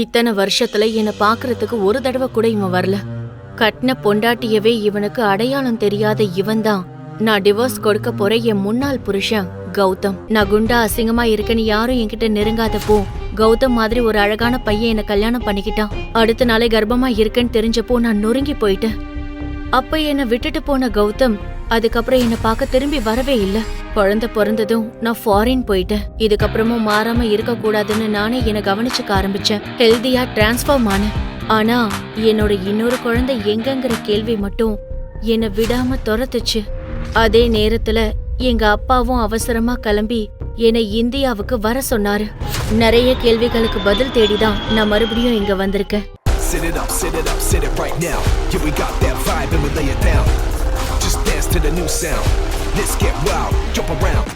இத்தனை வருஷத்துல என்ன பாக்குறதுக்கு ஒரு தடவை கூட இவன் வரல. கட்டின பொண்டாட்டியவே இவனுக்கு அடையாளம் தெரியாத இவன்தான் நான் டிவோர்ஸ் கொடுக்க போற என் முன்னாள் புருஷன் கௌதம். நான் குண்டா அசிங்கமா இருக்கேன்னு யாரும் என்கிட்ட நெருங்காதப்போ கௌதம் மாதிரி ஒரு அழகான பையன் என்ன கல்யாணம் பண்ணிக்கிட்டான். அடுத்த நாளே கர்ப்பமா இருக்கேன்னு தெரிஞ்சப்போ நான் நொறுங்கி போயிட்டேன். அப்ப என்ன விட்டுட்டு போன கௌதம் அதுக்கப்புறம் என்ன பார்க்க திரும்பி வரவே இல்ல. குழந்தை பிறந்ததும் நான் ஃபாரின் போயிட்டேன். இதுக்கப்புறமும் மாறாம இருக்க கூடாதுன்னு நானே என்ன கவனிச்சுக்க ஆரம்பிச்சேன். ஹெல்தியா டிரான்ஸ்ஃபார்ம் ஆனேன். ஆனா என்னோட இன்னொரு குழந்தை எங்கங்கிற கேள்வி மட்டும் என்னை விடாம துரத்துச்சு. அதே நேரத்துல எங்க அப்பாவும் அவசரமா கிளம்பி என்னை இந்தியாவுக்கு வர சொன்னாரு. நிறைய கேள்விகளுக்கு பதில் தேடிதான் நான் மறுபடியும் இங்க வந்திருக்கேன். Sit it up, sit it up, sit it right now. Yeah, we got that vibe and we lay it down. Just dance to the new sound. Let's get wild, jump around.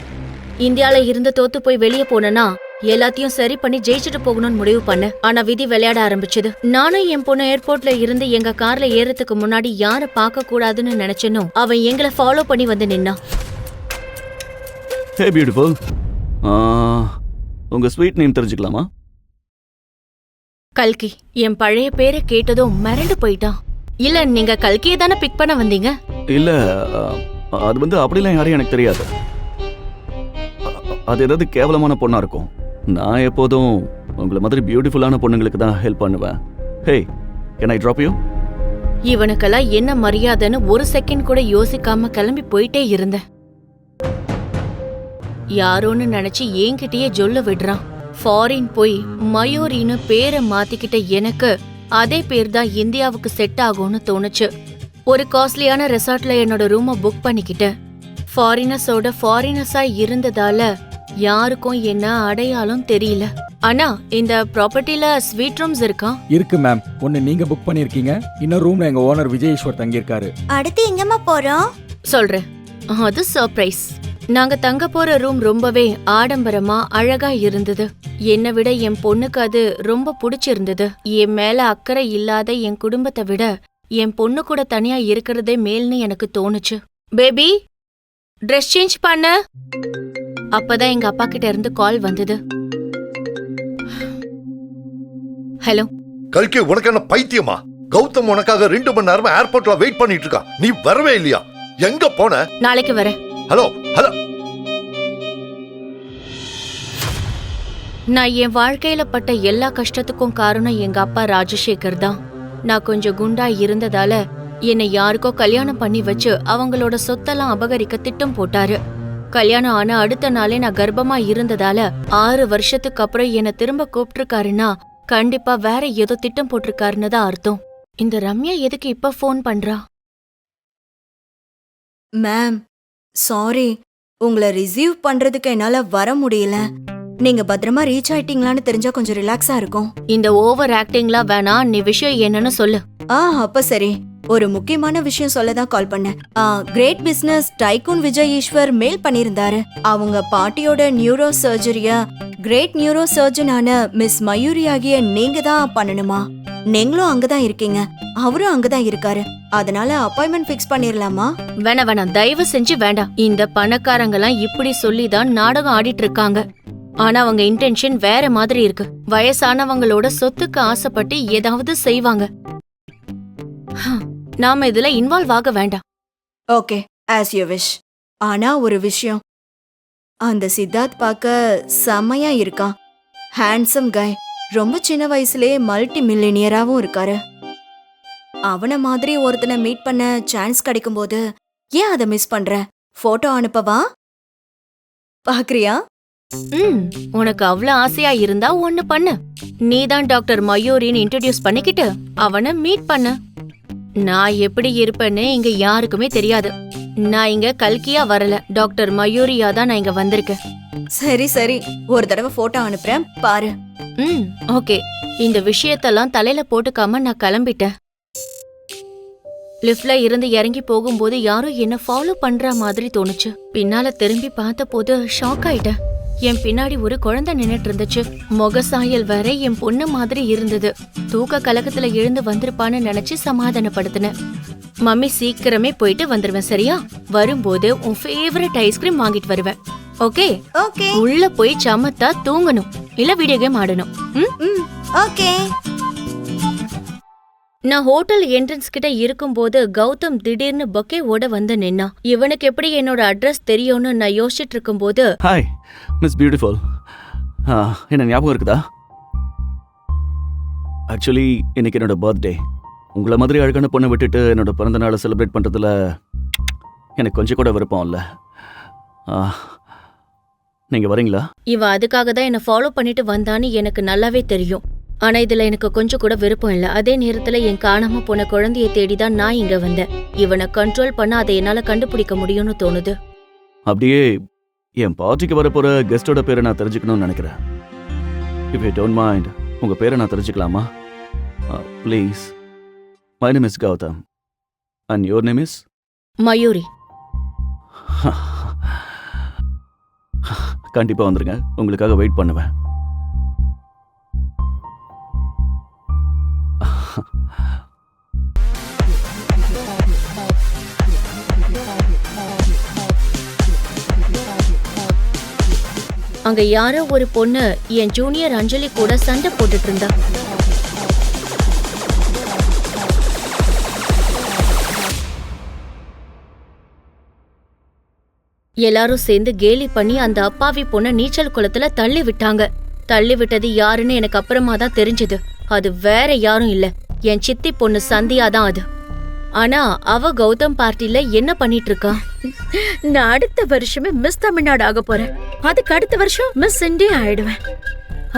இந்தியால இருந்து தோத்து போய் வெளியே போனேன்னா எல்லாத்தையும் சரி பண்ணி ஜெயிச்சுட்டு போகணும்னு முடிவு பண்ண. ஆனா விதி விளையாட ஆரம்பிச்சது. நானும் என் பொண்ணு ஏர்போர்ட்ல இருந்து எங்க கார்ல ஏறதுக்கு முன்னாடி யார பார்க்க கூடாதுன்னு நினைச்சனோ அவன் எங்களை ஃபாலோ பண்ணி வந்து நின்னான். ஹே பியூட்டிஃபுல், உங்க ஸ்வீட் நேம் தெரிஞ்சுக்கலாமா? கல்கி. என் பழைய பேரை கேட்டதும் மிரண்டு போயிட்டான். இல்ல நீங்க கல்கியை தானே பிக் பண்ண வந்தீங்க? இல்ல, அது அப்படிலாம் யாரையும் எனக்கு தெரியாது. அது ஏதாவது கேவலமான பொண்ணா இருக்கும். நான் எப்போதும் உங்களை மாதிரி பியூட்டிஃபுல்லான பொண்ணுங்களுக்கு தான் ஹெல்ப் பண்ணுவேன். ஹே, கேன் ஐ டிராப் யூ? இவனுக்கெல்லாம் என்ன மரியாதைன்னு ஒரு செகண்ட் கூட யோசிக்காம கிளம்பி போயிட்டே இருந்தேன். யாரோன்னு நினைச்சு என்கிட்டயே ஜொல்ல விடுறான். ஃபாரின் போய் மயூரின்னு பேரை மாத்திக்கிட்ட எனக்கு அதே பேர் தான் இந்தியாவுக்கு செட் ஆகும்னு தோணுச்சு. ஒரு காஸ்ட்லியான ரெசார்ட்ல என்னோட ரூமை புக் பண்ணிக்கிட்டேன். ஃபாரினர்ஸோட ஃபாரினர்ஸா இருந்ததால யாருக்கும் என்ன அடையாளம் தெரியல. ஆனா இந்த ப்ராப்பர்ட்டில ஸ்வீட் ரூம்ஸ் இருக்கா? இருக்கு மேம். ஒன்னு நீங்க புக் பண்ணிருக்கீங்க, இன்னொரு ரூம்ல எங்க ஓனர் விஜயேஸ்வர் தங்கி இருக்காரு. அடுத்து எங்கம்மா போறோம்? சொல்றேன், அது சர்ப்ரைஸ். நாங்க தங்க போற ரூம் ரொம்பவே ஆடம்பரமா அழகா இருந்தது. என்னை விட என் பொண்ணுக்கு அது ரொம்ப பிடிச்சிருந்தது. என் மேல அக்கறை இல்லாத என் குடும்பத்தை விட என் பொண்ணு கூட தனியா இருக்கிறதே மேல்னு எனக்கு தோணுச்சு. பேபி, ட்ரெஸ் சேஞ்ச் பண்ண. அப்பதான் எங்க அப்பா கிட்ட இருந்து கால் வந்தது. ஹலோ கல்கி, உனக்கு என்ன பைத்தியமா? கௌதம் உனக்காக 2 மணி நேரமா ஏர்போர்ட்ல வெயிட் பண்ணிட்டு இருக்கான். நீ வரவே இல்லையா? எங்க போன? நாளைக்கு வரேன். Hello hello. நான் என் வாழ்க்கையில பட்ட எல்லா கஷ்டத்துக்கும் காரணம் எங்க அப்பா ராஜசேகர் தான். நான் கொஞ்சம் குண்டா இருந்ததால என்னை யாருக்கோ கல்யாணம் பண்ணி வச்சு அவங்களோட சொத்தெல்லாம் அபகரிக்க திட்டம் போட்டாரு. கல்யாணம் ஆன அடுத்த நாளே நான் கர்ப்பமா இருந்ததால 6 வருஷத்துக்கு அப்புறம் என்னை திரும்ப கூப்பிட்டுருக்காருன்னா கண்டிப்பா வேற ஏதோ திட்டம் போட்டிருக்காருன்னு தான் அர்த்தம். இந்த ரம்யா எதுக்கு இப்ப ஃபோன் பண்றா? மேம் சாரி, உங்களை ரிசீவ் பண்றதுக்கு என்னால வர முடியல. நீங்க பத்திரமா ரீச் ஆயிட்டீங்களான்னு தெரிஞ்சா கொஞ்சம் ரிலாக்ஸா இருக்கும். இந்த ஓவர் ஆக்டிங்லாம் வேணாம், நீ விஷயம் என்னன்னு சொல்லு. அப்ப சரி, ஒரு முக்கியமான விஷயம் சொல்லதான் கால் பண்ணேன். Great business tycoon Vijay Eswar mail பண்ணிருந்தாரு. அவங்க பாட்டியோட நியூரோ சர்ஜரிய கிரேட் நியூரோ சர்ஜனான மிஸ் மயூரி ஆகிய நீங்க தான் பண்ணணுமா? நீங்களும் அங்கதான் இருக்கீங்க, அவரும் அங்கதான் இருக்காரு. அதனால அப்பாயின்மெண்ட் ஃபிக்ஸ் பண்ணிரலாமா? வேணாம், தயவு செஞ்சு வேண்டாம். இந்த பணக்காரங்கெல்லாம் இப்படி சொல்லிதான் நாடகம் ஆடிட்டு இருக்காங்க. ஆனா அவங்க இன்டென்ஷன் வேற மாதிரி இருக்கு. வயசானவங்களோட சொத்துக்கு ஆசைப்பட்டு ஏதாவது செய்வாங்க. நாம இதுல இன்வால்வ் ஆக வேண்டாம். Okay, as you wish. ஆனா ஒரு விஷயம், அந்த சித்தார்த் பார்க்க செம்மையா இருக்கான். ஹேண்ட்ஸம் கை. ரொம்ப சின்ன வயசுலயே மல்டி மில்லியனியராவும் இருக்காரு. அவன மாதிரி ஒருத்தனை மீட் பண்ண சான்ஸ் கிடைக்கும் போது ஏன் அதை மிஸ் பண்ற? போட்டோ அனுப்பவா? பாக்குறியா? உனக்கு அவ்வளவு ஆசையா இருந்தா ஒண்ணு பண்ணு. நீதான் டாக்டர் மயூரின்னு இன்ட்ரோடியூஸ் பண்ணிக்கிட்டு அவனை மீட் பண்ணு. நான் எப்படி இருப்பேன்னு இங்க யாருக்குமே தெரியாது. நான் இங்க கல்கியா வரல, டாக்டர் மயூரியா தான் நான் இங்க வந்திருக்கேன். சரி சரி, ஒரு தடவை போட்டோ அனுப்புறேன் பாரு. ஓகே. இந்த விஷயத்தெல்லாம் தலையில போட்டுக்காம நான் கிளம்பிட்டேன். லிஃப்ட்ல இருந்து இறங்கி போகும்போது யாரும் என்ன ஃபாலோ பண்ற மாதிரி தோணுச்சு. பின்னால திரும்பி பார்த்த போது ஷாக் ஆயிட்டேன். என் பின்னாடி ஒரு குழந்தை நின்னுட்டு இருந்துச்சு. முகசாயல் வேற என் பொண்ணு மாதிரி இருந்தது. தூக்க கலக்கத்துல எழுந்து வந்திருப்பான்னு நினைச்சு சமாதானப்படுத்தினேன். மம்மி சீக்கிரமே போயிட்டு வந்துருவேன், சரியா? வரும்போது உன் ஃபேவரட் ஐஸ்கிரீம் வாங்கிட்டு வருவேன். ஓகே? ஓகே. உள்ள போய் சமத்தா தூங்கணும், இல்ல வீடியோ கேம் ஆடணும். ஓகே. நான் ஹோட்டல் என்ட்ரன்ஸ் கிட்ட இருக்கும்போது கௌதம் திடீர்னு பொக்கேவோட வந்து நின்னா. இவனுக்கு எப்படி என்னோட அட்ரஸ் தெரியும்னு நான் யோசிச்சுட்டு இருக்கும்போது, ஹாய் மிஸ் பியூட்டிஃபுல். என்ன ஞாபகம் இருக்குதா? ஆக்சுவலி இன்னைக்கு என்னோட பர்த்டே. உங்களை மாதிரி அழகான பொண்ணை விட்டுட்டு என்னோட பிறந்த நாளை செலிப்ரேட் பண்ணுறதுல எனக்கு கொஞ்சம் கூட விருப்பம் இல்லை. நீங்கள் வரீங்களா? இவ அதுக்காக தான் என்ன ஃபாலோ பண்ணிட்டு வந்தான்னு எனக்கு நல்லாவே தெரியும். ஆனா இதுல எனக்கு கொஞ்சம் கூட விருப்பம் இல்ல. அதே நேரத்துல என் காணாம போன குழந்தைய தேடிதான் நான் இங்க வந்தேன். இவனை கண்ட்ரோல் பண்ண அதை என்னால கண்டுபிடிக்க முடியும்னு தோணுது. அப்படியே என் பார்ட்டிக்கு வரப்போகிற கெஸ்டோட பேரை நான் தெரிஞ்சுக்கணும்னு நினைக்கிறேன். இஃப் யூ டோன்ட் மைண்ட், உங்கள் பேரை நான் தெரிஞ்சுக்கலாமா? Please. My name is Gautham. And your name is? Mayuri. கண்டிப்பாக வந்துருங்க, உங்களுக்காக வெயிட் பண்ணுவேன். அங்க யாரோ ஒரு பொண்ணு என் ஜூனியர் அஞ்சலி கூட சண்டை போட்டுட்டு இருந்தா. எல்லாரும் சேர்ந்து கேலி பண்ணி அந்த அப்பாவி பொண்ண நீச்சல் குளத்துல தள்ளி விட்டாங்க. தள்ளி விட்டது யாருன்னு எனக்கு அப்புறமா தான் தெரிஞ்சது. அது வேற யாரும் இல்ல, என் சித்தி பொண்ணு சந்தியா தான் அது. ஆனா அவ கௌதம் பார்ட்டில என்ன பண்ணிட்டு இருக்கா? நான் அடுத்த வருஷமே மிஸ் தமிழ்நாடு ஆக போறேன். அதுக்கு அடுத்த வருஷம் மிஸ் இந்தியா ஆயிடுவேன்.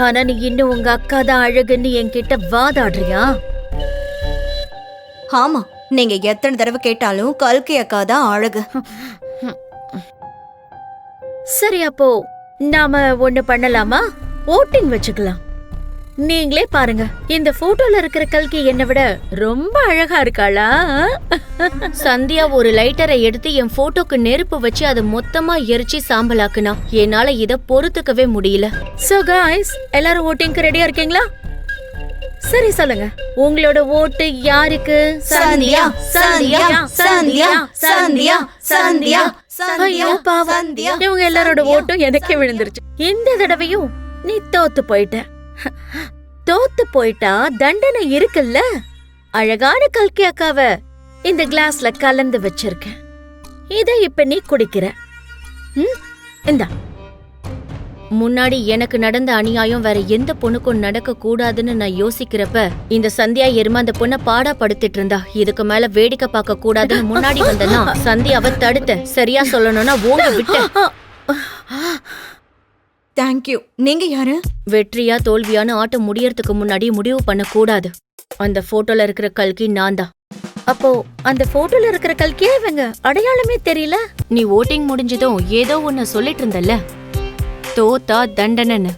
ஆனா நீ இன்னும் உங்க அக்கா தான் அழகுன்னு என்கிட்ட வாதாடுறியா? ஆமா, நீங்க எத்தனை தடவை கேட்டாலும் கல்கி அக்கா தான் அழகு. சரி, அப்போ நாம ஒண்ணு பண்ணலாமா? ஓட்டிங் வச்சுக்கலாம். நீங்களே பாருங்க, இந்த போட்டோல இருக்கிற கல்கி என்னை விட ரொம்ப அழகா இருக்காளா? சந்தியா ஒரு லைட்டரை எடுத்து என் போட்டோக்கு நெருப்பு வச்சு அதை மொத்தமா எரிச்சு சாம்பலாக்குனா. என்னால இத பொறுத்துக்கவே முடியல. சோ गाइस, எல்லாரும் ஓட்டிங்க்கு ரெடியா இருக்கீங்களா? சரி சொல்லுங்க, உங்களோட ஓட்டு யாருக்கு? சந்தியா, சந்தியா, சந்தியா, சந்தியா, சந்தியா, ஐயோ பாவம், இவங்க எல்லாரோட ஓட்டும் எனக்கே விழுந்துருச்சு. இந்த தடவையும் நீ தோத்து போயிட்ட. தோத்து போயிட்டா தண்டனை இருக்குல்ல. அழகான கல்கி அக்காவ இந்த கிளாஸ்ல கலந்து வச்சிருக்கேன். இத இப்ப நீ குடிக்கிற. இந்தா. முன்னாடி எனக்கு நடந்த அநியாயம் வேற எந்த பொண்ணுக்கும் நடக்க கூடாதுன்னு நான் யோசிக்கிறப்ப இந்த சந்தியா எருமை அந்த பொண்ணை பாடா படுத்திட்டு இருந்தா. இதுக்கு மேல வேடிக்கை பார்க்க கூடாதுன்னு முன்னாடி வந்தனா சந்தியாவை தடுத்த. சரியா சொல்லணும்னா ஓட விட்ட. தேங்க்யூ. நீங்க யாரு? வெற்றியா தோல்வியான்னு ஆட்டம் முடியறதுக்கு முன்னாடி முடிவு பண்ண கூடாது. அந்த போட்டோல இருக்கிற கல்கி நான் தான். அப்போ அந்த போட்டோல இருக்கிற கல்கியா இவங்க? அடையாளமே தெரியல. நீ ஓட்டிங் முடிஞ்சதும் ஏதோ ஒன்னு சொல்லிட்டு இருந்தல்ல, தோத்தா தண்டனைன்னு.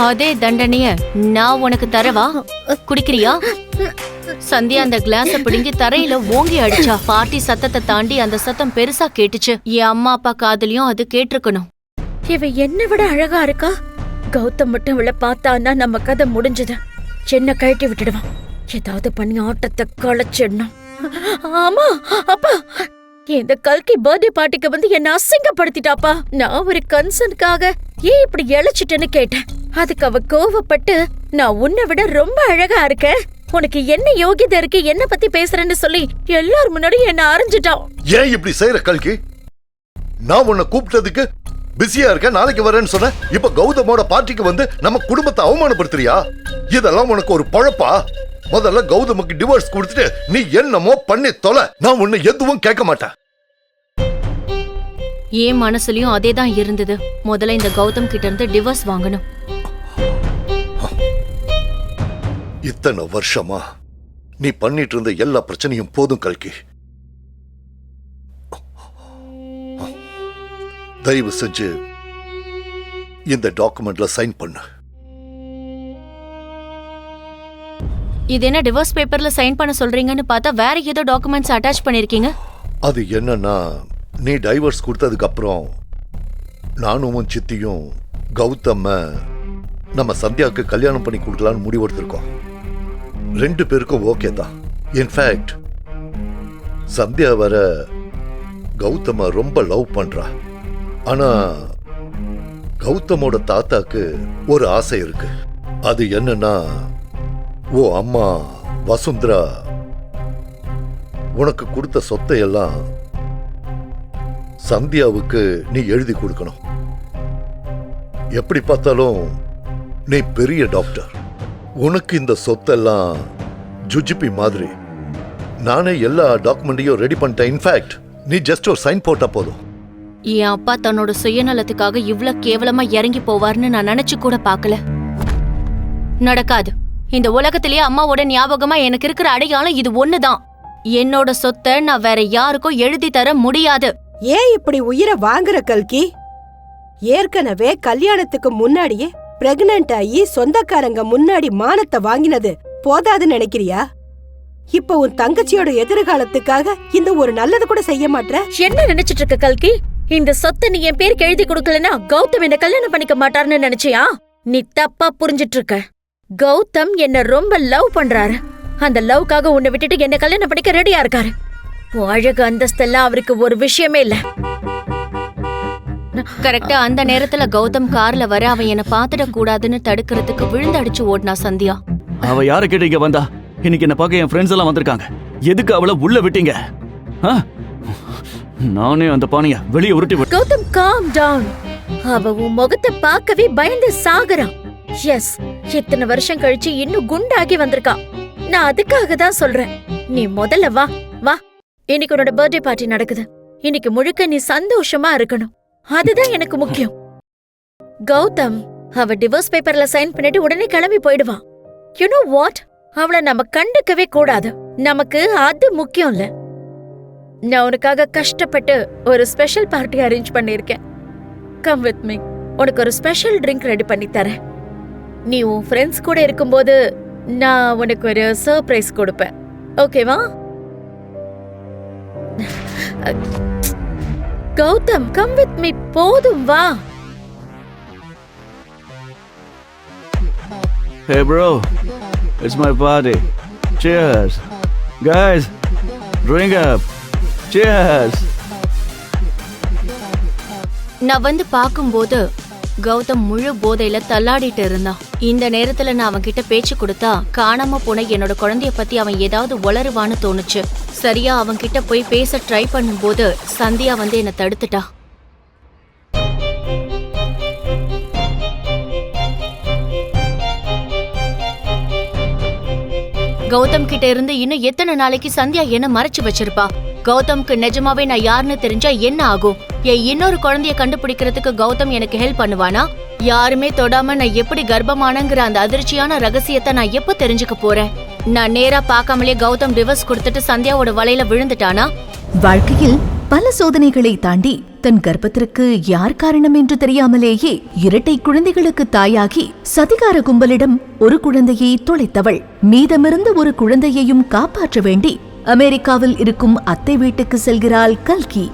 அதே தண்டனைய நான் உனக்கு தரவா? குடிக்கிறியா? சந்தியா அந்த கிளாஸ பிடுங்கி தரையில ஓங்கி அடிச்சா. பார்ட்டி சத்தத்தை தாண்டி அந்த சத்தம் பெருசா கேட்டுச்சு. என் அம்மா அப்பா காதுலயும் அது கேட்டிருக்கணும். இவ என்ன விட அழகா இருக்கா. கௌதம் மட்டும் இவளை பார்த்தான்னா நம்ம கதை முடிஞ்சது. என்ன கழட்டி விட்டுடுவான். ஏதாவது பண்ணி ஆட்டத்தை களைச்சிடணும். ஆமா அப்பா, இந்த கல்கி பர்த்டே பார்ட்டிக்கு வந்து என்ன அசிங்கப்படுத்திட்டாப்பா. நான் ஒரு கன்சர்னுக்காக ஏன் இப்படி இழைச்சிட்டேன்னு கேட்டேன். அதுக்கு அவ கோவப்பட்டு, நான் உன்னை விட ரொம்ப அழகா இருக்கேன், உனக்கு என்ன யோகியதை இருக்கு என்ன பத்தி பேசுறேன்னு சொல்லி எல்லாரும் முன்னாடி என்ன அரைஞ்சிட்டான். ஏன் இப்படி செய்யற கல்கி? நான் உன்னை கூப்பிட்டதுக்கு பிஸியா இருக்க, நாளைக்கு வரேன்னு சொன்ன. இப்ப கௌதமோட பார்ட்டிக்கு வந்து நம்ம குடும்பத்தை அவமானப்படுத்துறியா? இதெல்லாம் உனக்கு ஒரு பழப்பா? முதல்ல கௌதமுக்கு டிவோர்ஸ் கொடுத்துட்டு நீ என்னமோ பண்ணி தொலை. நான் உன்னை எதுவும் கேட்க மாட்டேன். ஏன் மனசுலயும் அதேதான் இருந்தது. முதல்ல இந்த கௌதம் கிட்ட இருந்து டிவோர்ஸ் வாங்கணும். இத்தனை வருஷமா நீ பண்ணிட்டு இருந்த எல்லா பிரச்சனையும் போதும் கல்கி. தயவு செஞ்சு இந்த டாக்குமெண்ட்ல சைன் பண்ணு. இது என்ன டிவோர்ஸ் பேப்பர்ல சைன் பண்ண சொல்றீங்கன்னு பார்த்தா வேற ஏதோ டாக்குமெண்ட்ஸ் அட்டாச் பண்ணிருக்கீங்க. அது என்னன்னா, நீ டைவர்ஸ் கொடுத்ததுக்கு அப்புறம் நானும் உன் சித்தியும் கௌதம நம்ம சந்தியாவுக்கு கல்யாணம் பண்ணி கொடுக்கலான்னு முடிவெடுத்திருக்கோம். 2 பேருக்கும் ஓகே தான். இன்ஃபேக்ட் சந்தியா வர கௌதம ரொம்ப லவ் பண்றா. ஆனா கௌதமோட தாத்தாக்கு ஒரு ஆசை இருக்கு. அது என்னன்னா, ஓ அம்மா வசுந்தரா உனக்கு கொடுத்த சொத்தை எல்லாம் சந்தியாவுக்கு நீ எழுதி கொடுக்கணும். எப்படி பார்த்தாலும் நீ பெரிய டாக்டர். உனக்கு இந்த சொத்தெல்லாம் ஜுஜிபி மாதிரி. நானே எல்லா டாக்குமெண்ட்டையும் ரெடி பண்ணிட்டேன். இன்ஃபேக்ட் நீ ஜஸ்ட் ஒரு சைன் போட்டா போதும். என் அப்பா தன்னோட சுயநலத்துக்காக இவ்ளோ கேவலமா இறங்கி போவார்னு நான் நினைச்சு கூட பார்க்கல. நடக்காது. இந்த உலகத்திலேயே அம்மாவோட ஞாபகமா எனக்கு இருக்கிற அடையாளம் இது ஒண்ணுதான். என்னோட சொத்தை நான் வேற யாருக்கும் எழுதி தர முடியாது. ஏன் இப்படி உயிரை வாங்குற கல்கி? ஏற்கனவே கல்யாணத்துக்கு முன்னாடியே பிரெக்னன்ட் ஆகி சொந்தக்காரங்க முன்னாடி மானத்தை வாங்கினது போதாதுன்னு நினைக்கிறியா? இப்ப உன் தங்கச்சியோட எதிர்காலத்துக்காக இந்த ஒரு நல்லது கூட செய்ய மாட்ற? என்ன நினைச்சிட்டு இருக்க கல்கி? இந்த சொத்தை நீ என் பேருக்கு எழுதி கொடுக்கலனா கௌதம் என்ன கல்யாணம் பண்ணிக்க மாட்டார்னு நினைச்சியா? நீ தப்பா புரிஞ்சிட்டு இருக்க. கௌதம் என்ன ரொம்ப லவ் பண்றாரு. அந்த லவ்க்காக உன்னை விட்டுட்டு என்ன கல்யாணம் பண்ணிக்க ரெடியா இருக்காரு. அழகு அந்தஸ்தெல்லாம் அவருக்கு ஒரு விஷயமே இல்ல. கரெக்டா அந்த நேரத்துல கௌதம் கார்ல வர அவன் என்ன பாத்துட கூடாதுன்னு தடுக்கிறதுக்கு விழுந்தடிச்சு ஓடினா சந்தியா. அவ யார கேட்டு இங்க வந்தா? இன்னைக்கு என்ன பார்க்க என் ஃப்ரெண்ட்ஸ் எல்லாம் வந்திருக்காங்க. எதுக்கு அவளை உள்ள விட்டீங்க? நானே அந்த பானைய வெளியே உருட்டி விட்டு. Gautham calm down. அவ உன் முகத்தை பார்க்கவே பயந்து சாகுறான். எஸ், இத்தனை வருஷம் கழிச்சு இன்னும் குண்டாகி வந்திருக்கா. நான் அதுக்காக தான் சொல்றேன். நீ முதல்ல வா வா. இன்னைக்கு உன்னோட பர்த்டே பார்ட்டி நடக்குது. இன்னைக்கு முழுக்க நீ சந்தோஷமா இருக்கணும். அதுதான் எனக்கு முக்கியம். கௌதம் அவ டிவோர்ஸ் பேப்பர்ல சைன் பண்ணிட்டு உடனே கிளம்பி போயிடுவான். You know what? அவளை நம்ம கண்டுக்கவே கூடாது. நமக்கு அது முக்கியம் இல்ல. நான் உனக்காக கஷ்டப்பட்டு ஒரு ஸ்பெஷல் பார்ட்டி அரேஞ்ச் பண்ணிருக்கேன். Come with me. உனக்கு ஒரு ஸ்பெஷல் ட்ரிங்க் ரெடி பண்ணி தரேன். நீ உன் ஃப்ரெண்ட்ஸ் கூட இருக்கும்போது நான் உனக்கு ஒரு சர்ப்ரைஸ் கொடுப்பேன். ஓகேவா? Gautham come with me. போதும் வா. Hey bro, it's my party. Cheers. Guys, drink up. Cheers. நான் வந்து பாக்கும்போது கௌதம் முழு போதையில தள்ளாடிட்டு இருந்தான். இந்த நேரத்துல நான் அவன் கிட்ட பேச்சு கொடுத்தா காணாம போன என்னோட குழந்தைய பத்தி அவன் ஏதாவது உளறுவான்னு தோணுச்சு. சரியா அவன் கிட்ட போய் பேச ட்ரை பண்ணும்போது சந்தியா வந்து என்ன தடுத்துட்டா. கௌதம் கிட்ட இருந்து இன்னும் எத்தனை நாளைக்கு சந்தியா என்ன மறைச்சு வச்சிருப்பா? கௌதம்க்கு நிஜமாவே நான் யாருன்னு தெரிஞ்சா என்ன ஆகும்? என் இன்னொரு குழந்தைய கண்டுபிடிக்கிறதுக்கு கௌதம் எனக்கு ஹெல்ப் பண்ணுவானா? யாருமே தொடாம நான் எப்படி கர்ப்பமானங்கிற அந்த அதிர்ச்சியான ரகசியத்தை நான் எப்ப தெரிஞ்சுக்க போறேன்? நான் நேரா பார்க்காமலே கௌதம் டிவோர்ஸ் கொடுத்துட்டு சந்தியாவோட வலையில விழுந்துட்டானா? வாழ்க்கையில் பல சோதனைகளை தாண்டி தன் கர்ப்பத்திற்கு யார் காரணம் என்று தெரியாமலேயே இரட்டை குழந்தைகளுக்கு தாயாகி சதிகார கும்பலிடம் ஒரு குழந்தையை தொலைத்தவள் மீதமிருந்த ஒரு குழந்தையையும் காப்பாற்ற வேண்டி அமெரிக்காவில் இருக்கும் அத்தை வீட்டுக்கு செல்கிறாள் கல்கி.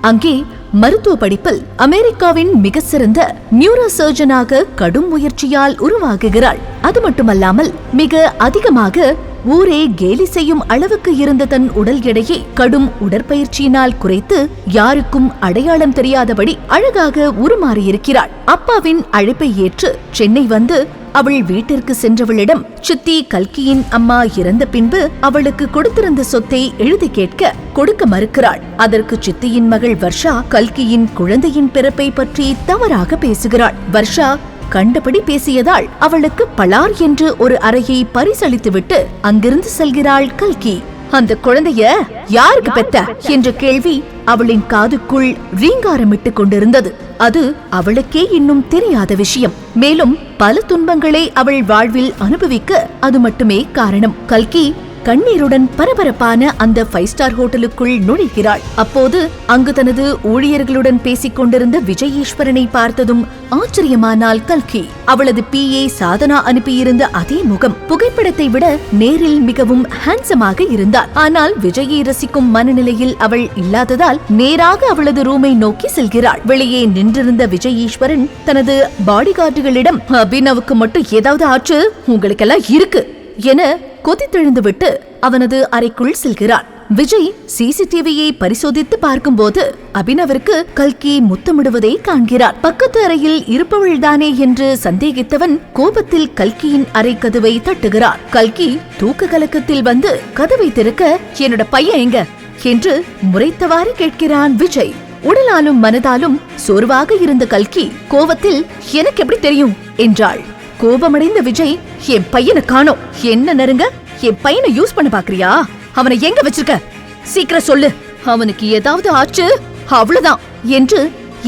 அங்கே மருத்துவ படிப்பில் அமெரிக்காவின் மிக சிறந்த நியூரோ சர்ஜனாக கடும் முயற்சியால் உருவாகுகிறாள். அது மட்டுமல்லாமல் மிக அதிகமாக ஊரே கேலி செய்யும் அளவுக்கு இருந்த தன் உடல் எடையை கடும் உடற்பயிற்சியினால் குறைத்து யாருக்கும் அடையாளம் தெரியாதபடி அழகாக உருமாறியிருக்கிறாள். அப்பாவின் அழைப்பை ஏற்று சென்னை வந்து அவள் வீட்டிற்கு சென்றவளிடம் சித்தி கல்கியின் அம்மா இறந்த பின்பு அவளுக்கு கொடுத்திருந்த சொத்தை எழுதி கேட்க கொடுக்க மறுக்கிறாள். அதற்கு சித்தியின் மகள் வர்ஷா கல்கியின் குழந்தையின் பிறப்பை பற்றி தவறாக பேசுகிறாள். வர்ஷா கண்டபடி பேசியதால் அவளுக்கு பலார் என்று ஒரு அறையை பரிசளித்துவிட்டு அங்கிருந்து செல்கிறாள் கல்கி. அந்த குழந்தைய யாருக்கு பெத்த என்ற கேள்வி அவளின் காதுக்குள் ரீங்காரமிட்டுக் கொண்டிருந்தது. அது அவளுக்கே இன்னும் தெரியாத விஷயம். மேலும் பல துன்பங்களை அவள் வாழ்வில் அனுபவிக்க அது மட்டுமே காரணம். கல்கி கண்ணீருடன் பரபரப்பான அந்த 5 ஸ்டார் ஹோட்டலுக்குள் நுழைகிறாள். அப்போது அங்கு தனது ஊழியர்களுடன் பேசிக் கொண்டிருந்த விஜயேஸ்வரனை பார்த்ததும் ஆச்சரியமானாள் கல்கி. அவளது PA சாதனா அனுப்பியிருந்த அதே முகம். புகைப்படத்தை விட நேரில் மிகவும் ஹேண்ட்ஸமாக இருந்தாள். ஆனால் விஜயை ரசிக்கும் மனநிலையில் அவள் இல்லாததால் நேராக அவளது ரூமை நோக்கி செல்கிறாள். வெளியே நின்றிருந்த விஜயேஸ்வரன் தனது பாடிகார்டுகளிடம் அபினவுக்கு மட்டும் ஏதாவது ஆச்சு, உங்களுக்கெல்லாம் இருக்கு என கொதித்தெழுந்துவிட்டு அவனது அறைக்குள் செல்கிறான். விஜய் சிசிடிவியை பரிசோதித்து பார்க்கும்போது அபினவிற்கு கல்கி முத்தமிடுவதை காண்கிறார். பக்கத்து அறையில் இருப்பவள்தானே என்று சந்தேகித்தவன் கோபத்தில் கல்கியின் அறை கதவை தட்டுகிறார். கல்கி தூக்க கலக்கத்தில் வந்து கதவை திறக்க, என்னோட பையன் எங்க என்று முறைத்தவாறு கேட்கிறான் விஜய். உடலாலும் மனதாலும் சோர்வாக இருந்த கல்கி கோபத்தில், எனக்கு எப்படி தெரியும் என்றாள். கோபமடைந்த விஜய், என் பையனை காணோம். என்ன நெருங்க, என் பையனை யூஸ் பண்ண பாக்குறியா? அவனை எங்க வச்சிருக்க? சீக்கிரம் சொல்லு. அவனுக்கு ஏதாவது ஆச்சு அவ்வளவுதான் என்று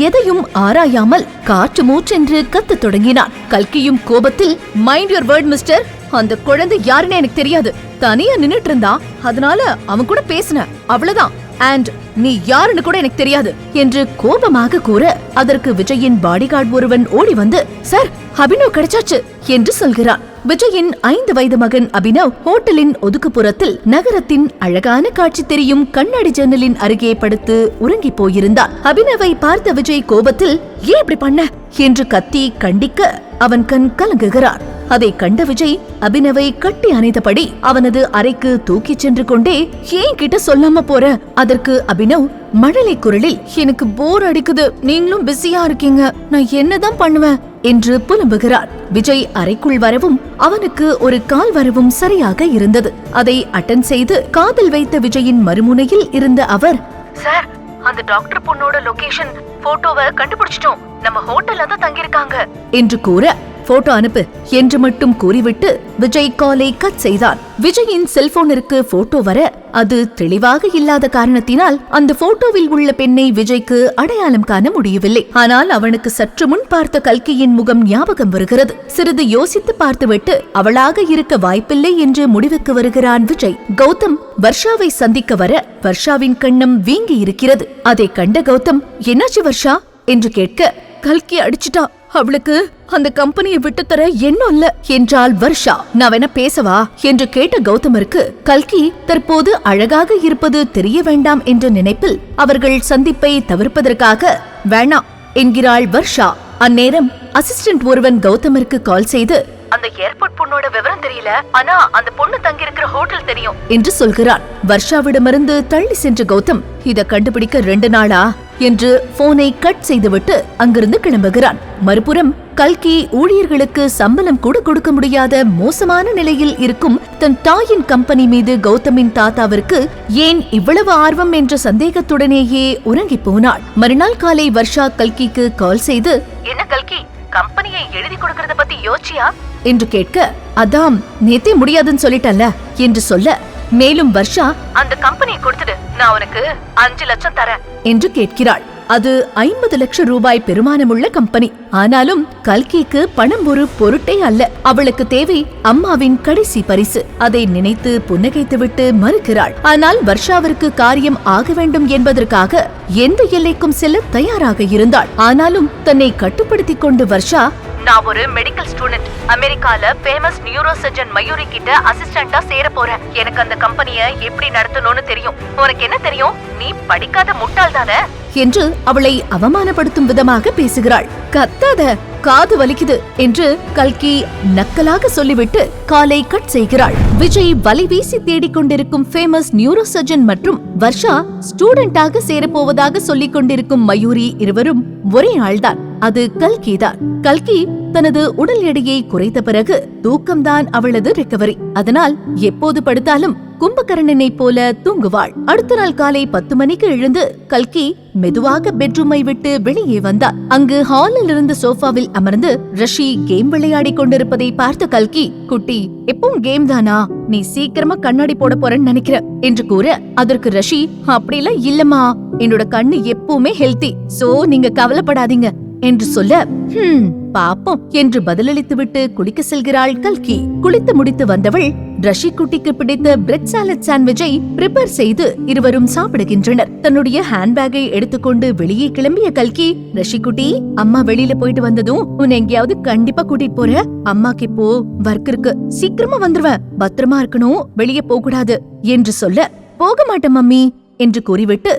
எதையும் ஆராயாமல் காற்று மூச்சென்று கத்தத் தொடங்கினான். கல்கியும் கோபத்தில், மைண்ட் யுவர் வேர்ட் மிஸ்டர். அந்த குழந்தை யாருன்னு எனக்கு தெரியாது. தனியா நின்னுட்டு இருந்தா, அதனால அவன் கூட பேசின, அவ்வளவுதான். அண்ட் நீ யாருன்னு கூட எனக்கு தெரியாது என்று கோபமாக கூற, அதற்கு விஜயின் பாடிகார்டு ஒருவன் ஓடி வந்து, சார் அபினவ் கிடைச்சாச்சு என்று சொல்கிறான். விஜயின் 5 வயது மகன் அபினவ் ஹோட்டலின் ஒதுக்குப்புறத்தில் நகரத்தின் அழகான காட்சி தெரியும் கண்ணாடி ஜன்னலின் அருகே படுத்து உறங்கி போயிருந்தான். அபினவை பார்த்த விஜய் கோபத்தில், ஏன் இப்படி பண்ண என்று கத்தி கண்டிக்க அவன் கண் கலங்குகிறான். அதை கண்ட விஜய் அபினவை கட்டி அணைத்தபடி அவனது அறைக்கு தூக்கிச் சென்று கொண்டே, ஏன் கிட்ட சொல்லாம போற? அதற்கு அபினவ் மழலை குரலில், எனக்கு போர் அடிக்குது, நீங்களும் பிஸியா இருக்கீங்க, நான் என்னதான் பண்ணுவேன் என்று புலம்புகிறார். விஜய் அறைக்குள் வரவும் அவனுக்கு ஒரு கால் வரவும் சரியாக இருந்தது. அதை அட்டன் செய்து காதில் வைத்த விஜயின் மறுமுனையில் இருந்த அவர், சார் அந்த டாக்டர் பொண்ணோட லொகேஷன் போட்டோவை கண்டுபிடிச்சிட்டோம், நம்ம ஹோட்டல்ல தான் தங்கியிருக்காங்க என்று கூற, போட்டோ அனுப்பு என்று மட்டும் கூறிவிட்டு விஜய் காலை கட் செய்தான். விஜயின் செல்போனிற்கு போட்டோ வர அது தெளிவாக இல்லாத காரணத்தினால் அந்த போட்டோவில் உள்ள பெண்ணை விஜய்க்கு அடையாளம் காண முடியவில்லை. ஆனால் அவனுக்கு சற்று முன் பார்த்த கல்கியின் முகம் ஞாபகம் வருகிறது. சிறிது யோசித்து பார்த்துவிட்டு அவளாக இருக்க வாய்ப்பில்லை என்று முடிவுக்கு வருகிறான் விஜய். கௌதம் வர்ஷாவை சந்திக்க வர வர்ஷாவின் கண்ணம் வீங்கி இருக்கிறது. அதை கண்ட கௌதம், என்னாச்சு வர்ஷா என்று கேட்க, கல்கி அடிச்சுட்டா, அவளுக்கு அந்த கம்பெனியை விட்டு தர எண்ணம் இல்ல என்றாள் வர்ஷா. நான் வேணா பேசவா என்று கேட்ட கௌதமருக்கு கல்கி தற்போது அழகாக இருப்பது தெரிய வேண்டாம் என்ற நினைப்பில் அவர்கள் சந்திப்பை தவிர்ப்பதற்காக வேணாம் என்கிறாள் வர்ஷா. அந்நேரம் அசிஸ்டன்ட் ஒருவன் கௌதமருக்கு கால் செய்து, அந்த ஏர்போர்ட் பொண்ணோட விவரம் தெரியல, ஆனா அந்த பொண்ணு தங்கியிருக்கிற ஹோட்டல் தெரியும் என்று சொல்கிறான். வர்ஷாவிடமிருந்து தள்ளி சென்ற கௌதம், இத கண்டுபிடிக்க 2 நாளா என்று போனை கட் செய்துவிட்டு அங்கிருந்து கிளம்புகிறான். மறுபுறம் கல்கி ஊழியர்களுக்கு சம்பளம் கூட கொடுக்க முடியாத மோசமான நிலையில் இருக்கும் தன் தாயின் கம்பெனி மீது கௌதமின் தாத்தாவிற்கு ஏன் இவ்வளவு ஆர்வம் என்ற சந்தேகத்துடனேயே உறங்கி போனாள். மறுநாள் காலை வர்ஷா கல்கிக்கு கால் செய்து, என்ன கல்கி, கம்பெனியை எழுதி கொடுக்கறத பத்தி யோசிச்சியா என்று கேட்க, அதான் நேத்தே முடியாதுன்னு சொல்லிட்டல்ல என்று சொல்ல, மேலும் வர்ஷா, அந்த கம்பெனியை கொடுத்துடு, நான் உனக்கு 5 லட்சம் தரேன் என்று கேட்கிறாள். அது 50 லட்சம் ரூபாய் பெருமானமுள்ள கம்பெனி. ஆனாலும் கல்கிக்கு பணம் ஒரு பொருட்டே அல்ல. அவளுக்கு தேவை அம்மாவின் கடைசி பரிசு. அதை நினைத்து புன்னகைத்துவிட்டு மறுக்கிறாள். ஆனால் வர்ஷாவிற்கு காரியம் ஆக வேண்டும் என்பதற்காக எந்த எல்லைக்கும் செல்ல தயாராக இருந்தாள். ஆனாலும் தன்னை கட்டுப்படுத்திக் கொண்டு வர்ஷா, நான் ஒரு மெடிக்கல் ஸ்டூடெண்ட், அமெரிக்கால ஃபேமஸ் நியூரோ சர்ஜன் மயூரி கிட்ட அசிஸ்டண்டா சேர போறேன். எனக்கு அந்த கம்பெனியை எப்படி நடத்தணும்னு தெரியும். உனக்கு என்ன தெரியும், நீ படிக்காத முட்டாள் தானே என்று அவளை அவமானப்படுத்தும் விதமாக பேசுகிறாள். கத்தாத, காது வலிக்குது என்று கல்கி நக்கலாக சொல்லிவிட்டு காலை கட் செய்கிறாள். விஜய் வலை வீசி தேடிக்கொண்டிருக்கும் ஃபேமஸ் நியூரோ சர்ஜன் மற்றும் வர்ஷா ஸ்டூடெண்டாக சேரப்போவதாக சொல்லிக் கொண்டிருக்கும் மயூரி இருவரும் ஒரே ஆள்தான். அது கல்கிதான். கல்கி தனது உடல் எடையை குறைத்த பிறகு தூக்கம்தான் அவளது ரெக்கவரி. அதனால் எப்போது படுத்தாலும் கும்பகர்ணனை போல தூங்குவாள். அடுத்த நாள் காலை 10 மணிக்கு எழுந்து கல்கி மெதுவாக பெட்ரூமை விட்டு வெளியே வந்தார். அங்கு ஹாலில் இருந்த சோஃபாவில் அமர்ந்து ரிஷி கேம் விளையாடி கொண்டிருப்பதை பார்த்து கல்கி, குட்டி எப்பவும் கேம் தானா, நீ சீக்கிரமா கண்ணாடி போட போறன்னு நினைக்கிற என்று கூற, அதற்கு ரிஷி, அப்படிலாம் இல்லம்மா, என்னோட கண்ணு எப்பவுமே ஹெல்தி, சோ நீங்க கவலைப்படாதீங்க என்று சொல்ல, பாப்போம் என்று பதிலளித்துவிட்டு குளிக்க செல்கிறாள் கல்கி. குளித்து முடித்து வந்தவள் ரஷி குட்டிக்கு பிடித்த பிரெட் சாலட் சாண்ட்விச்சை பிரிப்பேர் செய்து இருவரும் சாப்பிடுகின்றனர். தன்னுடைய ஹேண்ட்பேக்கை எடுத்துக்கொண்டு வெளியே கிளம்பிய கல்கி, ரஷி குட்டி, அம்மா வெளியில போயிட்டு வந்ததும் உன்னை எங்கேயாவது கண்டிப்பா கூட்டிட்டு போற, அம்மாக்கு இப்போ வர்க் இருக்கு, சீக்கிரமா வந்துருவேன், பத்திரமா இருக்கணும், வெளியே போக கூடாது என்று சொல்ல, போக மாட்டேன் மம்மி என்று கூறிவிட்டு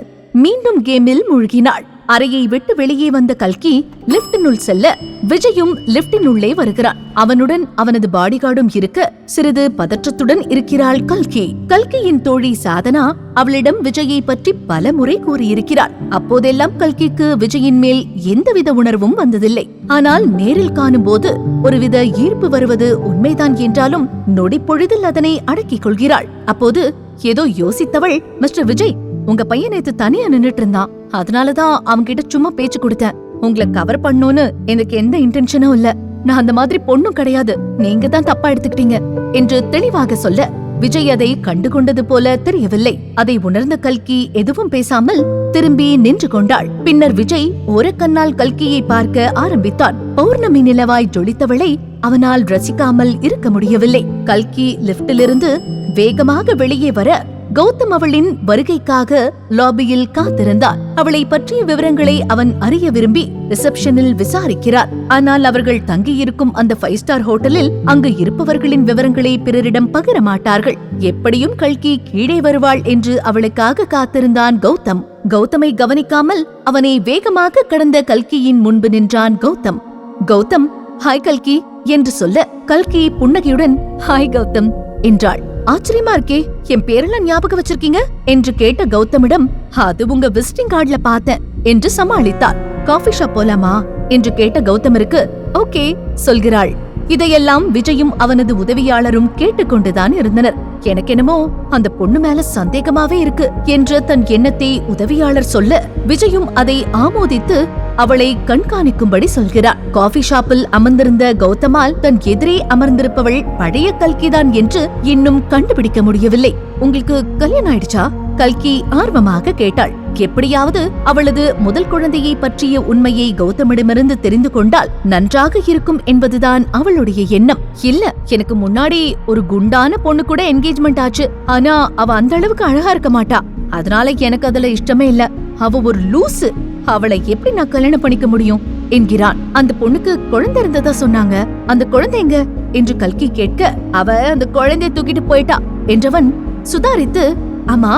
மீண்டும் கேமில் மூழ்கினாள். அறையை விட்டு வெளியே வந்த கல்கி லிப்டினுள் செல்ல விஜயும் லிப்டினுள்ளே வருகிறான். அவனுடன் அவனது பாடிகார்டும் இருக்க சிறிது பதற்றத்துடன் இருக்கிறாள் கல்கி. கல்கியின் தோழி சாதனா அவளிடம் விஜயை பற்றி பல முறை கூறியிருக்கிறாள். அப்போதெல்லாம் கல்கிக்கு விஜயின் மேல் எந்தவித உணர்வும் வந்ததில்லை. ஆனால் நேரில் காணும் போது ஒருவித ஈர்ப்பு வருவது உண்மைதான் என்றாலும் நொடி பொழுதில் அதனை அடக்கிக் கொள்கிறாள். அப்போது ஏதோ யோசித்தவள், மிஸ்டர் விஜய், உங்க பையன் நேத்து தனியா நின்னுட்டு இருந்தான், அதனாலதான் அவன்கிட்ட சும்மா பேச்சு கொடுத்தேன். உங்களை கவர் பண்ணோன்னு எனக்கு எந்த இன்டென்ஷனும் இல்ல. நான் அந்த மாதிரி பொண்ணும் கிடையாது, நீங்க தான் தப்பா எடுத்துக்கிட்டீங்க என்று தெளிவாக சொல்ல விஜய் அதை கண்டுகொண்டது போல தெரியவில்லை. அதை உணர்ந்த கல்கி எதுவும் பேசாமல் திரும்பி நின்று கொண்டாள். பின்னர் விஜய் ஒரு கண்ணால் கல்கியை பார்க்க ஆரம்பித்தான். பௌர்ணமி நிலவாய் ஜொலித்தவளை அவனால் ரசிக்காமல் இருக்க முடியவில்லை. கல்கி லிப்டிலிருந்து வேகமாக வெளியே வர கௌதம் அவளின் வருகைக்காக லாபியில் காத்திருந்தார். அவளை பற்றிய விவரங்களை அவன் அறிய விரும்பி ரிசப்ஷனில் விசாரிக்கிறார். ஆனால் அவர்கள் தங்கியிருக்கும் அந்த 5 ஸ்டார் ஹோட்டலில் அங்கு இருப்பவர்களின் விவரங்களை பிறரிடம் பகிர மாட்டார்கள். எப்படியும் கல்கி கீழே வருவாள் என்று அவளுக்காக காத்திருந்தான் கௌதம். கௌதமை கவனிக்காமல் அவனை வேகமாக கடந்த கல்கியின் முன்பு நின்றான் கௌதம். கௌதம், ஹாய் கல்கி என்று சொல்ல கல்கி புன்னகையுடன் ஹாய் கௌதம் என்றாள். ஆச்சரியமா இருக்கே, என் பேரெல்லாம் ஞாபகம் வச்சிருக்கீங்க என்று கேட்ட கௌதமிடம், அது உங்க விசிட்டிங் கார்டுல பார்த்தேன் என்று சமாளித்தார். காஃபி ஷாப் போலாமா என்று கேட்ட கௌதமிற்கு ஓகே சொல்கிறாள். இதையெல்லாம் விஜயும் அவனது உதவியாளரும் கேட்டுக்கொண்டுதான் இருந்தனர். எனக்கு என்னமோ அந்த பொண்ணு மேல சந்தேகமாவே இருக்கு என்ற தன் எண்ணத்தை உதவியாளர் சொல்ல விஜயும் அதை ஆமோதித்து அவளை கண்காணிக்கும்படி சொல்கிறார். காஃபி ஷாப்பில் அமர்ந்திருந்த கௌதமால் தன் எதிரே அமர்ந்திருப்பவள் பழைய கல்கிதான் என்று இன்னும் கண்டுபிடிக்க முடியவில்லை. உங்களுக்கு கல்யாணம் ஆயிடுச்சா? கல்கி ஆர்வமாக கேட்டாள். எப்படியாவது அவளது முதல் குழந்தையை பற்றிய உண்மையை கௌதமிடமிருந்து தெரிந்து கொண்டால் நன்றாக இருக்கும் என்பதுதான் அவளுடைய எண்ணம். இல்ல, எனக்கு முன்னாடி ஒரு குண்டான பொண்ணு கூட என்கேஜ்மெண்ட் ஆச்சு. ஆனா அவ அந்த அளவுக்கு அழகா இருக்க மாட்டா, அதனால எனக்கு அதுல இஷ்டமே இல்ல. அவ ஒரு லூசு, அவளை எப்படி நான் கல்யாணம் பண்ணிக்க முடியும் என்கிறான். அந்த பொண்ணுக்கு குழந்தை இருந்ததா சொன்னாங்க, அந்த குழந்தை எங்க என்று கல்கி கேட்க, அவ அந்த குழந்தைய தூக்கிட்டு போயிட்டா என்றவன் சுதாரித்து, ஆமா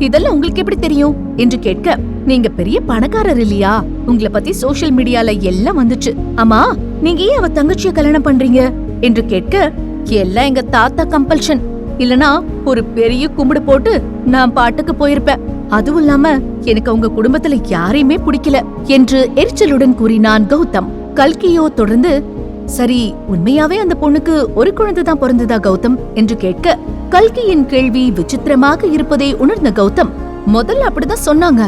இதெல்லாம் உங்களுக்கு எப்படி தெரியும் என்று கேட்க, நீங்க பெரிய பணக்காரர் இல்லையா, உங்களை பத்தி சோசியல் மீடியால எல்லாம் வந்துச்சு. ஆமா நீங்க ஏன் அவ தங்கச்சிய கல்யாணம் பண்றீங்க என்று கேட்க, எல்லாம் எங்க தாத்தா கம்பல்ஷன், இல்லனா ஒரு பெரிய கும்பிடு போட்டு நான் பாட்டுக்கு போயிருப்பேன். அதுவும் இல்லாம எனக்கு உங்க குடும்பத்துல யாரையுமே பிடிக்கல என்று எரிச்சலுடன் கூறினான் கௌதம். கல்கியோ தொடர்ந்து, சரி உண்மையாவே அந்த பொண்ணுக்கு ஒரு குழந்தை தான் பிறந்ததா கௌதம் என்று கேட்க, கல்கியின் கேள்வி விசித்திரமாக இருப்பதை உணர்ந்த கௌதம், முதல்ல அப்படிதான் சொன்னாங்க,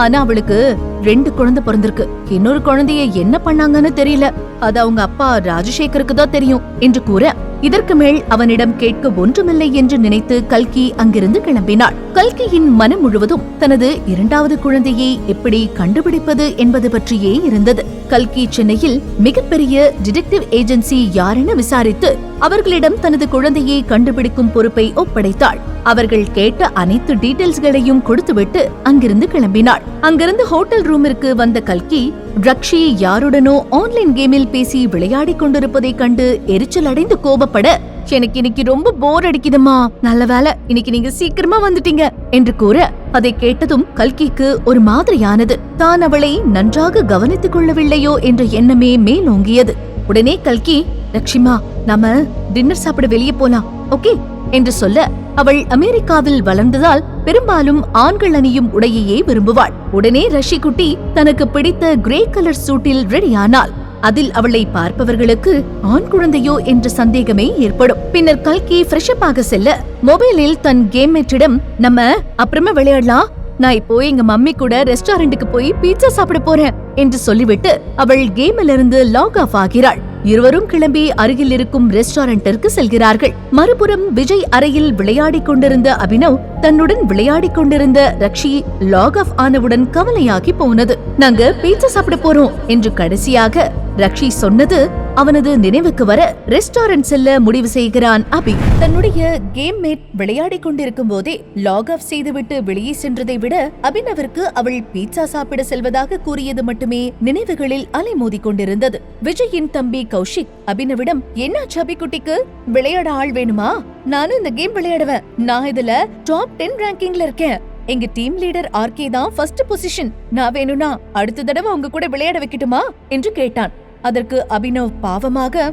ஆனா அவளுக்கு 2 குழந்தை பிறந்திருக்கு. இன்னொரு குழந்தைய என்ன பண்ணாங்கன்னு தெரியல, அது அவங்க அப்பா ராஜசேகருக்கு தான் தெரியும் என்று கூற, இதற்கு மேல் அவனிடம் கேட்க ஒன்றுமில்லை என்று நினைத்து கல்கி அங்கிருந்து கிளம்பினாள். கல்கியின் மனம் முழுவதும் தனது 2வது குழந்தையை எப்படி கண்டுபிடிப்பது என்பது பற்றியே இருந்தது. கல்கி சென்னையில் மிகப்பெரிய டிடெக்டிவ் ஏஜென்சி யாரென விசாரித்து அவர்களிடம் தனது குழந்தையை கண்டுபிடிக்கும் பொறுப்பை ஒப்படைத்தாள். அவர்கள் கேட்ட அனைத்து டீடைல்ஸ்களையும் கொடுத்துவிட்டு அங்கிருந்து கிளம்பினாள். அங்கிருந்து ஹோட்டல் ரூமிற்கு வந்த கல்கி ரக்ஷி யாருடனோ ஆன்லைன் கேமில் பேசி விளையாடிக் கொண்டிருப்பதை கண்டு எரிச்சல் அடைந்து கோபப்பட, எனக்கு இன்னைக்கு ரொம்ப போர் அடிக்குதுமா, நல்ல வேலை இன்னைக்கு நீங்க சீக்கிரமா வந்துட்டீங்க என்று கூற, அதை கேட்டதும் கல்கிக்கு ஒரு மாதிரியானது. தான் அவளை நன்றாக கவனித்துக் கொள்ளவில்லையோ என்ற எண்ணமே மேலோங்கியது. உடனே கல்கி, ரக்ஷிமா நாம டின்னர் சாப்பிட வெளியே போலாம் ஓகே என்று சொல்ல, அவள் அமெரிக்காவில் வளர்ந்ததால் பெரும்பாலும் ஆண்கள் அணியும் உடையையே விரும்புவாள். உடனே ரஷி குட்டி தனக்கு பிடித்த கிரே கலர் சூட்டில் ரெடியானாள். அதில் அவளை பார்ப்பவர்களுக்கு ஆண் குழந்தையோ என்ற சந்தேகமே ஏற்படும். பின்னர் கல்கி ஃப்ரெஷ்அப் ஆக செல்ல மொபைலில் தன் கேம்மேட்டிடம், நம்ம அப்புறமா விளையாடலாம், நான் இப்போ எங்க மம்மி கூட ரெஸ்டாரண்ட்டுக்கு போய் பீட்சா சாப்பிட போறேன் என்று சொல்லிவிட்டு அவள் கேமில் இருந்து லாக் ஆஃப் ஆகிறாள். இருவரும் கிளம்பி அருகில் இருக்கும் ரெஸ்டாரண்டிற்கு செல்கிறார்கள். மறுபுறம் விஜய் அறையில் விளையாடிக் கொண்டிருந்த அபினவ் தன்னுடன் விளையாடிக் கொண்டிருந்த ரக்ஷி லாக் ஆஃப் ஆனவுடன் கவலையாகி போனது. நாங்க பீட்சா சாப்பிட போறோம் என்று கடைசியாக ரக்ஷி சொன்னது அவனது நினைவுக்கு வர ரெஸ்டாரண்ட் செல்ல முடிவு செய்கிறான் அபி. தன்னுடைய கேம் மேட் விளையாடிக் கொண்டிருக்கும் போதே லாக் ஆஃப் செய்துவிட்டு வெளியே சென்றதை விட அபினவிற்கு அவள் பீட்சா சாப்பிட செல்வதாக கூறியது மட்டுமே நினைவுகளில் அலைமோதி கொண்டிருந்தது. விஜயின் தம்பி கௌஷிக் அபினவிடம், என்னாச்சு அபிக்குட்டிக்கு, விளையாட ஆள் வேணுமா? நானும் இந்த கேம் விளையாடுவேன், நான் இதுல டாப் 10 ரேங்கிங்ல இருக்கேன் எங்க டீம் லீடர் ஆர்கே தான் ஃபர்ஸ்ட் பொசிஷன். நான் வேணும்னா அடுத்த தடவை உங்க கூட விளையாட வைக்கட்டுமா என்று கேட்டான். அதற்கு அபினவ் பாவமாக,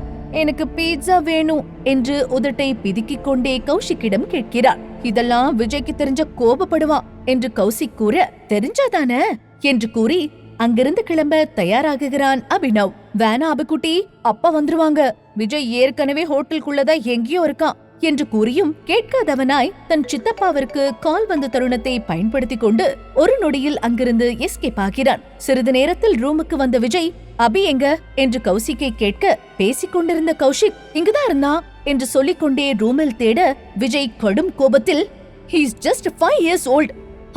எனக்கு பீட்சா வேணும் என்று உதட்டை பிதுக்கிக் கொண்டே கௌஷிக்கிடம் கேட்கிறார். இதெல்லாம் விஜய்க்கு தெரிஞ்ச கோபப்படுவான் என்று கௌசிக் கூற, தெரிஞ்சாதானே என்று கூறி அங்கிருந்து கிளம்ப தயாராகுகிறான் அபினவ். வேணா அபிக்குட்டி, அப்பா வந்துருவாங்க, விஜய் ஏற்கனவே ஹோட்டலுக்குள்ளதான் எங்கேயோ இருக்கான் என்று கூறியும் கேட்காதவனாய் தன் சித்தப்பாவிற்கு கால் வந்த தருணத்தை பயன்படுத்திக் கொண்டு ஒரு நொடியில் அங்கிருந்து எஸ்கேப் ஆகிறான். சிறிது நேரத்தில் ரூமுக்கு வந்த விஜய், அபி எங்க என்று கௌசிக்கை கேட்க, பேசிக் கொண்டிருந்த கௌஷிக் இங்குதான் இருந்தா என்று சொல்லிக்கொண்டே ரூமில் தேட, விஜய் கடும் கோபத்தில், he is just 5 years old,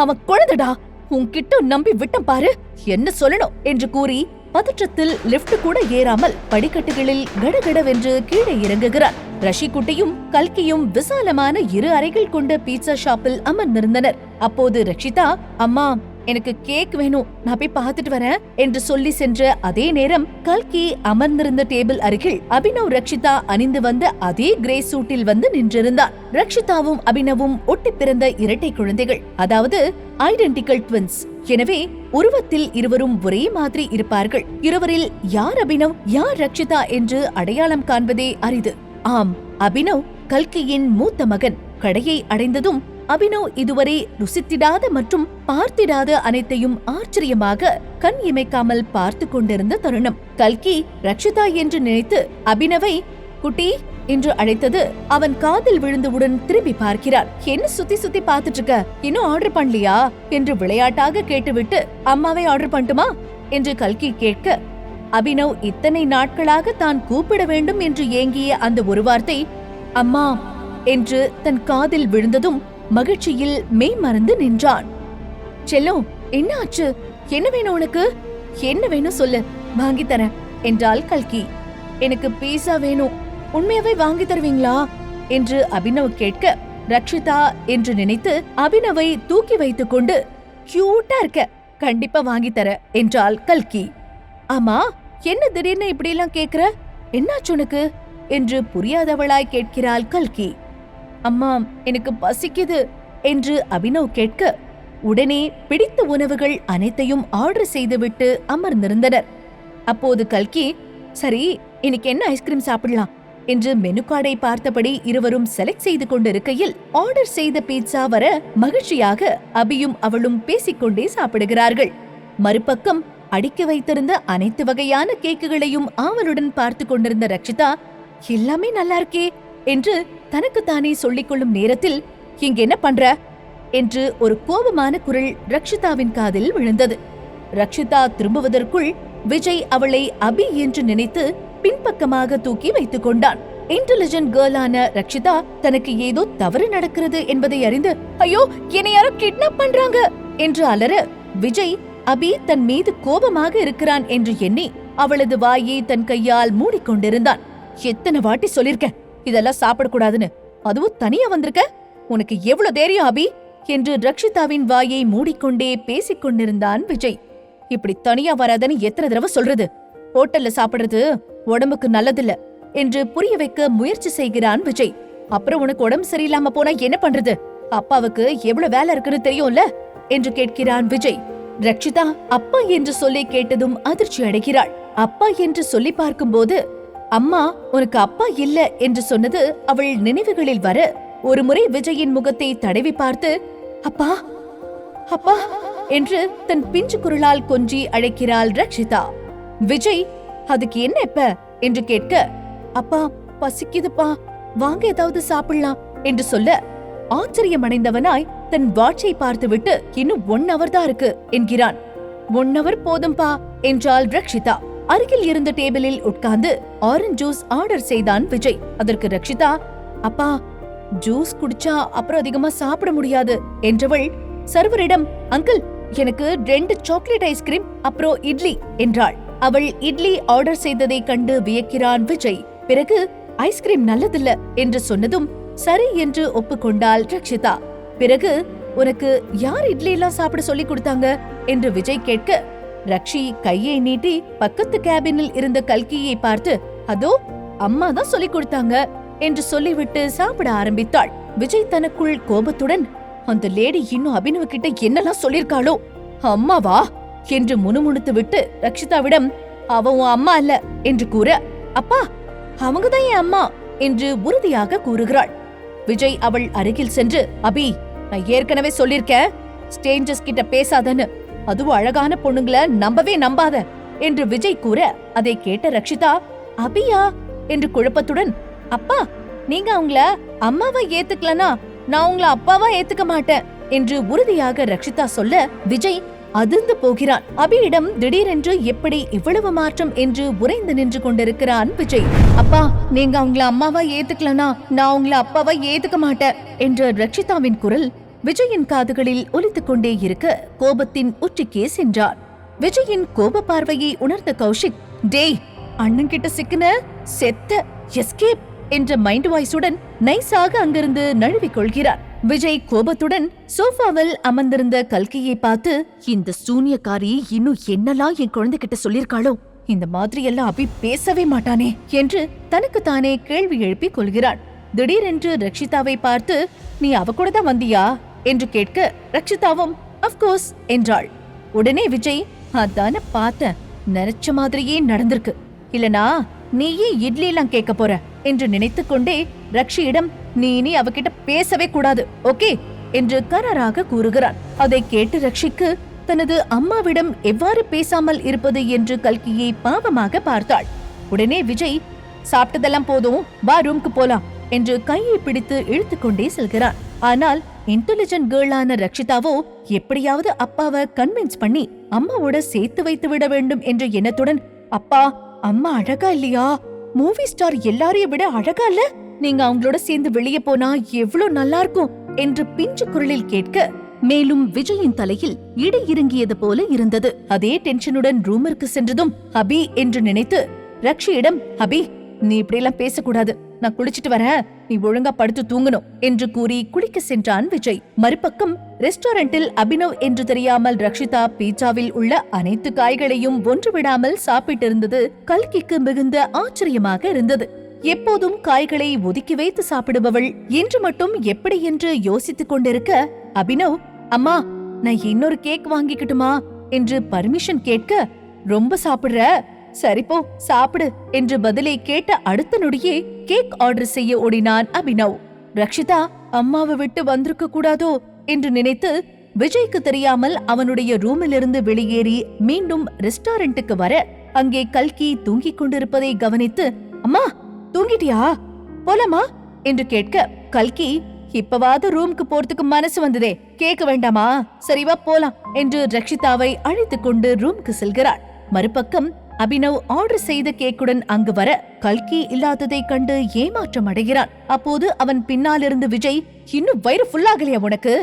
அவன் குழந்தைடா, உன்கிட்ட நம்பி விட்டம் பாரு, என்ன சொல்லணும் என்று கூறி பதற்றத்தில் லிப்ட் கூட ஏறாமல் படிக்கட்டுகளில் கடகடவென்று கீழே இறங்குகிறார். ரஷிக்குட்டியும் கல்கியும் விசாலமான 2 அறைகள் கொண்ட பீட்சா ஷாப்பில் அமர்ந்திருந்தனர். அப்போது ரக்ஷிதா, அம்மா எனக்கு கேக் வேணும், நான் போய் பார்த்துட்டு வரேன் என்று சொல்லி சென்ற அதே நேரம் கல்கி அமர்ந்திருந்த டேபிள் அருகில் அபினவ் ரக்ஷிதா அணிந்து வந்த அதே கிரே சூட்டில் வந்து நின்றிருந்தான். ரக்ஷிதாவும் அபினவும் ஒட்டி பிறந்த இரட்டை குழந்தைகள், அதாவது ஐடென்டிக்கல் ட்வின்ஸ். எனவே உருவத்தில் இருவரும் ஒரே மாதிரி இருப்பார்கள். இருவரில் யார் அபினவ் யார் ரக்ஷிதா என்று அடையாளம் காண்பதே அரிது. ஆம், அபினவ் கல்கியின் மூத்த மகன். கடையை அடைந்ததும் அபினவ் இதுவரை ருசித்திடாத மற்றும் பார்த்திடாத அனைத்தையும் ஆச்சரியமாக கண் இமைக்காமல் பார்த்து கொண்டிருந்த தருணம். கல்கி ரக்ஷிதா என்று நினைத்து அபினவை குட்டி என்று அழைத்தது அவன் காதில் விழுந்தவுடன் திரும்பி பார்க்கிறார். என்ன சுத்தி சுத்தி பார்த்துட்டு இருக்க, இன்னும் ஆர்டர் பண்ணலையா என்று விளையாட்டாக கேட்டுவிட்டு, அம்மாவை ஆர்டர் பண்ணட்டுமா என்று கல்கி கேட்க, அபினவ் இத்தனை நாட்களாக தான் கூப்பிட வேண்டும் என்று ஏங்கிய அந்த ஒரு வார்த்தை அம்மா என்று தன் காதில் விழுந்ததும் மகிழ்ச்சியில் மெய் மறந்து நின்றான். செல்லம், என்ன ஆச்சு, என்ன வேணும் உனக்கு, என்ன வேணும் சொல்லு, வாங்கி தரேன் என்றாள் கல்கி. எனக்கு பீஸா வேணும், உண்மையாவே வாங்கி தருவீங்களா என்று அபினவ் கேட்க, ரக்ஷிதா என்று நினைத்து அபினவை தூக்கி வைத்துக் கொண்டு, கியூட்டா இருக்க, கண்டிப்பா வாங்கி தர என்றாள் கல்கி. ஆமா, என்ன திடீர்னு இப்படி எல்லாம் கேக்குற, என்னாச்சு உனக்கு என்று புரியாதவளாய் கேட்கிறாள் கல்கி. அம்மா எனக்கு பசிக்குது என்று அபினவ் கேட்க, உடனே பிடித்த உணவுகள் அனைத்தையும் ஆர்டர் செய்துவிட்டு அமர்ந்திருந்தனர். அப்போது கல்கி, சரி இன்னைக்கு என்ன ஐஸ்கிரீம் சாப்பிடலாம் என்று மெனு கார்டை பார்த்தபடி இருவரும் செலக்ட் செய்து கொண்டிருக்கையில் ஆர்டர் செய்த பீட்சா வர மகிழ்ச்சியாக அபியும் அவளும் பேசிக்கொண்டே சாப்பிடுகிறார்கள். மறுபக்கம் அடுக்கி வைத்திருந்த அனைத்து வகையான கேக்குகளையும் ஆவலுடன் பார்த்து கொண்டிருந்த ரக்ஷிதா, எல்லாமே நல்லா இருக்கே என்று தனக்குத்தானே சொல்லிக் கொள்ளும் நேரத்தில், இங்க என்ன பண்ற என்று ஒரு கோபமான குரல் ரக்ஷிதாவின் காதில் விழுந்தது. ரக்ஷிதா திரும்புவதற்குள் விஜய் அவளை அபி என்று நினைத்து பின்பக்கமாக தூக்கி வைத்துக் கொண்டான். இன்டெலிஜென்ட் கேர்ளான ரக்ஷிதா தனக்கு ஏதோ தவறு நடக்கிறது என்பதை அறிந்து, ஐயோ என்னை யாரோ கிட்னாப் பண்றாங்க என்று அலற, விஜய் அபி தன் மீது கோபமாக இருக்கிறான் என்று எண்ணி அவளது வாயை தன் கையால் மூடிக்கொண்டிருந்தான். எத்தனை வாட்டி சொல்லிருக்க இதெல்லாம் சாப்பிடக்கூடாதுன்னு, அதுவும் தனியா வந்திருக்க, உனக்கு எவ்வளவு தைரியம் அபி என்று ரக்ஷிதாவின் வாயை மூடிக்கொண்டே பேசிக் கொண்டிருந்தான் விஜய். இப்படி தனியா வராதன்னு எத்தனை தடவை சொல்றது, ஹோட்டல்ல சாப்பிடுறது உடம்புக்கு நல்லதில்ல என்று புரிய வைக்க முயற்சி செய்கிறான் விஜய். அப்புறம் உனக்கு உடம்பு சரியில்லாம போனா என்ன பண்றது, அப்பாவுக்கு எவ்வளவு வேலை இருக்குன்னு தெரியும்ல என்று கேட்கிறான் விஜய். ரக்ஷிதா அப்பா என்று சொல்லி கேட்டதும் அதிர்ச்சி அடைகிறாள். அப்பா என்று சொல்லி பார்க்கும்போது, அம்மா உனக்கு அப்பா இல்ல என்று சொன்னது அவள் நினைவுகளில் வர, ஒரு முறை விஜயின் முகத்தை தடவி பார்த்து, அப்பா அப்பா என்று தன் பிஞ்சு குரலால் கொஞ்சி அழைக்கிறாள் ரக்ஷிதா. விஜய், அதுக்கு என்ன இப்ப என்று கேட்க, அப்பா பசிக்குதுப்பா, வாங்க ஏதாவது சாப்பிடலாம் என்று சொல்ல, ஆச்சரியமடைந்தவனாய் தன் வாட்சை பார்த்துவிட்டு, இன்னும் 1 hour தான் இருக்கு என்கிறான். 1 hour போதும்பா என்றாள் ரக்ஷிதா. அருகில் இருந்த டேபிளில் உட்கார்ந்து ஆரஞ்சு ஜூஸ் ஆர்டர் செய்தான் விஜய். அதற்கு ரக்ஷிதா, அப்பா ஜூஸ் குடிச்சா அப்புறம் அதிகமா சாப்பிட முடியாது என்றவள் சர்வரிடம், அங்கிள் எனக்கு 2 சாக்லேட் ஐஸ்கிரீம் அப்புறம் இட்லி என்றாள். அவள் இட்லி ஆர்டர் செய்ததை கண்டு வியக்கிறான் விஜய். பிறகு ஐஸ்கிரீம் நல்லதில்ல என்று சொன்னதும் சரி என்று ஒப்புக்கொண்டாள் ரக்ஷிதா. பிறகு உனக்கு யார் இட்லி எல்லாம் சாப்பிட சொல்லி கொடுத்தாங்க என்று விஜய் கேட்க, ரக்ஷி கையை நீட்டி பக்கத்து கேபினில் இருந்த கல்கியை பார்த்து, அதோ அம்மா தான் சொல்லி கொடுத்தாங்க என்று சொல்லிவிட்டு சாப்பிட ஆரம்பித்தாள். விஜய் தனக்குள் கோபத்துடன், அந்த லேடி இன்னும் அபினவ கிட்ட என்னெல்லாம் சொல்லிருக்காளோ? அம்மாவா என்று முணுமுணுத்து விட்டு ரக்ஷிதாவிடம் அவ உன் அம்மா அல்ல என்று கூற, அப்பா அவங்கதான் என் அம்மா என்று உறுதியாக கூறுகிறாள். விஜய் அவள் அருகில் சென்று, அபி நான் ஏற்கனவே சொல்லிருக்கேன் ஸ்ட்ரேஞ்சர்ஸ் கிட்ட பேசாதன்னு, அதுவும் அழகான பொண்ணுங்களை நம்பவே நம்பாத என்று விஜய் கூற, அதை கேட்ட ரக்ஷிதா அபியா என்று குழப்பத்துடன், அப்பா நீங்க அவங்கள அம்மாவா ஏத்துக்கலனா நான் உங்களை அப்பாவா ஏத்துக்க மாட்டேன் என்று உறுதியாக ரக்ஷிதா சொல்ல விஜய் அதிர்ந்து போகிறான். அபியிடம் திடீரென்று எப்படி இவ்வளவு மாற்றம் என்று உறைந்து நின்று கொண்டிருக்கிறான் விஜய். அப்பா நீங்க அவங்கள அம்மாவா ஏத்துக்கலனா நான் உங்களை அப்பாவா ஏத்துக்க மாட்டேன் என்ற ரக்ஷிதாவின் குரல் விஜயின் காதுகளில் ஒலித்துக் கொண்டே இருக்க கோபத்தின் உச்சிக்கே சென்றார். விஜயின் கோப பார்வையை உணர்ந்த கௌஷிக், டேய் அண்ணன் கிட்ட சிக்கின செத்த எஸ்கேப் என்ற மைண்ட் வாய்ஸுடன் நைஸாக அங்கிருந்து நழுவிக் கொள்கிறார். விஜய் கோபத்துடன் சோஃபாவில் அமர்ந்திருந்த கல்கியை பார்த்து, இந்த சூனியக்காரி இன்னும் என்னெல்லாம் என் குழந்தைகிட்ட சொல்லிருக்காளோ, இந்த மாதிரி எல்லாம் அபி பேசவே மாட்டானே என்று தனக்கு தானே கேள்வி எழுப்பிக் கொள்கிறான். திடீரென்று ரக்ஷிதாவை பார்த்து, நீ அவ கூட தான் வந்தியா என்று கேட்க ரக்ஷிதாவும் அஃப்கோர்ஸ் என்றாள். உடனே விஜய், அதான பார்த்தேன், நினைச்ச மாதிரியே நடந்திருக்கு, இல்லனா நீயே இட்லி எல்லாம் கேட்க போற என்று நினைத்துக் கொண்டே ரக்ஷியிடம், நீ இனி அவகிட்ட பேசவே கூடாது ஓகே என்று கராராக கூறுகிறான். அதை கேட்டு ரக்ஷிக்கு தனது அம்மாவிடம் எவ்வாறு பேசாமல் இருப்பது என்று கல்கியை பாவமாக பார்த்தாள். உடனே விஜய், சாப்பிட்டதெல்லாம் போதும் வா ரூம்க்கு போலாம் என்று கையை பிடித்து இழுத்துக்கொண்டே செல்கிறான். ஆனால் இன்டெலிஜென்ட் கேர்ளான ரக்ஷிதாவோ எப்படியாவது அப்பாவை கன்வின்ஸ் பண்ணி அம்மாவோட சேர்த்து வைத்து விட வேண்டும் என்ற எண்ணத்துடன், அப்பா அம்மா அழகா இல்லையா, மூவி ஸ்டார் எல்லாரையும் விட அழகா இல்ல, நீங்க அவங்களோட சேர்ந்து வெளியே போனா எவ்வளவு நல்லா இருக்கும் என்று பிஞ்சு குரலில் கேட்க, மேலும் விஜயின் தலையில் இடி இறங்கியது போல இருந்தது. அதே டென்ஷனுடன் ரூமிற்கு சென்றதும் அபி என்று நினைத்து ரக்ஷியிடம், அபி நீ இப்படியெல்லாம் பேசக்கூடாது, நான் குளிச்சிட்டு வரேன், நீ ஒழுங்கா படுத்து தூங்கணும் என்று கூறி குளிக்க சென்றான் விஜய். மறுபக்கம் ரெஸ்டாரண்டில் அபினவ் என்று தெரியாமல் ரக்ஷிதா பீட்சாவில் உள்ள அனைத்து காய்களையும் ஒன்று விடாமல் சாப்பிட்டிருந்தது கல்கிக்கு மிகுந்த ஆச்சரியமாக இருந்தது. எப்போதும் காய்களை ஒதுக்கி வைத்து சாப்பிடுபவள் இன்று மட்டும் எப்படி என்று யோசித்துக் கொண்டிருக்க, அபினவ், அம்மா நான் இன்னொரு கேக் வாங்கிக்கிட்டுமா என்று பர்மிஷன் கேட்க, ரொம்ப சாப்பிடுற, சரிப்போ சாப்பிடு என்று பதிலை கேட்ட அடுத்த நொடியே கேக் ஆர்டர் செய்ய ஓடினான் அபினவ். ரக்ஷிதா அம்மாவை விட்டு வந்திருக்க கூடாதோ என்று நினைத்து விஜய்க்கு தெரியாமல் அவனுடைய ரூமிலிருந்து வெளியேறி மீண்டும் ரெஸ்டாரண்ட்டுக்கு வர அங்கே கல்கி தூங்கிக் கொண்டிருப்பதை கவனித்து, அம்மா தூங்கிட்டியா, போலாமா என்று கேட்க கல்கி, இப்பவாது ரூமுக்கு போறதுக்கு மனசு வந்ததே, கேட்க வேண்டாமா, சரிவா போலாம் என்று ரக்ஷிதாவை அழைத்துக் கொண்டு ரூமுக்கு செல்கிறாள். மறுபக்கம் அபினவ் ஆர்டர் செய்த கேக்குடன் அங்கு வர கல்கி இல்லாததை கண்டு ஏமாற்றம் அடைகிறான். அப்போது அவன் பின்னாலிருந்து விஜய், இன்னும் வயிறு ஃபுல்லாகலையா உனக்கு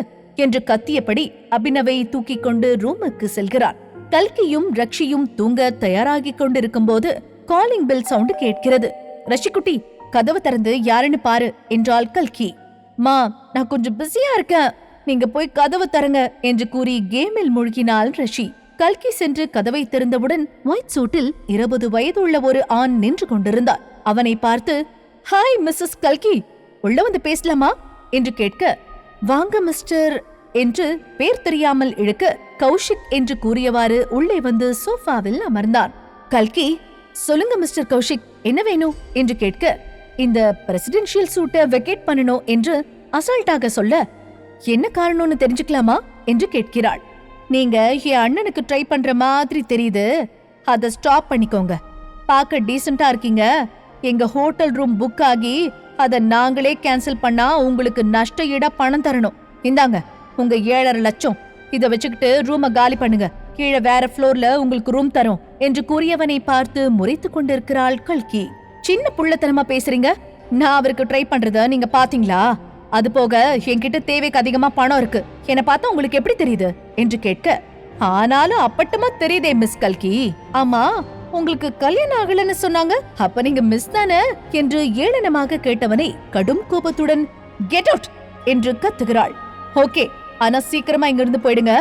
என்று கத்தியபடி அபினவை தூக்கிக் கொண்டு ரூமுக்கு செல்கிறான். கல்கியும் ரக்ஷியும் தூங்க தயாராகிக் கொண்டிருக்கும் போது காலிங் பெல் சவுண்ட் கேட்கிறது. ரஷிக்குட்டி கதவு திறந்து யாருன்னு பாரு என்றாள் கல்கி. மா நான் கொஞ்சம் பிஸியா இருக்கேன், நீங்க போய் கதவு தரங்க என்று கூறி கேமில் மூழ்கினாள் ரஷி. கல்கி சென்று கதவை திறந்தவுடன் ஒயிட் சூட்டில் 20 வயது உள்ள ஒரு ஆண் நின்று கொண்டிருந்தார். அவனை பார்த்து, ஹாய் மிஸ்ஸஸ் கல்கி, உள்ள வந்து பேசலாமா என்று கேட்க, வாங்க மிஸ்டர் என்று பேர் தெரியாமல் இழுக்க கௌஷிக் என்று கூறியவாறு உள்ளே வந்து சோஃபாவில் அமர்ந்தான். கல்கி, சொல்லுங்க மிஸ்டர் கௌஷிக், என்ன வேணும் என்று கேட்க, இந்த பிரசிடென்ஷியல் சூட்டை வெக்கேட் பண்ணணும் என்று அசால்ட்டாக சொல்ல, என்ன காரணம்னு தெரிஞ்சுக்கலாமா என்று கேட்கிறாள். நீங்க என் அண்ணனுக்கு ட்ரை பண்ற மாதிரி தெரியுது, அதை ஸ்டாப் பண்ணிக்கோங்க, பார்க்க டீசெண்டா இருக்கீங்க, எங்க ஹோட்டல் ரூம் புக் ஆகி அதை நாங்களே கேன்சல் பண்ணா உங்களுக்கு நஷ்ட ஈடா பணம் தரணும், இந்தாங்க உங்க 7.5 லட்சம், இதை வச்சுக்கிட்டு ரூமை காலி பண்ணுங்க, கீழே வேற ஃப்ளோர்ல உங்களுக்கு ரூம் தரும் என்று கூறியவனை பார்த்து முறைத்து கொண்டிருக்கிறாள் கல்கி. சின்ன புள்ளத்தனமா பேசுறீங்க, நான் அவருக்கு ட்ரை பண்றத நீங்க பாத்தீங்களா, அது போக என்கிட்ட தேவைக்கு அதிகமா பணம் இருக்கு, என்ன பார்த்தா உங்களுக்கு எப்படி தெரியுது என்று கேட்க, ஆனாலும் அப்பட்டமா தெரியுதே மிஸ் கல்கி, ஆமா உங்களுக்கு கல்யாணம் ஆகலன்னு சொன்னாங்க, அப்ப நீங்க மிஸ் தானே என்று ஏளனமாக கேட்டவனை கடும் கோபத்துடன் கெட் அவுட் என்று கத்துகிறாள். ஓகே, ஆனா சீக்கிரமா இங்க இருந்து போயிடுங்க,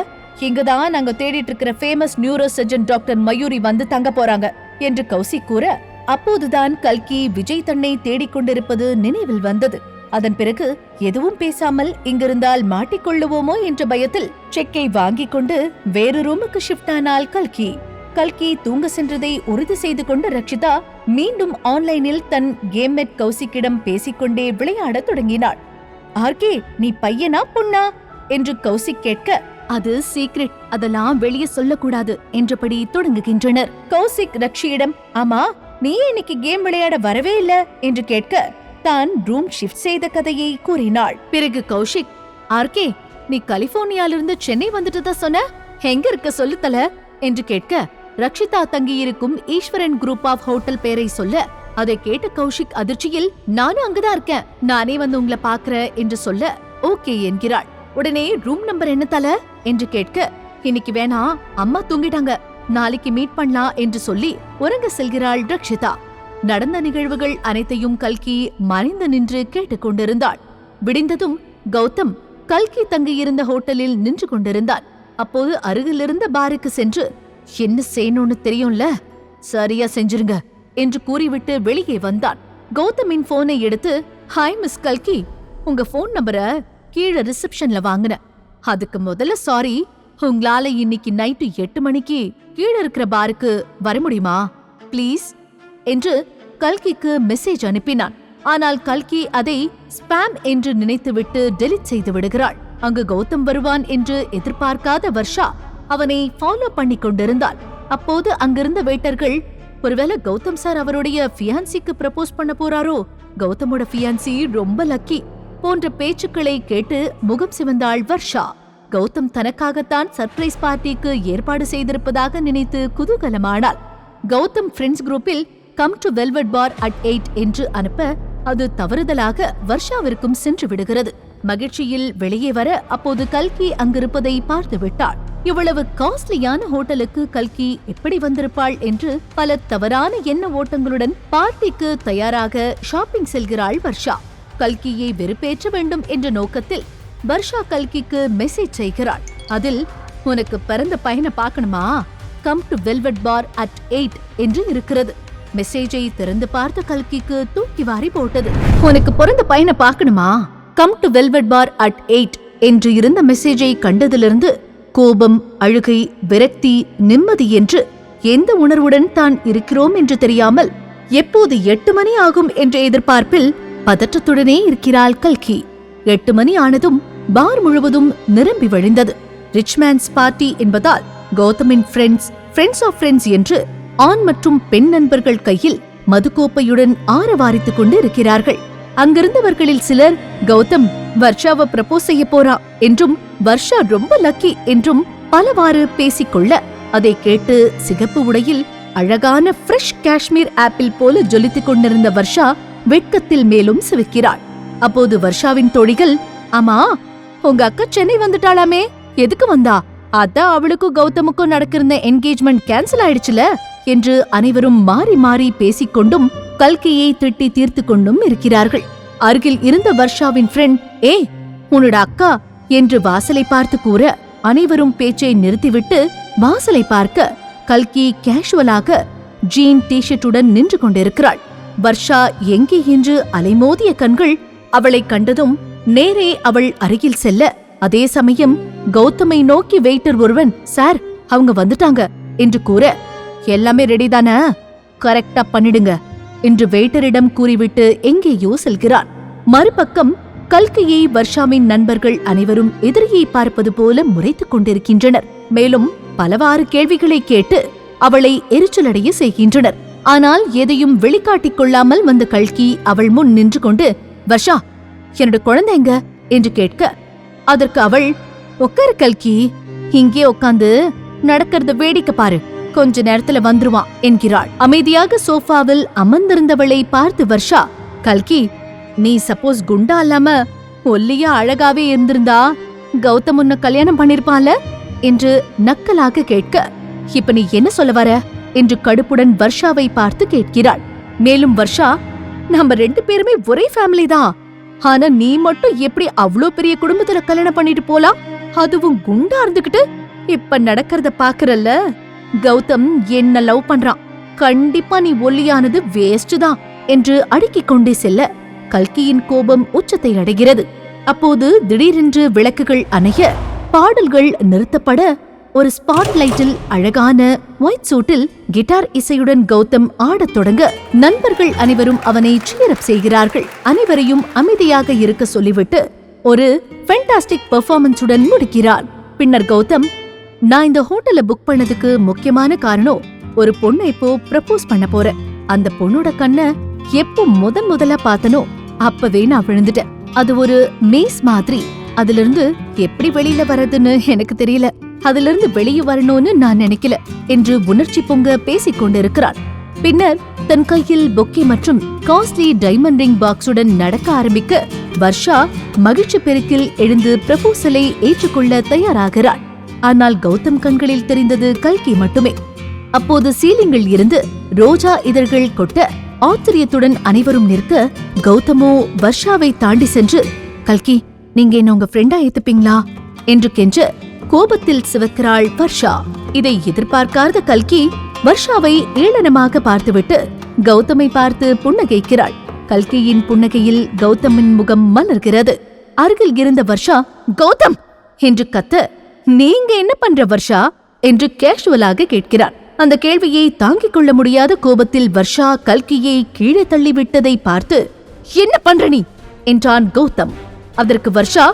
இங்கதான் நாங்க தேடிட்டு இருக்கிற famous neuro surgeon doctor Mayuri வந்து தங்க போறாங்க என்று கௌசிக் கூற, அப்போதுதான் கல்கி விஜய் தன்னை தேடிக்கொண்டிருப்பது நினைவில் வந்தது. அதன் பிறகு எதுவும் பேசாமல் இங்கிருந்தால் மாட்டிக்கொள்ளுவோமோ என்ற பயத்தில் செக்கை வாங்கிக் கொண்டு வேறு ரூமுக்கு ஷிஃப்ட் ஆனாள் கல்கி. கல்கி தூங்க சென்றதை உறுதி செய்து கொண்ட ரக்ஷிதா மீண்டும் ஆன்லைனில் தன் கேம்மேட் கௌசிக்கிடம் பேசிக்கொண்டே விளையாடத் தொடங்கினாள். ஆர்கே, நீ பையனா பொண்ணா என்று கௌசிக் கேட்க, அது சீக்ரெட், அதெல்லாம் வெளியே சொல்லக்கூடாது என்றபடி தொடங்குகின்றனர். கௌசிக் ரக்ஷியிடம், ஆமா நீ இன்னைக்கு கேம் விளையாட வரவே இல்ல என்று கேட்க தான் ரூம் ஷிஃப்ட் செய்த கதையை கூறினாள். பிறகு கௌஷிக், ஆர்கே நீ கலிபோர்னியாலிருந்து சென்னை வந்துட்டு சொன்ன, எங்க இருக்க சொல்லு தல என்று கேட்க ரக்ஷிதா தங்கியிருக்கும் ஈஸ்வரன் குரூப் ஆஃப் ஹோட்டல் பேரை சொல்ல அதை கேட்ட கௌஷிக் அதிர்ச்சியில், நானும் அங்கதான் இருக்கேன், நானே வந்து உங்களை பாக்குற என்று சொல்ல ஓகே என்கிறாள். உடனே ரூம் நம்பர் என்ன தல என்று கேட்க, இன்னைக்கு வேணா அம்மா தூங்கிட்டாங்க, நாளைக்கு மீட் பண்ணலாம் என்று சொல்லி உறங்க செல்கிறாள் ரக்ஷிதா. நடந்த நிகழ்வுகள் அனைத்தையும் கல்கி மறைந்து நின்று கேட்டுக்கொண்டிருந்தாள். விடிந்ததும் கௌதம் கல்கி தங்கியிருந்த ஹோட்டலில் நின்று கொண்டிருந்தான். அப்போது அருகிலிருந்த பாருக்கு சென்று, என்ன செய்யணும்னு தெரியும்ல, சரியா செஞ்சிருங்க என்று கூறிவிட்டு வெளியே வந்தான். கௌதமின் போனை எடுத்து, ஹாய் மிஸ் கல்கி, உங்க போன் நம்பரை கீழே ரிசப்ஷன்ல வாங்கின, அதுக்கு முதல்ல சாரி, உங்களால இன்னைக்கு நைட்டு 8 மணிக்கு கீழே இருக்கிற பாருக்கு வர முடியுமா ப்ளீஸ் என்று கல்கிக்கு மெசேஜ் அனுப்பினான். ஆனால் கல்கி அதை ஸ்பாம் என்று நினைத்துவிட்டு டெலிட் செய்து விடுகிறாள். அங்கு கௌதம் வருவான் என்று எதிர்பார்க்காத வர்ஷா அவனை ஃபாலோ பண்ணி கொண்டிருந்தாள். அப்போது அங்கிருந்த வெயிட்டர்கள், ஒருவேளை கௌதம் சார் அவருடைய ஃபியான்சிக்கு ப்ரப்போஸ் பண்ண போறாரோ, கௌதமோட ஃபியான்சி ரொம்ப லக்கி போன்ற பேச்சுக்களை கேட்டு முகம் சிவந்தாள் வர்ஷா. கௌதம் தனக்காகத்தான் சர்ப்ரைஸ் பார்ட்டிக்கு ஏற்பாடு செய்திருப்பதாக நினைத்து குதூகலமானாள். கௌதம் ஃப்ரெண்ட்ஸ் குரூப்பில் come to Velvet Bar at 8 என்று அனுப்ப அது தவறுதலாக வர்ஷாவிற்கும் சென்று விடுகிறது. மகிழ்ச்சியில் வெளியே வர அப்போது கல்கி அங்கிருப்பதை பார்த்து விட்டாள். இவ்வளவு காஸ்ட்லியான ஹோட்டலுக்கு கல்கி எப்படி வந்திருப்பாள் என்று பல தவறான எண்ண ஓட்டங்களுடன் பார்ட்டிக்கு தயாராக ஷாப்பிங் செல்கிறாள் வர்ஷா. கல்கியை வெறுப்பேற்ற வேண்டும் என்ற நோக்கத்தில் வர்ஷா கல்கிக்கு மெசேஜ் செய்கிறாள். அதில், உனக்கு பிறந்த பையனை பார்க்கணுமா, come to Velvet Bar at 8 என்று இருக்கிறது. மெசேஜை திறந்து பார்த்த கல்கிக்கு தூக்கி வாரி போட்டது. உனக்கு பிறந்த பையனை பார்க்கணுமா, come to Velvet Bar at 8 என்று இருந்த மெசேஜை கண்டதிலிருந்து கோபம், அழுகை, விரக்தி, நிம்மதி என்று எந்த உணர்வுடன் தான் இருக்கிறோம் என்று தெரியாமல் எப்போது 8 மணி ஆகும் என்ற எதிர்பார்ப்பில் பதற்றத்துடனே இருக்கிறாள் கல்கி. 8 மணி ஆனதும் பார் முழுவதும் நிரம்பி வழிந்தது. ரிச்மேன்ஸ் பார்ட்டி என்பதால் கௌதமின் ஃப்ரெண்ட்ஸ் ஆஃப் ஃப்ரெண்ட்ஸ் என்று ஆண் மற்றும் பெண் நண்பர்கள் கையில் மதுக்கோப்பையுடன் ஆரவாரித்துக் கொண்டு இருக்கிறார்கள். அங்கிருந்தவர்களில் சிலர் கௌதம் வர்ஷாவை ப்ரப்போஸ் செய்ய போறா என்றும் வர்ஷா ரொம்ப லக்கி என்றும் பலவாறு பேசிக்கொள்ள அதை கேட்டு சிகப்பு உடையில் அழகான ஃப்ரெஷ் காஷ்மீர் ஆப்பிள் போல ஜொலித்துக் கொண்டிருந்த வர்ஷா வெட்கத்தில் மேலும் சிவிக்கிறாள். அப்போது வர்ஷாவின் தோழிகள், ஆமா உங்க அக்கா சென்னை வந்துட்டாளாமே, எதுக்கு வந்தா, அதான் அவளுக்கும் கௌதமுக்கும் நடக்கிற என்கேஜ்மெண்ட் கேன்சல் ஆயிடுச்சுல என்று அனைவரும் மாறி மாறி பேசிக்கொண்டும் கல்கியை திட்டி தீர்த்து கொண்டும் இருக்கிறார்கள். அருகில் இருந்த வர்ஷாவின் ஃப்ரெண்ட், ஏய் உன்னோட அக்கா என்று வாசலை பார்த்து கூற அனைவரும் பேச்சை நிறுத்திவிட்டு வாசலை பார்க்க கல்கி கேஷுவலாக ஜீன் டிஷர்ட்டுடன் நின்று கொண்டிருக்கிறாள். வர்ஷா எங்கே என்று அலைமோதிய கண்கள் அவளை கண்டதும் நேரே அவள் அருகில் செல்ல, அதே சமயம் கௌதமை நோக்கி வெயிட்டர் ஒருவன், சார் அவங்க வந்துட்டாங்க என்று கூற, எல்லாமே ரெடி தானே, கரெக்டா பண்ணிடுங்க என்று வெயிட்டரிடம் கூறிவிட்டு எங்கேயோ செல்கிறான். மறுபக்கம் கல்கியை வர்ஷாவின் நண்பர்கள் அனைவரும் எதிரியை பார்ப்பது போல முறைத்துக் கொண்டிருக்கின்றனர். மேலும் பலவாறு கேள்விகளை கேட்டு அவளை எரிச்சலடைய செய்கின்றனர். ஆனால் எதையும் வெளிக்காட்டிக் கொள்ளாமல் வந்த கல்கி அவள் முன் நின்று கொண்டு, வர்ஷா என்னோட குழந்தை எங்க என்று கேட்க, அதற்கு அவள், உட்காரு கல்கி, இங்கே உட்காந்து நடக்கிறத வேடிக்கை பாரு, கொஞ்ச நேரத்துல வந்துருவான் என்கிறாள். அமைதியாக சோஃபாவில் அமர்ந்திருந்தவளை பார்த்து வர்ஷா, கல்கி நீ சப்போஸ் குண்டா இல்லாம ஒல்லியா அழகாவே இருந்திருந்தா கௌதம் உன்னை கல்யாணம் பண்ணிருப்பான்ல என்று நக்கலாக கேட்க, இப்ப நீ என்ன சொல்ல வர என்று கடுப்புடன் வர்ஷாவை பார்த்து கேட்கிறாள். மேலும் வர்ஷா, நம்ம 2 பேருமே ஒரே ஃபேமிலி தான், ஆனா நீ மட்டும் எப்படி அவ்ளோ பெரிய குடும்பத்துல கல்யாணம் பண்ணிட்டு போலாம், அதுவும் குண்டா இருந்துகிட்டு, இப்ப நடக்கிறத பாக்குறல்ல, கௌதம் என்ன லவ் பண்றான், கண்டிப்பா நீ ஒல்லியானது வேஸ்ட் தான் என்று அடுக்கிக் கொண்டே செல்ல கல்கியின் கோபம் உச்சத்தை அடைகிறது. அப்போது திடீரென்று விளக்குகள் அணைய, பாடல்கள் நிறுத்தப்பட, ஒரு ஸ்பாட்லைட்டில் அழகான ஒயிட் சூட்டில் கிட்டார் இசையுடன் கௌதம் ஆடத் தொடங்க நண்பர்கள் அனைவரும் அவனை சீரப் செய்கிறார்கள். அனைவரையும் அமைதியாக இருக்க சொல்லிவிட்டு ஒரு ஃபென்டாஸ்டிக் பெர்ஃபார்மன்ஸுடன் முடிக்கிறான். பின்னர் கௌதம், நான் இந்த ஹோட்டலை புக் பண்ணதுக்கு முக்கியமான காரணம், ஒரு பொண்ணை இப்போ ப்ரப்போஸ் பண்ண போறேன். அந்த பொண்ணோட கண்ணை எப்போ முதலா பார்த்தனோ அப்பவே நான் விழுந்துட்டேன். அது ஒரு மேஸ் மாதிரி. அதுல இருந்து எப்படி வெளியில வர்றதுன்னு எனக்கு தெரியல. அதுல இருந்து வெளியே வரணும்னு நான் நினைக்கல என்று உணர்ச்சி பொங்க பேசிக் கொண்டிருக்கிறான். பின்னர் தன் கையில் பொக்கே மற்றும் காஸ்ட்லி டைமண்ட் ரிங் பாக்ஸுடன் நடக்க ஆரம்பிக்க வர்ஷா மகிழ்ச்சி பெருக்கில் எழுந்து ப்ரப்போசலை ஏற்றுக்கொள்ள தயாராகிறாள். ஆனால் கௌதம் கண்களில் தெரிந்தது கல்கி மட்டுமே. அப்போது சீலிங்கில் இருந்து ரோஜா இதழ்கள் கொட்ட ஆச்சரியத்துடன் அனைவரும் நிற்க, கௌதமோ வர்ஷாவை தாண்டி சென்று, கல்கி, நீங்க என்ன உங்க ஃப்ரெண்டா ஏத்துப்பீங்களா என்று கெஞ்ச கோபத்தில் சிவக்கிறாள் வர்ஷா. இதை எதிர்பார்க்காத கல்கி வர்ஷாவை ஏளனமாக பார்த்துவிட்டு கௌதமை பார்த்து புன்னகைக்கிறாள். கல்கியின் புன்னகையில் கௌதமின் முகம் மலர்கிறது. அருகில் இருந்த வர்ஷா, கௌதம் என்று கத்த, நீங்க என்ன பண்ற வர்ஷா என்று கேஷுவலாக கேட்கிறார். அந்த கேள்வியை தாங்கிக் கொள்ள முடியாத கோபத்தில் வர்ஷா கல்கியை கீழே தள்ளிவிட்டதை பார்த்து, என்ன பண்ற நீ என்றான் கௌதம். அதற்கு வர்ஷா,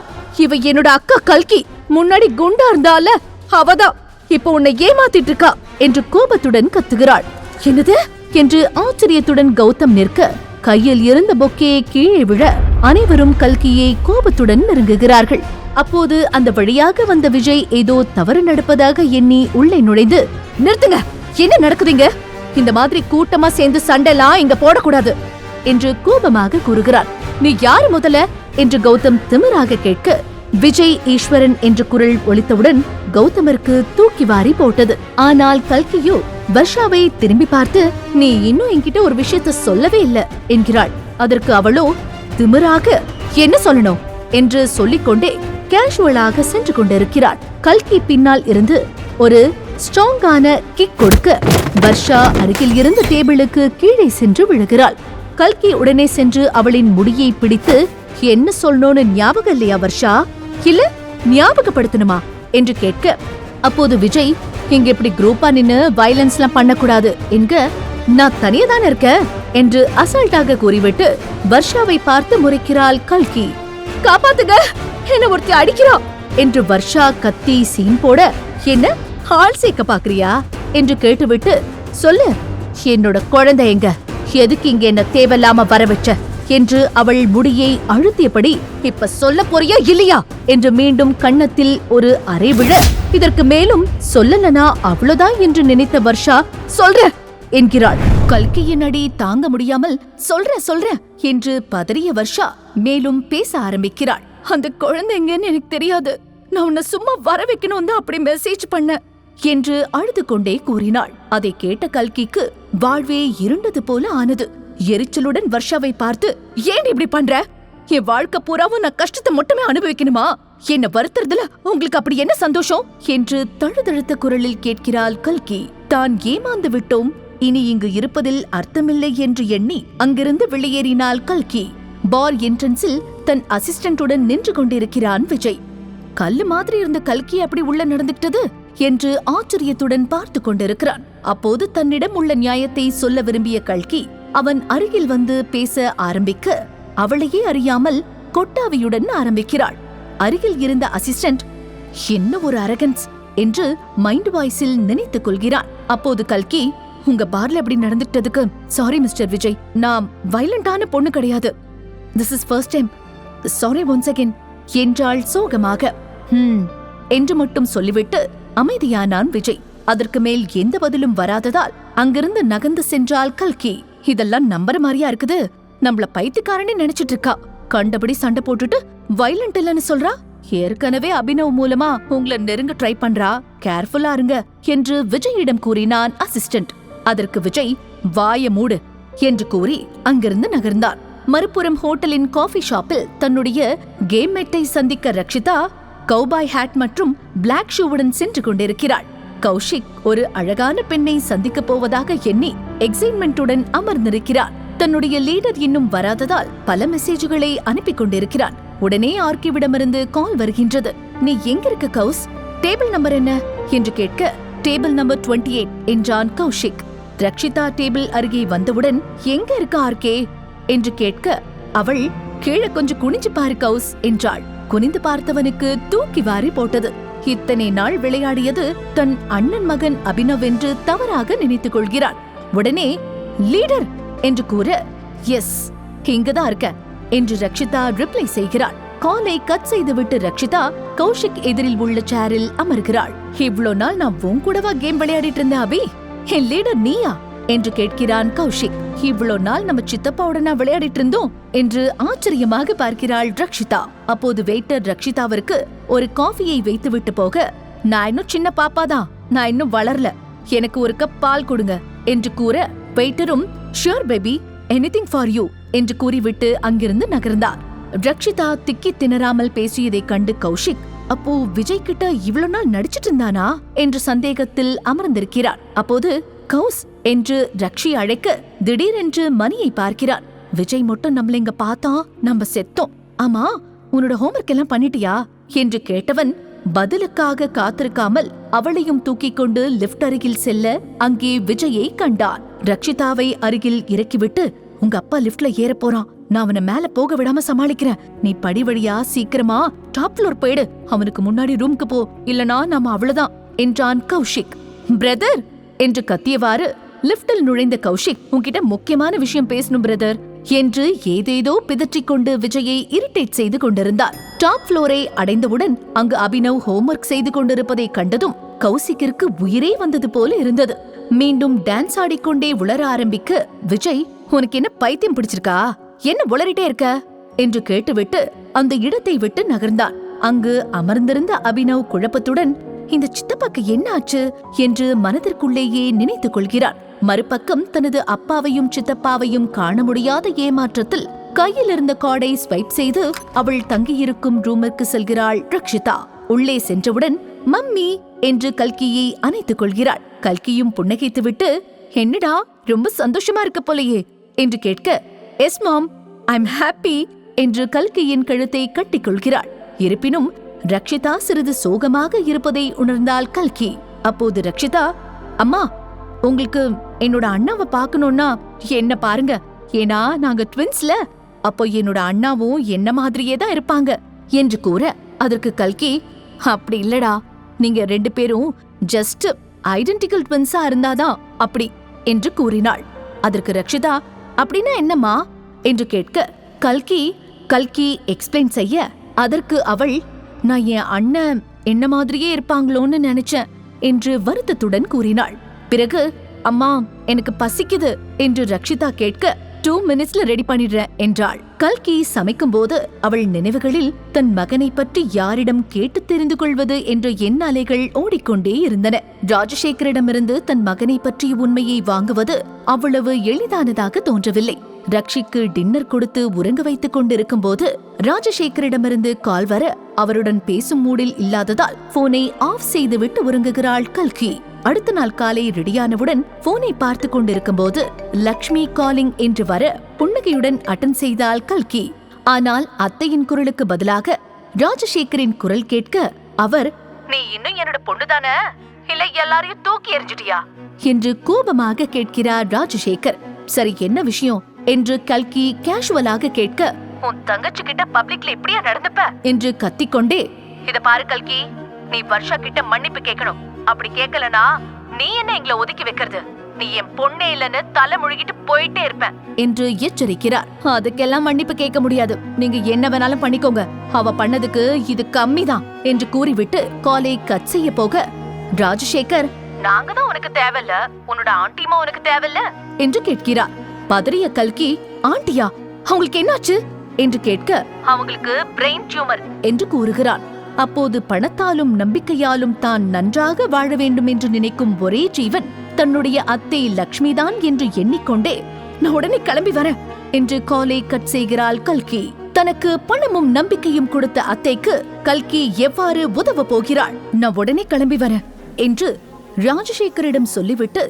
இவ என்னோட அக்கா கல்கி, முன்னாடி குண்டா இருந்தால அவதான் இப்ப உன்னை ஏமாத்திட்டு இருக்கா என்று கோபத்துடன் கத்துகிறாள். என்னது என்று ஆச்சரியத்துடன் கௌதம் நிற்க, கையில் இருந்த பொக்கே கீழே விழ அனைவரும் கல்கியை கோபத்துடன் நெருங்குகிறார்கள். அப்போது அந்த வழியாக வந்த விஜய் ஏதோ தவறு நடப்பதாக எண்ணி உள்ளே நுழைந்து, நிறுத்துங்க, என்ன நடக்குதுங்க? இந்த மாதிரி கூட்டமா சேர்ந்து சண்டைலாம் இங்க போடக்கூடாது என்று கோபமாக கூறுகிறார். நீ யாரு முதல்ல என்று கௌதம் திமிராக கேட்க, விஜய் ஈஸ்வரன் என்ற குரல் ஒலித்தவுடன் கௌதமிற்கு தூக்கி வாரி போட்டது. ஆனால் கல்கியோ வர்ஷாவை திரும்பி பார்த்து, நீ இன்னும் என்கிட்ட ஒரு விஷயத்த சொல்லவே இல்ல என்கிறாள். அதற்கு அவளோ திமிராக, என்ன சொல்லணும் என்று சொல்லிக்கொண்டே கேஷுவலாக சென்று கொண்டிருக்கிறாள். கல்கி பின்னால் இருந்து ஒரு ஸ்ட்ராங்கான கிக் கொடுக்க வர்ஷா அருகில் இருந்த டேபிளுக்கு கீழே சென்று விழுகிறாள். கல்கி உடனே சென்று அவளின் முடியை பிடித்து, என்ன சொல்லணும்னு ஞாபகம் இல்லையா வர்ஷா, இல்ல ஞாபகப்படுத்தணுமா என்று கேட்க, அப்போது விஜய், இங்க இப்படி குரூப்பா நின்னு வயலன்ஸ்லாம் பண்ணக்கூடாது என்க, நான் தனியா தானே இருக்க என்று அசால்ட்டாக கூறிவிட்டு வர்ஷாவை பார்த்து முறைக்கிறாள் கல்கி. காப்பாத்துங்க, என்ன ஒருத்தி அடிக்கிறா என்று வர்ஷா கத்தி சீன் போட, என்ன ஆள் சேர்க்க பாக்குறியா என்று கேட்டுவிட்டு, சொல்லு, என்னோட குழந்தை எங்க, எதுக்கு இங்க என்ன தேவையில்லாம வர வச்ச என்று அவள் முடியை அழுத்தியபடி, இப்ப சொல்ல போறியா இல்லையா என்று மீண்டும் கன்னத்தில் ஒரு அறை விழ, இதற்கு மேலும் சொல்லலனா அவ்வளவுதான் என்று நினைத்த வர்ஷா, சொல்ற என்கிறாள். கல்கியின் அடி தாங்க முடியாமல், சொல்ற என்று பதறிய வர்ஷா மேலும் பேச ஆரம்பிக்கிறாள். அந்த குழந்தை எங்கன்னு எனக்கு தெரியாது, நான் உன்னை சும்மா வர வைக்கணும் தான் அப்படி மெசேஜ் பண்ண என்று அழுது கொண்டே கூறினாள். அதை கேட்ட கல்கிக்கு வாழ்வே இருண்டது போல ஆனது. எரிச்சலுடன் வர்ஷாவை பார்த்து, ஏன் இப்படி பண்ற? என் வாழ்க்கை பூராவும் நான் கஷ்டத்தை மட்டுமே அனுபவிக்கணுமா? என்ன வருத்துறதுல உங்களுக்கு அப்படி என்ன சந்தோஷம் என்று தழுதழுத்த குரலில் கேட்கிறாள் கல்கி. தான் ஏமாந்து விட்டோம், இனி இங்கு இருப்பதில் அர்த்தமில்லை என்று எண்ணி அங்கிருந்து வெளியேறினாள் கல்கி. பார் என்ட்ரன்ஸில் தன் அசிஸ்டன்டுடன் நின்று கொண்டிருக்கிறான் விஜய். கல்லு மாதிரி இருந்த கல்கி அப்படி உள்ள நடந்துட்டது என்று ஆச்சரியத்துடன் பார்த்து கொண்டிருக்கிறான். அப்போது தன்னிடம் உள்ள நியாயத்தை சொல்ல விரும்பிய கல்கி அவன் அருகில் வந்து பேச ஆரம்பிக்க, அவளையே அறியாமல் கொட்டாவியுடன் ஆரம்பிக்கிறாள். அருகில் இருந்த அசிஸ்டன்ட், என்ன ஒரு அரகன்ஸ் என்று மைண்ட் வாய்ஸில் நினைத்துக் கொள்கிறான். அப்போது கல்கி, உங்க பார்ல அப்படி நடந்துட்டதுக்கு சாரி மிஸ்டர் விஜய், நான் வயலண்டான பொண்ணு கிடையாது. This is first time, sorry once again என்றாள் சோகமாக. என்று மட்டும் சொல்லிவிட்டு அமைதியானான் விஜய். அதற்கு மேல் எந்த பதிலும் வராததால் அங்கிருந்து நகர்ந்து சென்றாள் கல்கி. இதெல்லாம் நம்புற மாதிரியா இருக்குது, நம்மள பைத்தியக்காரனே நினைச்சிட்டு இருக்கா. கண்டபடி சண்டை போட்டுட்டு வயலண்ட் இல்லன்னு சொல்றா. ஏற்கனவே அபினவ் மூலமா உங்களை நெருங்க ட்ரை பண்றா, கேர்ஃபுல்லா இருங்க என்று விஜயிடம் கூறினான் அசிஸ்டன்ட். அதற்கு விஜய், வாய மூடு என்று கூறி அங்கிருந்து நகர்ந்தான். மறுபுறம் ஹோட்டலின் காஃபி ஷாப்பில் தன்னுடைய கேம் மேட்டை சந்திக்க ரக்ஷிதா கௌபாய் ஹேட் மற்றும் பிளாக் ஷூவுடன் சென்று கொண்டிருக்கிறாள். கௌஷிக் ஒரு அழகான பெண்ணை சந்திக்க போவதாக எண்ணி எக்ஸைட்மெண்ட்டுடன் அமர்ந்திருக்கிறான். தன்னுடைய லீடர் இன்னும் வராததால் பல மெசேஜ்களை அனுப்பி கொண்டிருக்கிறான். உடனே ஆர்கிவிடமிருந்து கால் வருகின்றது. நீ எங்க இருக்க கௌஸ்? டேபிள் நம்பர் என்ன என்று கேட்க டேபிள் நம்பர் 28 என்றான் கௌஷிக். ரக்ஷிதா டேபிள் அருகே வந்தவுடன் எங்க இருக்க ஆர்கே என்று கேட்க அவள் கீழே கொஞ்சம் குனிஞ்சு பாரு கௌஸ் என்றாள். குனிந்து பார்த்தவனுக்கு தூக்கி வாரி போட்டது. இத்தனை நாள் விளையாடியது தன் அண்ணன் மகன் அபினவ் என்று தவறாக நினைத்துக் கொள்கிறான். உடனே லீடர் என்று கூற எஸ் இங்கதான் இருக்க என்று ரக்ஷிதா ரிப்ளை செய்கிறாள். காலை கட் செய்துவிட்டு ரக்ஷிதா கௌஷிக் எதிரில் உள்ள சேரில் அமர்கிறாள். இவ்ளோ நாள் நான் உன் கூடவா கேம் விளையாடிட்டு இருந்தேன் அபி? என் லீடர் நீயா என்று கேட்கிறான் கௌஷிக். இவ்ளோ நாள் நம்ம சித்தப்பாவோட நான் விளையாடிட்டு இருந்தோம் என்று ஆச்சரியமாக பார்க்கிறாள் ரக்ஷிதா. அப்போது வெயிட்டர் ரக்ஷிதாவிற்கு ஒரு காஃபியை வைத்துவிட்டு போக, நான் இன்னும் சின்ன பாப்பாதான், நான் இன்னும் வளரல, எனக்கு ஒரு கப் பால் கொடுங்க என்று கூற வெயிட்டரும் sure baby anything for you என்று கூறிவிட்டு அங்கிருந்து நகர்ந்தார். ரக்ஷிதா திக்கி திணறாமல் பேசியதைக் கண்டு கௌஷிக் அப்போ விஜய் கிட்ட இவ்வளவு நாள் நடிச்சிட்டு இருந்தானா என்று சந்தேகத்தில் அமர்ந்திருக்கிறார். அப்போது கௌஸ் என்று ரக்ஷி அழைக்க திடீரென்று மணியை பார்க்கிறான். விஜய் மட்டும் நம்மள இங்க பார்த்தா நம்ம செத்தோம். ஆமா உன்னோட ஹோம்வொர்க் எல்லாம் பண்ணிட்டியா என்று கேட்டவன் பதிலுக்காக காத்திருக்காமல் அவளையும் தூக்கிக் கொண்டு லிப்ட் அருகில் செல்ல அங்கே விஜயை கண்டான். ரக்ஷிதாவை அருகில் இறக்கிவிட்டு உங்க அப்பா லிப்ட்ல ஏற போறான், நான் அவனை மேல போக விடாம சமாளிக்கிறேன், நீ படி வழியா சீக்கிரமா டாப் ஃப்ளோர் போயிடு, அவனுக்கு முன்னாடி ரூம்க்கு போ, இல்லனா நாம அவ்வளவுதான் என்றான் கௌஷிக். பிரதர் என்று கத்தியவாறு லிப்டில் நுழைந்த கௌஷிக் உன்கிட்ட முக்கியமான விஷயம் பேசணும் பிரதர் என்று ஏதேதோ பிதற்றிக் கொண்டு விஜயை இரிட்டேட் செய்து கொண்டிருந்தார். டாப் ஃப்ளோரை அடைந்தவுடன் அங்கு அபினவ் ஹோம்வொர்க் செய்து கொண்டிருப்பதை கண்டதும் கௌசிக்கிற்கு உயிரே வந்தது போல இருந்தது. மீண்டும் டான்ஸ் ஆடிக்கொண்டே உளர ஆரம்பிக்க விஜய் உனக்கு என்ன பைத்தியம் பிடிச்சிருக்கா, என்ன உளறிட்டே இருக்க என்று கேட்டுவிட்டு அந்த இடத்தை விட்டு நகர்ந்தான். அங்கு அமர்ந்திருந்த அபினவ் குழப்பத்துடன் இந்த சித்தப்பாக்கு என்ன ஆச்சு என்று மனதிற்குள்ளேயே நினைத்துக் கொள்கிறார். மறுபக்கம் தனது அப்பாவையும் சித்தப்பாவையும் காண முடியாத ஏமாற்றத்தில் கையில் இருந்த கார்டை ஸ்வைப் செய்து அவள் தங்கியிருக்கும் ரூமிற்கு செல்கிறாள் ரக்ஷிதா. உள்ளே சென்றவுடன் மம்மி என்று கல்கியை அணைத்துக் கொள்கிறாள். கல்கியும் புன்னகைத்துவிட்டு என்னடா ரொம்ப சந்தோஷமா இருக்க போலையே என்று கேட்க எஸ் மாம் ஐம் ஹாப்பி என்று கல்கியின் கழுத்தை கட்டிக்கொள்கிறாள். இருப்பினும் ரக்ஷிதா சிறிது சோகமாக இருப்பதை உணர்ந்தாள் கல்கி. அப்போது ரக்ஷிதா அம்மா உங்களுக்கு என்னோட அண்ணாவை பார்க்கணும்னா என்ன பாருங்க, ஏன்னா நாங்க ட்வின்ஸ்ல, அப்போ என்னோட அண்ணாவும் என்ன மாதிரியே தான் இருப்பாங்க என்று கூற அதற்கு கல்கி அப்படி இல்லடா, நீங்க 2 பேரும் ஜஸ்ட் ஐடென்டிக்கல் ட்வின்ஸா இருந்தாதான் அப்படி என்று கூறினாள். அதற்கு ரக்ஷிதா அப்படின்னா என்னம்மா என்று கேட்க கல்கி எக்ஸ்பிளைன் செய்ய அதற்கு அவள் நான் என் அண்ணன் என்ன மாதிரியே இருப்பாங்களோன்னு நினைச்சேன் என்று வருத்தத்துடன் கூறினாள். பிறகு அம்மா எனக்கு பசிக்குது என்று ரக்ஷிதா கேட்க 2 மினிட்ஸ்ல ரெடி பண்ணிடுறேன் என்றாள். கல்கி சமைக்கும் போது அவள் நினைவுகளில் தன் மகனை பற்றி யாரிடம் கேட்டு தெரிந்து கொள்வது என்ற எண்ண அலைகள் ஓடிக்கொண்டே இருந்தன. ராஜசேகரிடமிருந்து தன் மகனை பற்றிய உண்மையை வாங்குவது அவ்வளவு எளிதானதாக தோன்றவில்லை. ரக்ஷிக்கு டின்னர் கொடுத்து உறங்க வைத்துக் கொண்டிருக்கும் போது ராஜசேகரிடமிருந்து கால் வர அவருடன் பேசும் மூடில் இல்லாததால் போனை ஆஃப் செய்துவிட்டு உறங்குகிறாள் கல்கி. அடுத்த நாள் காலை ரெடியானவுடன் போனை பார்த்து கொண்டிருக்கும் போது லக்ஷ்மி காலிங் என்று வர புன்னகையுடன் அட்டன் செய்தாள் கல்கி. ஆனால் அத்தையின் குரலுக்கு பதிலாக ராஜசேகரின் குரல் கேட்க அவர் நீ இன்னும் என்னோட பொண்ணுதானே, இல்ல எல்லாரையும் தூக்கி எறிஞ்சிட்டியா என்று கோபமாக கேட்கிறார் ராஜசேகர். சரி என்ன விஷயம் என்று கல்கி கேஷுவலாக கேட்க உன் தங்கச்சி கிட்ட பப்ளிக்ல இப்படியா நடந்துப்ப என்று கத்திக்கொண்டே இத பாரு கல்கி, நீ வர்ஷா கிட்ட மன்னிப்பு கேட்கணும், அப்படி கேட்கலனா நீ என்ன எங்களை ஒதுக்கி வைக்கிறது, நீ என் பொண்ணே இல்லன்னு தலை முழுகிட்டு போயிட்டே இருப்பேன் என்று எச்சரிக்கிறார். அதுக்கெல்லாம் மன்னிப்பு கேட்க முடியாது, நீங்க என்ன வேணாலும் பண்ணிக்கோங்க, அவ பண்ணதுக்கு இது கம்மிதான் என்று கூறிவிட்டு காலை கட் செய்ய போக ராஜசேகர் நாங்க தான் உனக்கு தேவையில்ல, உன்னோட ஆண்டிமா உனக்கு தேவையில்ல என்று கேட்கிறார். பதறிய கல்கி ஆண்டியா அவங்களுக்கு என்னாச்சு என்று கேட்க அவங்களுக்கு பிரெயின் டியூமர் என்று கூறுகிறான். அப்போது பணத்தாலும் நம்பிக்கையாலும் தான் நன்றாக வாழ வேண்டும் என்று நினைக்கும் ஒரே ஜீவன் தன்னுடைய அத்தை லக்ஷ்மிதான் என்று எண்ணிக்கொண்டே நான் உடனே கிளம்பி வரேன் என்று காலை கட் செய்கிறாள் கல்கி. தனக்கு பணமும் நம்பிக்கையும் கொடுத்த அத்தைக்கு கல்கி எவ்வாறு உதவ போகிறாள்? நான் உடனே கிளம்பி வரேன் என்று ராஜசேகரிடம் சொல்லிவிட்டு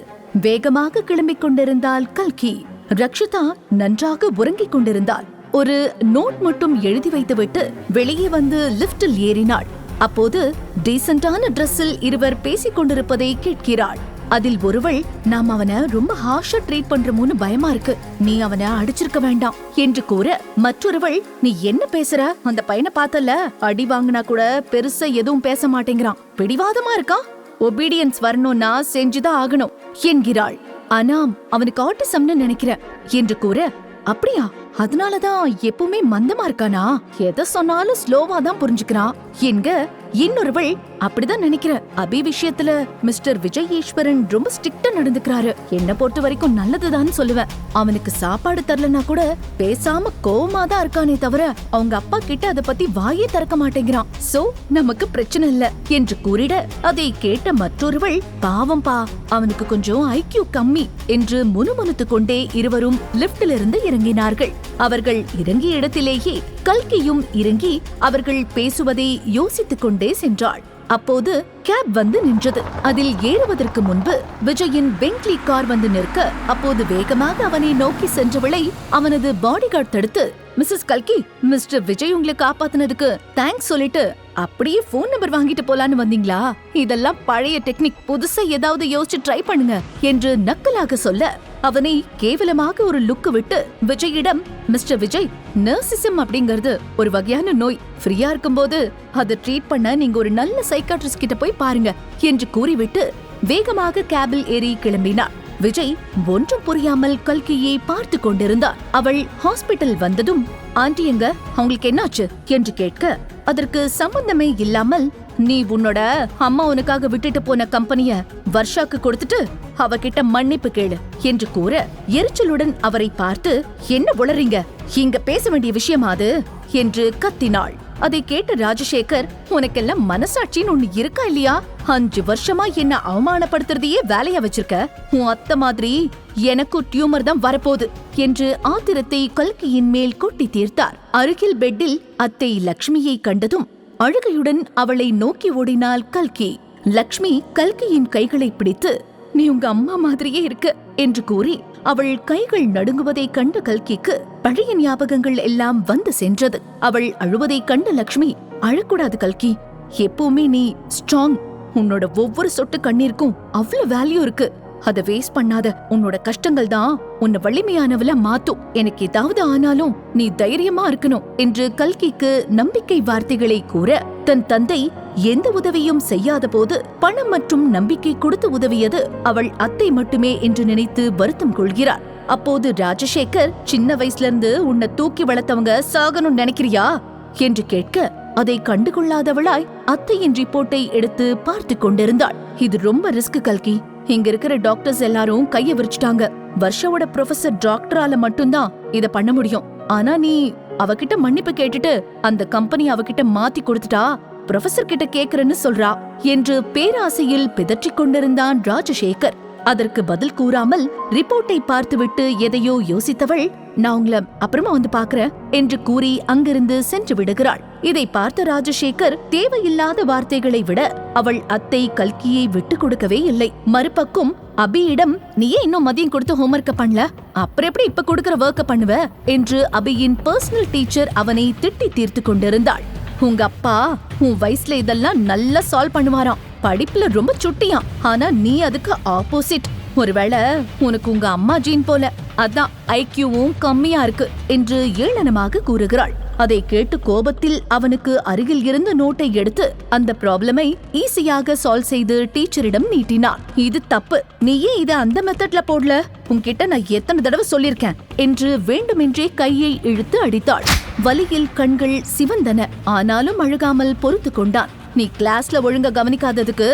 வேகமாக கிளம்பிக் கொண்டிருந்தாள் கல்கி. ரக்ஷிதா நன்றாக உறங்கிக் கொண்டிருந்தாள். ஒரு நோட் மட்டும் எழுதி வைத்துவிட்டு வெளியே வந்து லிப்டில் ஏறினாள். அப்போது டீசென்டான டிரெஸ்ஸில் இருவர் பேசிக் கொண்டிருப்பதை கேட்கிறாள். அதில் ஒருவள், நாம் அவனை ரொம்ப ஹார்ஷா ட்ரீட் பண்றோம்னு பயமா இருக்கு, நீ அவனை அடிச்சிருக்க வேண்டாம் என்று கூற, மற்றொருவள், நீ என்ன பேசுற, அந்த பையனை பார்த்தல, அடி வாங்கினா கூட பெருசா எதுவும் பேச மாட்டேங்கிறான், பிடிவாதமா இருக்கான், ஒபீடியன்ஸ் வரணும்னா செஞ்சுதான் ஆகணும் என்கிறாள். ஆனா அவனுக்கு ஆட்டிசம்னு நினைக்கிறேன் என்று கூற, அப்படியா, அதனாலதான் எப்பவுமே மந்தமா இருக்கானா, எதை சொன்னாலும் ஸ்லோவா தான் புரிஞ்சுக்கிறான் என்க இன்னொருவள், அப்படிதான் நினைக்கிறேன், அபி விஷயத்துல மிஸ்டர் விஜய் ஈஸ்வரன் ரொம்ப ஸ்ட்ரிக்டா நடந்துக்கிறாரு, என்ன பொறுத்த வரைக்கும் நல்லதுதான் சொல்லுவேன், அவனுக்கு சாப்பாடு தரலனா கூட பேசாம கோவமா தான் இருக்கானே தவிர அவங்க அப்பா கிட்ட அதை பத்தி வாயே திறக்க மாட்டேங்கிறான், சோ நமக்கு பிரச்சனை இல்ல என்று கூறிட, அதை கேட்ட மற்றொருவள், பாவம்பா, அவனுக்கு கொஞ்சம் ஐக்கியூ கம்மி என்று முணுமுணுத்து கொண்டே இருவரும் லிப்டில் இருந்து இறங்கினார்கள். அவர்கள் இறங்கிய இடத்திலேயே கல்கியும் இறங்கி அவர்கள் பேசுவதை யோசித்துக் கொண்டே சென்றாள். அப்போது கேப் வந்து நின்றது. அதில் ஏறுவதற்கு முன்பு விஜயின் பென்ட்லி கார் வந்து நிற்க, அப்போது வேகமாக அவனை நோக்கி சென்றவளை அவனது பாடிகார்ட் தடுத்து, மிஸ்ஸஸ் கல்கி, மிஸ்டர் விஜய் உங்களை காப்பாத்தினதுக்கு தேங்க்ஸ் சொல்லிட்டு அப்படியே போன் நம்பர் வாங்கிட்டு போலான்னு வந்தீங்களா, இதெல்லாம் பழைய டெக்னிக், புதுசா ஏதாவது யோசிச்சு ட்ரை பண்ணுங்க என்று நக்கலாக சொல்ல, அவனை கேவலமாக ஒரு லுக்கு விட்டு விஜயிடம், மிஸ்டர் விஜய், நர்சிசம் அப்படிங்கிறது ஒரு வகையான நோய், ஃப்ரீயா இருக்கும்போது அதை ட்ரீட் பண்ண நீங்க ஒரு நல்ல சைக்காட்ரிஸ்ட் கிட்ட போய் பாருங்க என்று கூறிவிட்டு வேகமாக கேபில் ஏறி கிளம்பினார். விஜய் ஒன்றும் புரியாமல் கல்கியை பார்த்து கொண்டிருந்தார். அவள் ஹாஸ்பிட்டல் வந்ததும், ஆண்டி எங்க, அவங்களுக்கு என்னாச்சு என்று கேட்க, அதற்கு சம்பந்தமே இல்லாமல், நீ உன்னோட அம்மா உனக்காக விட்டுட்டு போன கம்பெனிய வர்ஷாக்கு கொடுத்துட்டு அவகிட்ட மன்னிப்பு கேளு என்று கூற, எரிச்சலுடன் அவரை பார்த்து, என்ன உளறீங்க, இங்க பேச வேண்டிய விஷயமா அது என்று கத்தினாள். அதை கேட்ட ராஜசேகர், உனக்கெல்லாம் மனசாட்சின்னு ஒண்ணு இருக்கா இல்லையா, 5 வருஷமா என்ன அவமானப்படுத்துறதையே வேலையா வச்சிருக்க, உன் அத்தை மாதிரி எனக்கும் டியூமர் தான் வரப்போகுது என்று ஆத்திரத்தை கல்கியின் மேல் கொட்டி தீர்த்தார். அருகில் பெட்டில் அத்தை லக்ஷ்மியை கண்டதும் அழுகையுடன் அவளை நோக்கி ஓடினாள் கல்கி. லக்ஷ்மி கல்கியின் கைகளை பிடித்து, நீ உங்க அம்மா மாதிரியே இருக்க என்று கூறி அவள் கைகள் நடுங்குவதை கண்ட கல்கிக்கு பழைய ஞாபகங்கள் எல்லாம் வந்து சென்றது. அவள் அழுவதை கண்ட லக்ஷ்மி, அழக்கூடாது கல்கி, எப்பவுமே நீ ஸ்ட்ராங், உன்னோட ஒவ்வொரு சொட்டு கண்ணீருக்கும் அவ்வளவு வேல்யூ இருக்கு, அதை வேஸ்ட் பண்ணாத, உன்னோட கஷ்டங்கள் தான் உன்னை வலிமையானவள மாத்தும், எனக்கு ஏதாவது ஆனாலும் நீ தைரியமா இருக்கணும் என்று கல்கிக்கு நம்பிக்கை வார்த்தைகளை கூற, தன் தந்தை எந்த உதவியும் செய்யாத போது பணம் மற்றும் நம்பிக்கை கொடுத்து உதவியது அவள் அத்தை மட்டுமே என்று நினைத்து வருத்தம் கொள்கிறார். அப்போது ராஜசேகர், சின்ன வயசுல இருந்து உன்னை தூக்கி வளர்த்தவங்க சாகணும் நினைக்கிறியா என்று கேட்க, அதை கண்டுகொள்ளாதவளாய் அத்தையின் ரிப்போர்ட்டை எடுத்து பார்த்து கொண்டிருந்தாள். இது ரொம்ப ரிஸ்க் கல்கி, இங்க இருக்கிற டாக்டர்ஸ் எல்லாரும் கைய விரிச்சிட்டாங்க, வர்ஷாவோட ப்ரொஃபசர் டாக்டரால மட்டும்தான் இத பண்ண முடியும், ஆனா நீ அவகிட்ட மன்னிப்பு கேட்டுட்டு அந்த கம்பெனி அவகிட்ட மாத்தி கொடுத்துட்டா ப்ரொஃபசர் கிட்ட கேக்குறேன்னு சொல்றா என்று பேராசையில் பிதற்றிக் கொண்டிருந்தான் ராஜசேகர். அதற்கு பதில் கூறாமல் ரிப்போர்ட்டை பார்த்துவிட்டு எதையோ யோசித்தவள், நான் உங்களை அப்புறமா வந்து பாக்குறேன் என்று கூறி அங்கிருந்து சென்று விடுகிறாள். இதை பார்த்த ராஜசேகர் தேவையில்லாத வார்த்தைகளை விட அவள் அத்தை கல்கியை விட்டு கொடுக்கவே இல்லை. மறுபக்கம் அபியிடம், நீயே இன்னும் மதியம் கொடுத்து ஹோம்வொர்க்க பண்ணல, அப்புறம் எப்படி இப்ப கொடுக்கற ஒர்க்க பண்ணுவ என்று அபியின் பர்சனல் டீச்சர் அவனை திட்டி தீர்த்து கொண்டிருந்தாள். உங்க அப்பா உன் வயசுல இதெல்லாம் நல்லா சால்வ் பண்ணுவாராம், படிப்புல ரொம்ப சுட்டியாம், ஆனா நீ அதுக்கு ஆப்போசிட், ஒருவேளை உனக்கு உங்க அம்மா ஜீன் போல, அதான் ஐக்கியூவும் கம்மியா இருக்கு என்று ஏளனமாக கூறுகிறாள். அதை கேட்டு கோபத்தில் அவனுக்கு அருகில் இருந்த நோட்டை எடுத்து அந்த ப்ராப்ளமை ஈஸியாக சால்வ் செய்து டீச்சரிடம் நீட்டினான். இது தப்பு, நீயே இத அந்த மெத்தட்ல போடல, உன்கிட்ட நான் எத்தனை தடவை சொல்லிருக்கேன் என்று வேண்டுமென்றே கையை இழுத்து அடித்தாள். வலியில் கண்கள் சிவந்தன, ஆனாலும் அழுகாமல் பொறுத்து கொண்டான். நீ கிளாஸ்ல ஒழுங்கா கவனிக்காததுக்கு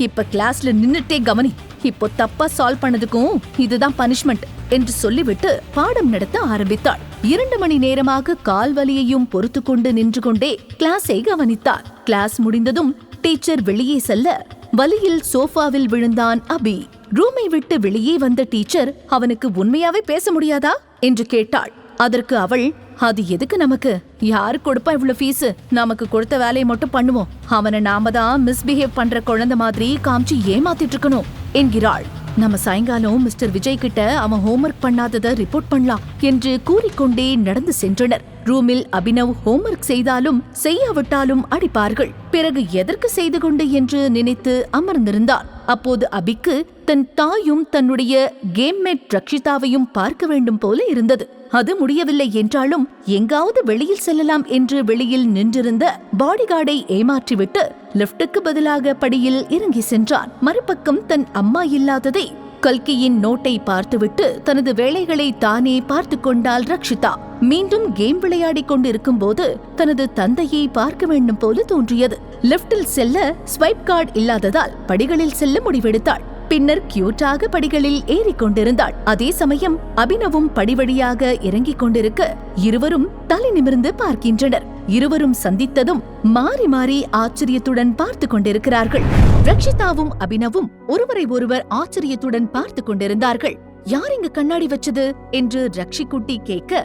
இப்ப கிளாஸ்ல நின்னுட்டே கவனி, இப்போ தப்பா சால்வ் பண்ணதுக்கும் இதுதான் பனிஷ்மெண்ட் என்று சொல்லிவிட்டு பாடம் நடத்த ஆரம்பித்தாள். 2 மணி நேரமாக கால் வலியையும் பொறுத்து கொண்டு நின்று கொண்டே கிளாஸை கவனித்தார். கிளாஸ் முடிந்ததும் டீச்சர் வெளியே செல்ல வலியில் சோஃபாவில் விழுந்தான் அபி. ரூமை விட்டு வெளியே வந்த டீச்சர், அவனுக்கு உண்மையாவே பேச முடியாதா என்று கேட்டாள். அதற்கு அவள், அது எதுக்கு நமக்கு, யாரு கொடுப்பா இவ்வளவு ஃபீஸ், நமக்கு கொடுத்த வேலையை மட்டும் பண்ணுவோம், அவனை நாம தான் மிஸ்பிஹேவ் பண்ற குழந்தை மாதிரி காமிச்சு ஏமாத்திட்டு இருக்கணும் என்கிறாள். நம்ம சாயங்காலம் மிஸ்டர் விஜய் கிட்ட அவன் ஹோம்வொர்க் பண்ணாதத ரிப்போர்ட் பண்ணலாம் என்று கூறிக்கொண்டே நடந்து சென்றனர். ரூமில் அபினவ் ஹோம்வொர்க் செய்தாலும் செய்யாவிட்டாலும் அடிப்பார்கள். பிறகு எதற்கு செய்து கொண்டு என்று நினைத்து அமர்ந்திருந்தான். அப்போது அபிக்கு தன் தாயும் தன்னுடைய கேம்மேட் ரக்ஷிதாவையும் பார்க்க வேண்டும் போல இருந்தது. அது முடியவில்லை என்றாலும் எங்காவது வெளியில் செல்லலாம் என்று வெளியில் நின்றிருந்த பாடிகார்டை ஏமாற்றிவிட்டு லிப்டுக்கு பதிலாக படியில் இறங்கி சென்றான். மறுபக்கம் தன் அம்மா இல்லாததை கல்கியின் நோட்டை பார்த்துவிட்டு தனது வேலைகளை தானே பார்த்து கொண்டாள் ரக்ஷிதா. மீண்டும் கேம் விளையாடிக் கொண்டிருக்கும் போது தனது தந்தையை பார்க்க வேண்டும் போல தோன்றியது. லிப்டில் செல்ல ஸ்வைப் கார்டு இல்லாததால் படிகளில் செல்ல முடிவெடுத்தாள். பின்னர் கியூட்டாக படிகளில் ஏறிக்கொண்டிருந்தாள். அதே சமயம் அபினவும் படிவழியாக இறங்கிக் கொண்டிருக்க இருவரும் தலை நிமிர்ந்து பார்க்கின்றனர். இருவரும் சந்தித்ததும் மாறி மாறி ஆச்சரியத்துடன் பார்த்து கொண்டிருக்கிறார்கள். ரக்ஷிதாவும் அபினவும் ஒருவரை ஒருவர் ஆச்சரியத்துடன் பார்த்து கொண்டிருந்தார்கள். யார் இங்கு கண்ணாடி வச்சது என்று ரக்ஷிக்குட்டி கேட்க,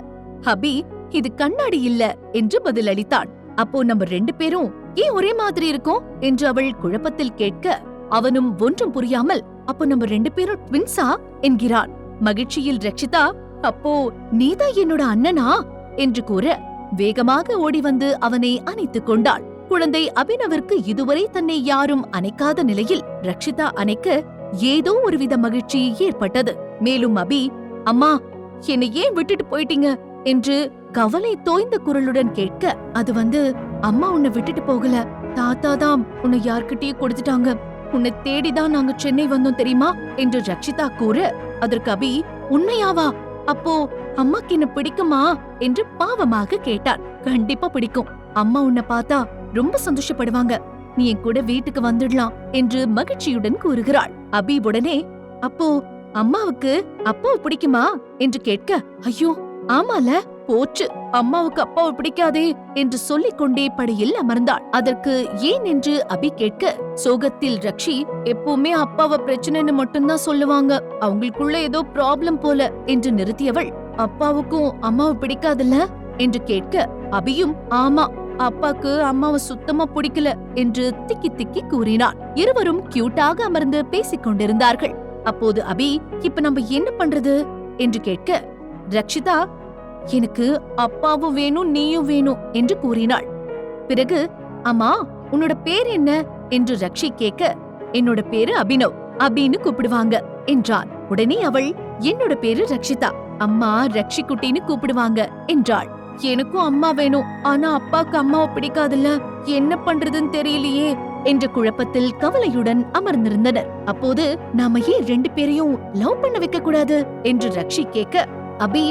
அபி இது கண்ணாடி இல்ல என்று பதிலளித்தான். அப்போ நம்ம 2 பேரும் ஏன் ஒரே மாதிரி இருக்கோம் என்று அவள் குழப்பத்தில் கேட்க, அவனும் ஒன்றும் புரியாமல் அப்போ நம்ம 2 பேரும் ட்வின்ஸா என்கிறான். மகிழ்ச்சியில் ரக்ஷிதா, அப்போ நீதான் என்னோட அண்ணனா என்று கூற வேகமாக ஓடி வந்து அவனை அணைத்துக் கொண்டாள். குழந்தை அபினவிற்கு இதுவரை தன்னை யாரும் அணைக்காத நிலையில் ரக்ஷிதா அணைக்க ஏதோ ஒருவித மகிழ்ச்சி ஏற்பட்டது. மேலும் அபி, அம்மா என்னை ஏன் விட்டுட்டு போயிட்டீங்க என்று கவலை தோய்ந்த குரலுடன் கேட்க, அது அம்மா உன்னை விட்டுட்டு போகல, தாத்தா தான் உன்னை யார்கிட்டயும் கொடுத்துட்டாங்க, உன்னை தேடிதான் நாங்க சென்னை வந்தோம் தெரியுமா என்று ரக்ஷிதா கூற, அதற்கு அபி, உண்மையாவா? அப்போ அம்மாக்கு என்ன பிடிக்குமா என்று பாவமாக கேட்டான். கண்டிப்பா பிடிக்கும், அம்மா உன்னை பார்த்தா ரொம்ப சந்தோஷப்படுவாங்க, நீ என் கூட வீட்டுக்கு வந்துடலாம் என்று மகிழ்ச்சியுடன் கூறுகிறாள். அபி உடனே, அப்போ அம்மாவுக்கு அப்பாவை பிடிக்குமா என்று கேட்க, ஐயோ ஆமால, போச்சு, அம்மாவுக்கு அப்பாவை பிடிக்காதே என்று சொல்லிக் கொண்டே படியில் அமர்ந்தாள். அதற்கு ஏன் என்று அபி கேட்க, சோகத்தில் ரக்ஷி, எப்பவுமே அப்பாவை பிரச்சனைன்னு மட்டும்தான் சொல்லுவாங்க, அவங்களுக்குள்ள ஏதோ ப்ராப்ளம் போல என்று நிறுத்தியவள், அப்பாவுக்கும் அம்மாவை பிடிக்காதுல்ல என்று கேட்க, அபியும் ஆமா, அப்பாக்கு அம்மாவை சுத்தமா பிடிக்கல என்று திக்கி திக்கி கூறினான். இருவரும் கியூட்டாக அமர்ந்து பேசிக் கொண்டிருந்தார்கள். அப்போது அபி, இப்ப நம்ம என்ன பண்றது என்று கேட்க, ரக்ஷிதா, எனக்கு அப்பாவும் வேணும் நீயும் வேணும் என்று கூறினாள். பிறகு, அம்மா உன்னோட பேர் என்ன என்று ரக்ஷி கேட்க, என்னோட பேரு அபினவ், அபின்னு கூப்பிடுவாங்க என்றான். உடனே அவள், என்னோட பேரு ரக்ஷிதா, அம்மா ரக்ஷி குட்டின்னு கூப்பிடுவாங்க என்றாள். எனக்கும் அம்மா வேணும், ஆனா அப்பாக்கு அம்மாவை பிடிக்காதுல்ல, என்ன பண்றதுன்னு தெரியலையே என்ற குழப்பத்தில் கவலையுடன் அமர்ந்திருந்தனர். அப்போது, நாம ஏன் 2 பேரையும் லவ் பண்ண வைக்க கூடாது என்று ரக்ஷி கேட்க, அபி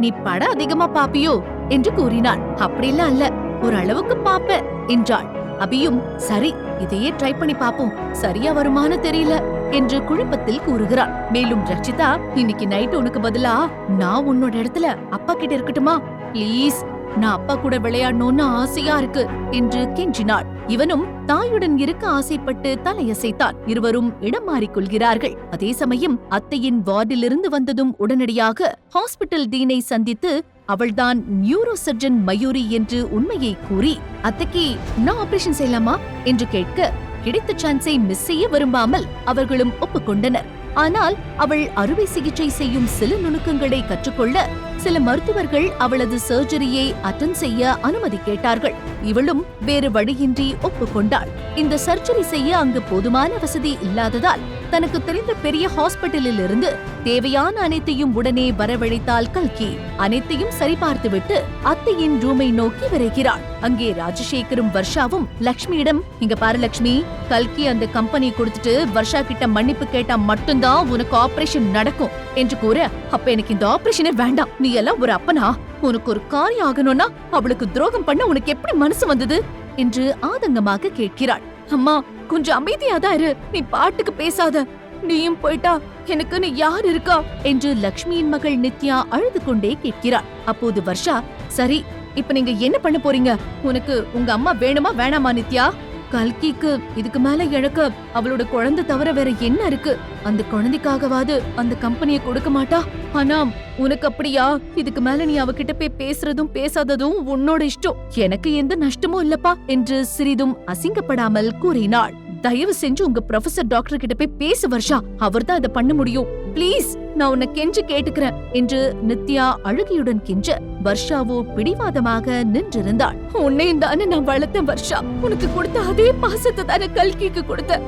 நீ படம் அதிகமா பாப்பியோ என்று கூறினான். அப்படிலாம் அல்ல, ஒரு அளவுக்கு பாப்ப என்றாள். அபியும், சரி இதையே ட்ரை பண்ணி பாப்போம், சரியா வருமானு தெரியல என்று குழப்பத்தில் கூறுகிறான். மேலும் ரக்ஷிதா, இன்னைக்கு நைட் உனக்கு பதிலா நான் உன்னோட இடத்துல அப்பா கிட்ட இருக்கட்டுமா, ப்ளீஸ், நான் அப்பா கூட விளையாடணும்னு ஆசையா இருக்கு என்று கெஞ்சினாள். இவனும் தாயுடன் இருக்க ஆசைப்பட்டு தலையசைத்தான். இருவரும் இடம் மாறிக்கொள்கிறார்கள். அதே சமயம் அத்தையின் வார்டிலிருந்து வந்ததும் உடனடியாக ஹாஸ்பிட்டல் டீனை சந்தித்து அவள்தான் நியூரோ சர்ஜன் மயூரி என்று உண்மையை கூறி, அத்தைக்கு நான் ஆபரேஷன் செய்யலாமா என்று கேட்க, கிடைத்த சான்ஸை மிஸ் செய்ய விரும்பாமல் அவர்களும் ஒப்புக்கொண்டனர். ஆனால் அவள் அறுவை சிகிச்சை செய்யும் சில நுணுக்கங்களை கற்றுக்கொள்ள சில மருத்துவர்கள் அவளது சர்ஜரியை அட்டெண்ட் செய்ய அனுமதி கேட்டார்கள். இவளும் வேறு வழியின்றி ஒப்புக்கொண்டாள். இந்த சர்ஜரி செய்ய அங்கு போதுமான வசதி இல்லாததால் தனக்கு தெரிந்த பெரிய ஹாஸ்பிட்டலில் இருந்து தேவையான அனைத்தையும் உடனே வரவழைத்தாள் கல்கி. அனைத்தையும் சரிபார்த்துவிட்டு அத்தையின் ரூமை நோக்கி விரைகிறாள். அங்கே ராஜசேகரும் வர்ஷாவும் லக்ஷ்மியிடம், இங்க பாரு லக்ஷ்மி, கல்கி அந்த கம்பெனி கொடுத்துட்டு வர்ஷா கிட்ட மன்னிப்பு கேட்டா மட்டும்தான் உனக்கு ஆபரேஷன் நடக்கும் என்று கூற, அப்ப எனக்கு இந்த ஆபரேஷனே வேண்டாம், நீ எல்லாம் ஒரு அப்பனா, உனக்கு ஒரு காரியம் ஆகணும்னா அவளுக்கு துரோகம் பண்ண உனக்கு எப்படி மனசு வந்தது என்று ஆதங்கமாக கேட்கிறாள். அம்மா கொஞ்சம் அமைதியாதான் இரு, நீ பாட்டுக்கு பேசாத, நீயும் போயிட்டா எனக்கு நீ யார் இருக்கா என்று லக்ஷ்மியின் மகள் நித்யா அழுது கொண்டே கேட்கிறாள். அப்போது வர்ஷா, சரி இப்ப நீங்க என்ன பண்ண போறீங்க, உனக்கு உங்க அம்மா வேணுமா வேணாமா நித்யா, கல்கிக்கு இதுக்கு மேல இழக்க அவளோட குழந்தை தவிர வேற என்ன இருக்கு, அந்த குழந்தைக்காகவாது அந்த கம்பெனியை கொடுக்க மாட்டா, ஆனா உனக்கு அப்படியா, இதுக்கு மேல நீ அவகிட்ட போய் பேசுறதும் பேசாததும் உன்னோட இஷ்டம், எனக்கு எந்த நஷ்டமும் இல்லப்பா என்று சிறிதும் அசிங்கப்படாமல் கூறினாள். தயவு செஞ்சு உங்க ப்ரொஃபசர் டாக்டர் கிட்ட போய் பேசு வர்ஷா, அவர்தான் இதை பண்ண முடியும். ப்ளீஸ், நான் உன்னை கெஞ்சு கேட்டுக்கிறேன் என்று நித்யா அழுகையுடன் கெஞ்ச, வர்ஷாவோ பிடிவாதமாக நின்றிருந்தாள். உன்னையும் தானே நான் வளர்த்தேன் வர்ஷா, உனக்கு கொடுத்த அதே பாசத்தை தானே கல்கிக்கு கொடுத்த.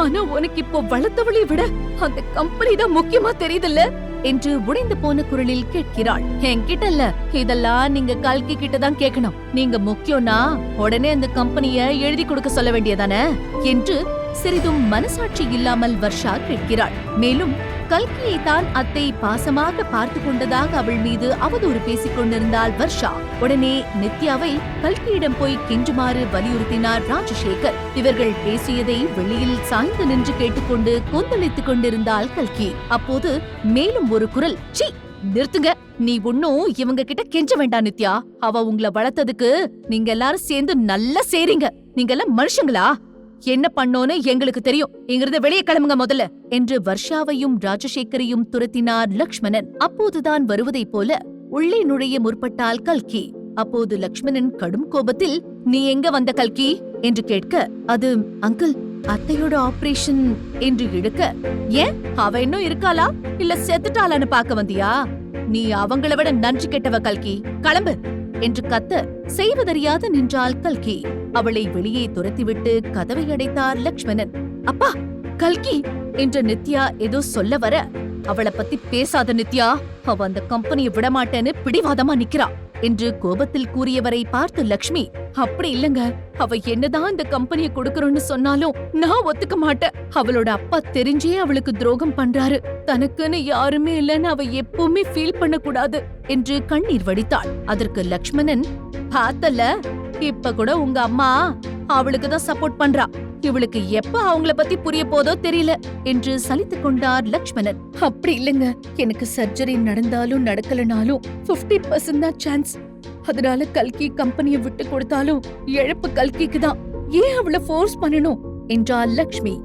ஆனா உனக்கு இப்போ வளர்த்தவளை விட அந்த கம்பெனி தான் முக்கியமா தெரியுதுல்ல என்று உடைந்து போன குரலில் கேட்கிறாள். என்கிட்ட இல்ல, இதெல்லாம் நீங்க கல்கி கிட்ட தான் கேட்கணும். நீங்க முக்கியம்னா உடனே அந்த கம்பெனிய எழுதி கொடுக்க சொல்ல வேண்டியதானே என்று சிறிதும் மனசாட்சி இல்லாமல் வர்ஷா கேட்கிறாள். மேலும் கல்கியை தான் அத்தை பாசமாக பார்த்து கொண்டதாக அவள் மீது அவதூறு பேசிக் கொண்டிருந்தாள் வர்ஷா. உடனே நித்யாவை கல்கியிடம் போய் கெஞ்சுமாறு வலியுறுத்தினார் ராஜசேகர். இவர்கள் பேசியதை வெளியில் சாய்ந்து நின்று கேட்டுக்கொண்டு கொந்தளித்துக் கொண்டிருந்தாள் கல்கி. அப்போது மேலும் ஒரு குரல், சீ நிறுத்துங்க, நீ ஒன்னும் இவங்க கிட்ட கெஞ்ச வேண்டாம் நித்யா, அவ உங்களை வளர்த்ததுக்கு நீங்க எல்லாரும் சேர்ந்து நல்லா சேரீங்க. நீங்க எல்லாம் மனுஷங்களா? என்ன பண்ணோன்னு எங்களுக்கு தெரியும், இங்கிருந்து வெளியே கிளம்புங்க முதல்ல என்று வர்ஷாவையும் ராஜசேகரையும் துரத்தினார் லக்ஷ்மணன். அப்போதுதான் வருவதைப் போல உள்ளே நுழைய முற்பட்டாள் கல்கி. அப்போது லக்ஷ்மணன் கடும் கோபத்தில், நீ எங்க வந்த கல்கி என்று கேட்க, அது அங்கிள், அத்தையோட ஆபரேஷன் என்று இழுக்க, ஏன் அவ இன்னும் இருக்காளா இல்ல செத்துட்டாளான்னு பாக்க வந்தியா? நீ அவங்கள விட நன்றி கெட்டவ கல்கி, கிளம்பு என்று கத்த செய்வதறியாது நின்றாள் கல்கி. அவளை வெளியே துரத்திவிட்டு கதவை அடைத்தார் லக்ஷ்மணன். அப்பா, கல்கி என்ற நித்யா ஏதோ சொல்ல வர, அவளை பத்தி பேசாத நித்யா, அவ அந்த கம்பெனியை விடமாட்டேன்னு பிடிவாதமா நிக்கிறா என்று கோபத்தில் கூறியவரை பார்த்து லக்ஷ்மி, அப்படி இல்லங்க, அவ என்னதான் இந்த கம்பெனியை கொடுக்கறோம்னு சொன்னாலும் நான் ஒத்துக்க மாட்டேன். அவளோட அப்பா தெரிஞ்சே அவளுக்கு துரோகம் பண்றாரு. தனக்குன்னு யாருமே இல்லன்னு அவ எப்பவுமே ஃபீல் பண்ண கூடாது என்று கண்ணீர் வடித்தாள். அதற்கு லக்ஷ்மணன், பார்த்தல, இப்ப கூட உங்க அம்மா அவளுக்கு தான் சப்போர்ட் பண்றா. இவளுக்கு எப்ப அவங்கள பத்தி புரிய போதோ தெரியல என்று சலித்துக் கொண்டார் லக்ஷ்மணன். அப்படி இல்லங்க, எனக்கு சர்ஜரி நடந்தாலும் நடக்கலனாலும் 50% தான் சான்ஸ். அதனால கல்கி கம்பெனியை விட்டு கொடுத்தாலும் இழப்பு கல்கிக்கு தான். ஏன் அவளை ஃபோர்ஸ் பண்ணணும் என்றாள் லக்ஷ்மி.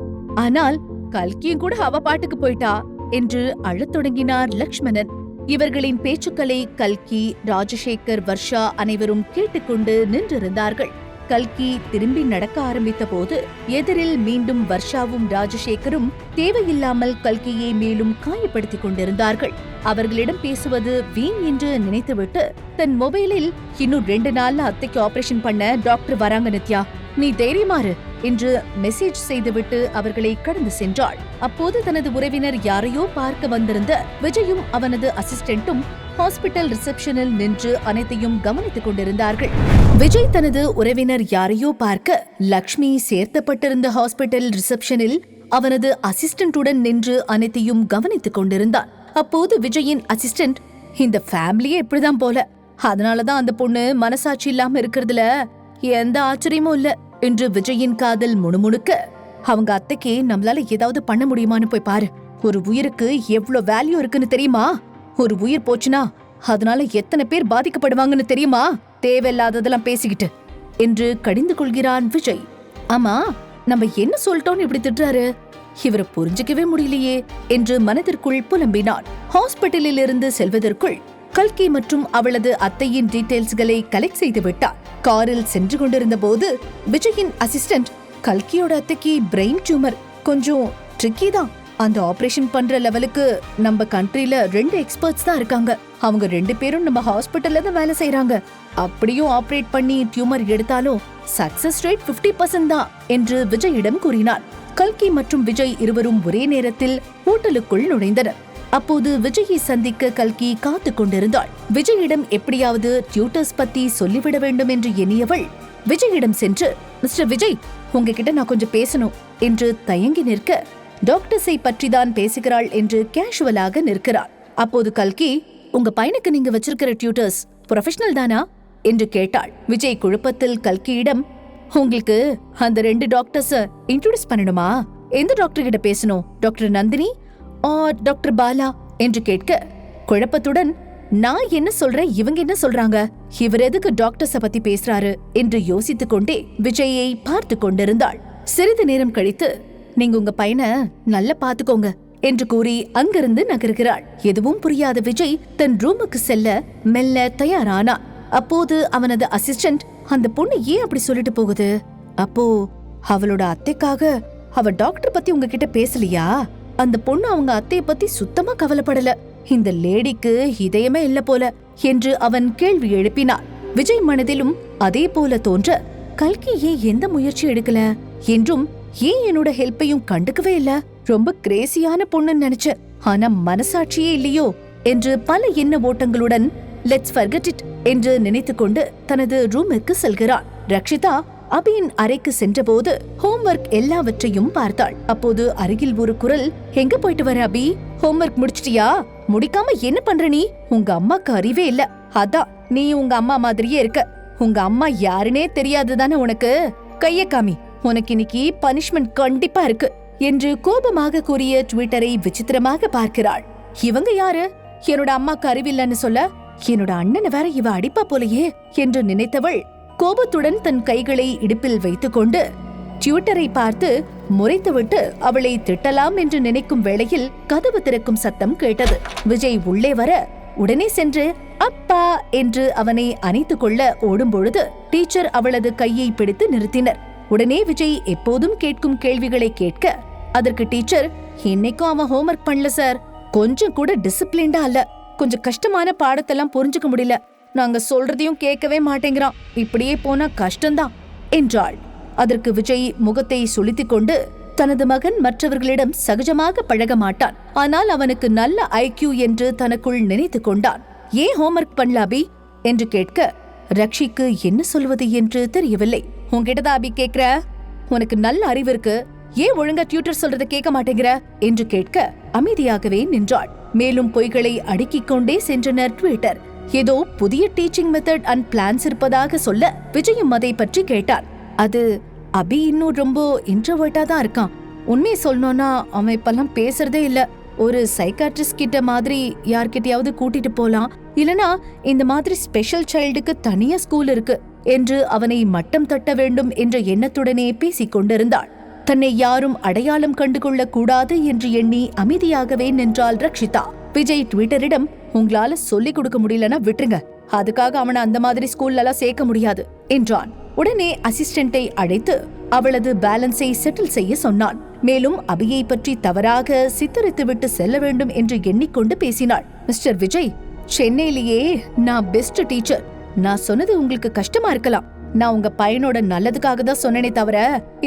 ஆனால் கல்கியும் கூட அவ பாட்டுக்கு போயிட்டா என்று அழத் தொடங்கினார் லக்ஷ்மணன். இவர்களின் பேச்சுக்களை கல்கி, ராஜசேகர், வர்ஷா அனைவரும் கேட்டுக்கொண்டு நின்றிருந்தார்கள். கல்கி திரும்பி நடக்க ஆரம்பித்த போது எதிரில் மீண்டும் வர்ஷாவும் ராஜசேகரும் தேவையில்லாமல் கல்கியை மேலும் காயப்படுத்திக் கொண்டிருந்தார்கள். அவர்களிடம் பேசுவது வீண் என்று நினைத்துவிட்டு தன் மொபைலில், இன்னும் 2 நாள்ல அத்தைக்கு ஆபரேஷன் பண்ண டாக்டர் வராங்க நித்யா, நீ தைரியமாறு என்று மெசேஜ் செய்துவிட்டு அவர்களை கடந்து சென்றாள். அப்போது தனது உறவினர் யாரையோ பார்க்க வந்திருந்த விஜயும் அவனது அசிஸ்டன்ட்டும் ஹாஸ்பிட்டல் ரிசப்ஷனில் நின்று அனைத்தையும் கவனித்துக் கொண்டிருந்தார்கள். விஜய் தனது உறவினர் யாரையோ பார்க்க லக்ஷ்மி சேர்த்தப்பட்டிருந்த ஹாஸ்பிட்டல் ரிசப்ஷனில் அவனது அசிஸ்டன்ட்டுடன் நின்று அனைத்தையும் கவனித்துக் கொண்டிருந்தான். அப்போது விஜயின் அசிஸ்டன்ட், இந்த ஃபேமிலியே இப்படிதான் போல, அதனாலதான் அந்த பொண்ணு மனசாட்சி இல்லாம இருக்கிறதுல எந்த ஆச்சரியமும் இல்ல என்று விஜயின் காதல் முணுமுணுக்க, அவங்க அத்தைக்கு நம்மளால ஏதாவது பண்ண முடியுமான்னு போய் பாரு. ஒரு உயிருக்கு எவ்வளவு வேல்யூ இருக்குன்னு தெரியுமா? ஒரு உயிர் போச்சுனா அதனால எத்தனை பேர் பாதிக்கப்படுவாங்கன்னு தெரியுமா? தேவையில்லாததெல்லாம் பேசிக்கிட்டு என்று கடிந்து கொள்கிறான் விஜய். ஆமா, நம்ம என்ன சொல்லிட்டோம்னு இப்படி திட்டுறாரு, இவரை புரிஞ்சுக்கவே முடியலையே என்று மனதிற்குள் புலம்பினான். ஹாஸ்பிட்டலில் இருந்து செல்வதற்குள் கல்கி மற்றும் அவளது அத்தையின் டீடைல்ஸ்களை கலெக்ட் செய்து விட்டார். காரில் சென்று கொண்டிருந்த போது விஜயின் அசிஸ்டன்ட், கல்கியோட அத்தைக்கு பிரெயின் டியூமர், கொஞ்சம் ட்ரிக்கி தான். அந்த ஆபரேஷன் பண்ற லெவலுக்கு நம்ம கண்ட்ரில 2 எக்ஸ்பர்ட்ஸ் தான் இருக்காங்க. அவங்க 2 பேரும் நம்ம ஹாஸ்பிட்டல்ல தான் வேலை செய்யறாங்க. அப்படியும் ஆபரேட் பண்ணி டியூமர் எடுத்தாலும் சக்சஸ் ரேட் 50% தான் என்று விஜயிடம் கூறினார். கல்கி மற்றும் விஜய் இருவரும் ஒரே நேரத்தில் ஹோட்டலுக்குள் நுழைந்தனர். அப்போது விஜயை சந்திக்க கல்கி காத்து கொண்டிருந்தாள். விஜயிடம் எப்படியாவது டியூட்டர்ஸ் பத்தி சொல்லிவிட வேண்டும் என்று எண்ணியவள் விஜயிடம் சென்று, மிஸ்டர் விஜய், உங்ககிட்ட நான் கொஞ்சம் பேசணும் என்று தயங்கி நிற்க, டாக்டர்ஸை பற்றிதான் பேசுகிறாள் என்று கேஷுவலாக நிற்கிறாள். அப்போது கல்கி, உங்க பையனுக்கு நீங்க வச்சிருக்கிற டியூட்டர்ஸ் ப்ரொஃபஷனல் தானா என்று கேட்டாள். விஜய் குழப்பத்தில் கல்கியிடம், உங்களுக்கு அந்த 2 டாக்டர்ஸ் இன்ட்ரோடியூஸ் பண்ணணுமா? எந்த டாக்டர் கிட்ட பேசணும், டாக்டர் நந்தினி டாக்டர் பாலா என்று கேட்க, குழப்பத்துடன், நான் என்ன சொல்றேன், இவங்க என்ன சொல்றாங்க, இவர் எதுக்கு டாக்டர்ஸ பத்தி பேசுறாரு என்று யோசித்துக் கொண்டே விஜயை பார்த்து கொண்டிருந்தாள். சிறிது நேரம் கழித்து, நீங்க உங்க பையனை நல்லா பாத்துக்கோங்க என்று கூறி அங்கிருந்து நகர்கிறாள். எதுவும் புரியாத விஜய் தன் ரூமுக்கு செல்ல மெல்ல தயாரானான். அப்போது அவனது அசிஸ்டன்ட், அந்த பொண்ணு ஏன் அப்படி சொல்லிட்டு போகுது, அப்போ அவளோட அத்தைக்காக அவ டாக்டர் பத்தி உங்ககிட்ட பேசலையா? அந்த பொண்ணு அவங்க அத்தைய பத்தி சுத்தமா கவலைப்படல. இந்த லேடிக்கு இதயமே இல்ல போல என்று அவன் கேள்வி எழுப்பினான். விஜய் மனதிலும் அதே போல தோன்ற, கல்கி ஏன் எந்த முயற்சி எடுக்கல என்றும், ஏன் என்னோட ஹெல்ப்பையும் கண்டுக்கவே இல்ல, ரொம்ப கிரேசியான பொண்ணுன்னு நினைச்ச, ஆனா மனசாட்சியே இல்லையோ என்று பல எண்ண ஓட்டங்களுடன் லெட்ஸ் ஃபர்கெட் இட் என்று நினைத்துக்கொண்டு தனது ரூமிற்கு செல்கிறான். ரக்ஷிதா அபியின் அறைக்கு சென்றபோது ஹோம்வொர்க் எல்லாவற்றையும் பார்த்தாள். அப்போது அருகில் ஒரு குரல், எங்க போயிட்டு வர அபி? ஹோம்வொர்க் முடிச்சிட்டியா? முடிக்காம என்ன பண்ற நீ? உங்க அம்மாக்கு அறிவே இல்ல, அதான் நீ உங்க அம்மா மாதிரியே இருக்க. உங்க அம்மா யாருனே தெரியாதுதானே உனக்கு? கைய காமி, உனக்கு இன்னைக்கு பனிஷ்மெண்ட் கண்டிப்பா இருக்கு என்று கோபமாக கூறிய ட்விட்டரை விசித்திரமாக பார்க்கிறாள். இவங்க யாரு? என்னோட அம்மாக்கு அறிவில்லன்னு சொல்ல, என்னோட அண்ணனை வேற இவ அடிப்பா போலையே என்று நினைத்தவள் கோபத்துடன் தன் கைகளை இடுப்பில் வைத்துக் கொண்டு ட்விட்டரை பார்த்து முறைத்துவிட்டு அவளை திட்டலாம் என்று நினைக்கும் வேளையில் கதவு திறக்கும் சத்தம் கேட்டது. விஜய் உள்ளே வர உடனே சென்று அப்பா என்று அவனை அணைத்துக் கொள்ள ஓடும்பொழுது டீச்சர் அவளது கையை பிடித்து நிறுத்தினர். உடனே விஜய் எப்போதும் கேட்கும் கேள்விகளை கேட்க, அதற்கு டீச்சர், இன்னைக்கும் அவன் ஹோம்வொர்க் பண்ணல சார், கொஞ்சம் கூட டிசிப்ளின்டா அல்ல, கொஞ்சம் கஷ்டமான பாடத்தெல்லாம் புரிஞ்சுக்க முடியல, நாங்க சொல்றதையும் கேட்கவே மாட்டேங்கிறான், இப்படியே போனா கஷ்டம்தான் என்றாள். அதற்கு விஜய் முகத்தை சுளித்துக் கொண்டு, தனது மகன் மற்றவர்களிடம் சகஜமாக பழக மாட்டான், ஆனால் அவனுக்கு நல்ல ஐக்யூ என்று தனக்குள் நினைத்துக் கொண்டான். ஏன் ஹோம்வொர்க் பண்ணல அபி என்று கேட்க, ரக்ஷிக்கு என்ன சொல்வது என்று தெரியவில்லை. உன்கிட்டதான் அபி கேக்குற, உனக்கு நல்ல அறிவு இருக்கு, ஏன் ஒழுங்கா டியூட்டர் சொல்றத கேட்க மாட்டேங்கிற என்று கேட்க அமைதியாகவே நின்றாள். மேலும் பொய்களை அடுக்கிக் கொண்டே சென்றனர் ட்விட்டர். ஏதோ புதிய டீச்சிங் மெத்தட் அண்ட் பிளான்ஸ் இருப்பதாக சொல்ல விஜயும் அதை பற்றி கேட்டான். அது அபி இன்னும் ரொம்ப இன்ட்ரோவர்ட்டா தான் இருக்கான், உண்மையை சொல்லணும்னா அவன் இப்பெல்லாம் பேசுறதே இல்ல, ஒரு சைக்காட்ரிஸ்ட் கிட்ட மாதிரி யார்கிட்டயாவது கூட்டிட்டு போலாம், இல்லனா இந்த மாதிரி ஸ்பெஷல் சைல்டுக்கு தனியா ஸ்கூல் இருக்கு என்று அவனை மட்டம் தட்ட வேண்டும் என்ற எண்ணத்துடனே பேசிக் கொண்டிருந்தாள். தன்னை யாரும் அடையாளம் கண்டுகொள்ள கூடாது என்று எண்ணி அமைதியாகவே நின்றாள் ரக்ஷிதா. விஜய் ட்விட்டரிடம், உங்களால சொல்லிக் கொடுக்க முடியலன்னா விட்டுருங்க, அதுக்காக அவனை அந்த மாதிரி ஸ்கூல்ல எல்லாம் சேர்க்க முடியாது என்றான். உடனே அசிஸ்டண்டை அழைத்து அவளது பேலன்ஸை செட்டில் செய்ய சொன்னான். மேலும் அபியை பற்றி தவறாக சித்தரித்து விட்டு செல்ல வேண்டும் என்று எண்ணிக்கொண்டு பேசினாள். மிஸ்டர் விஜய், சென்னையிலேயே நான் பெஸ்ட் டீச்சர், நான் சொன்னது உங்களுக்கு கஷ்டமா இருக்கலாம், நான் உங்க பையனோட நல்லதுக்காக தான் சொன்னனே தவிர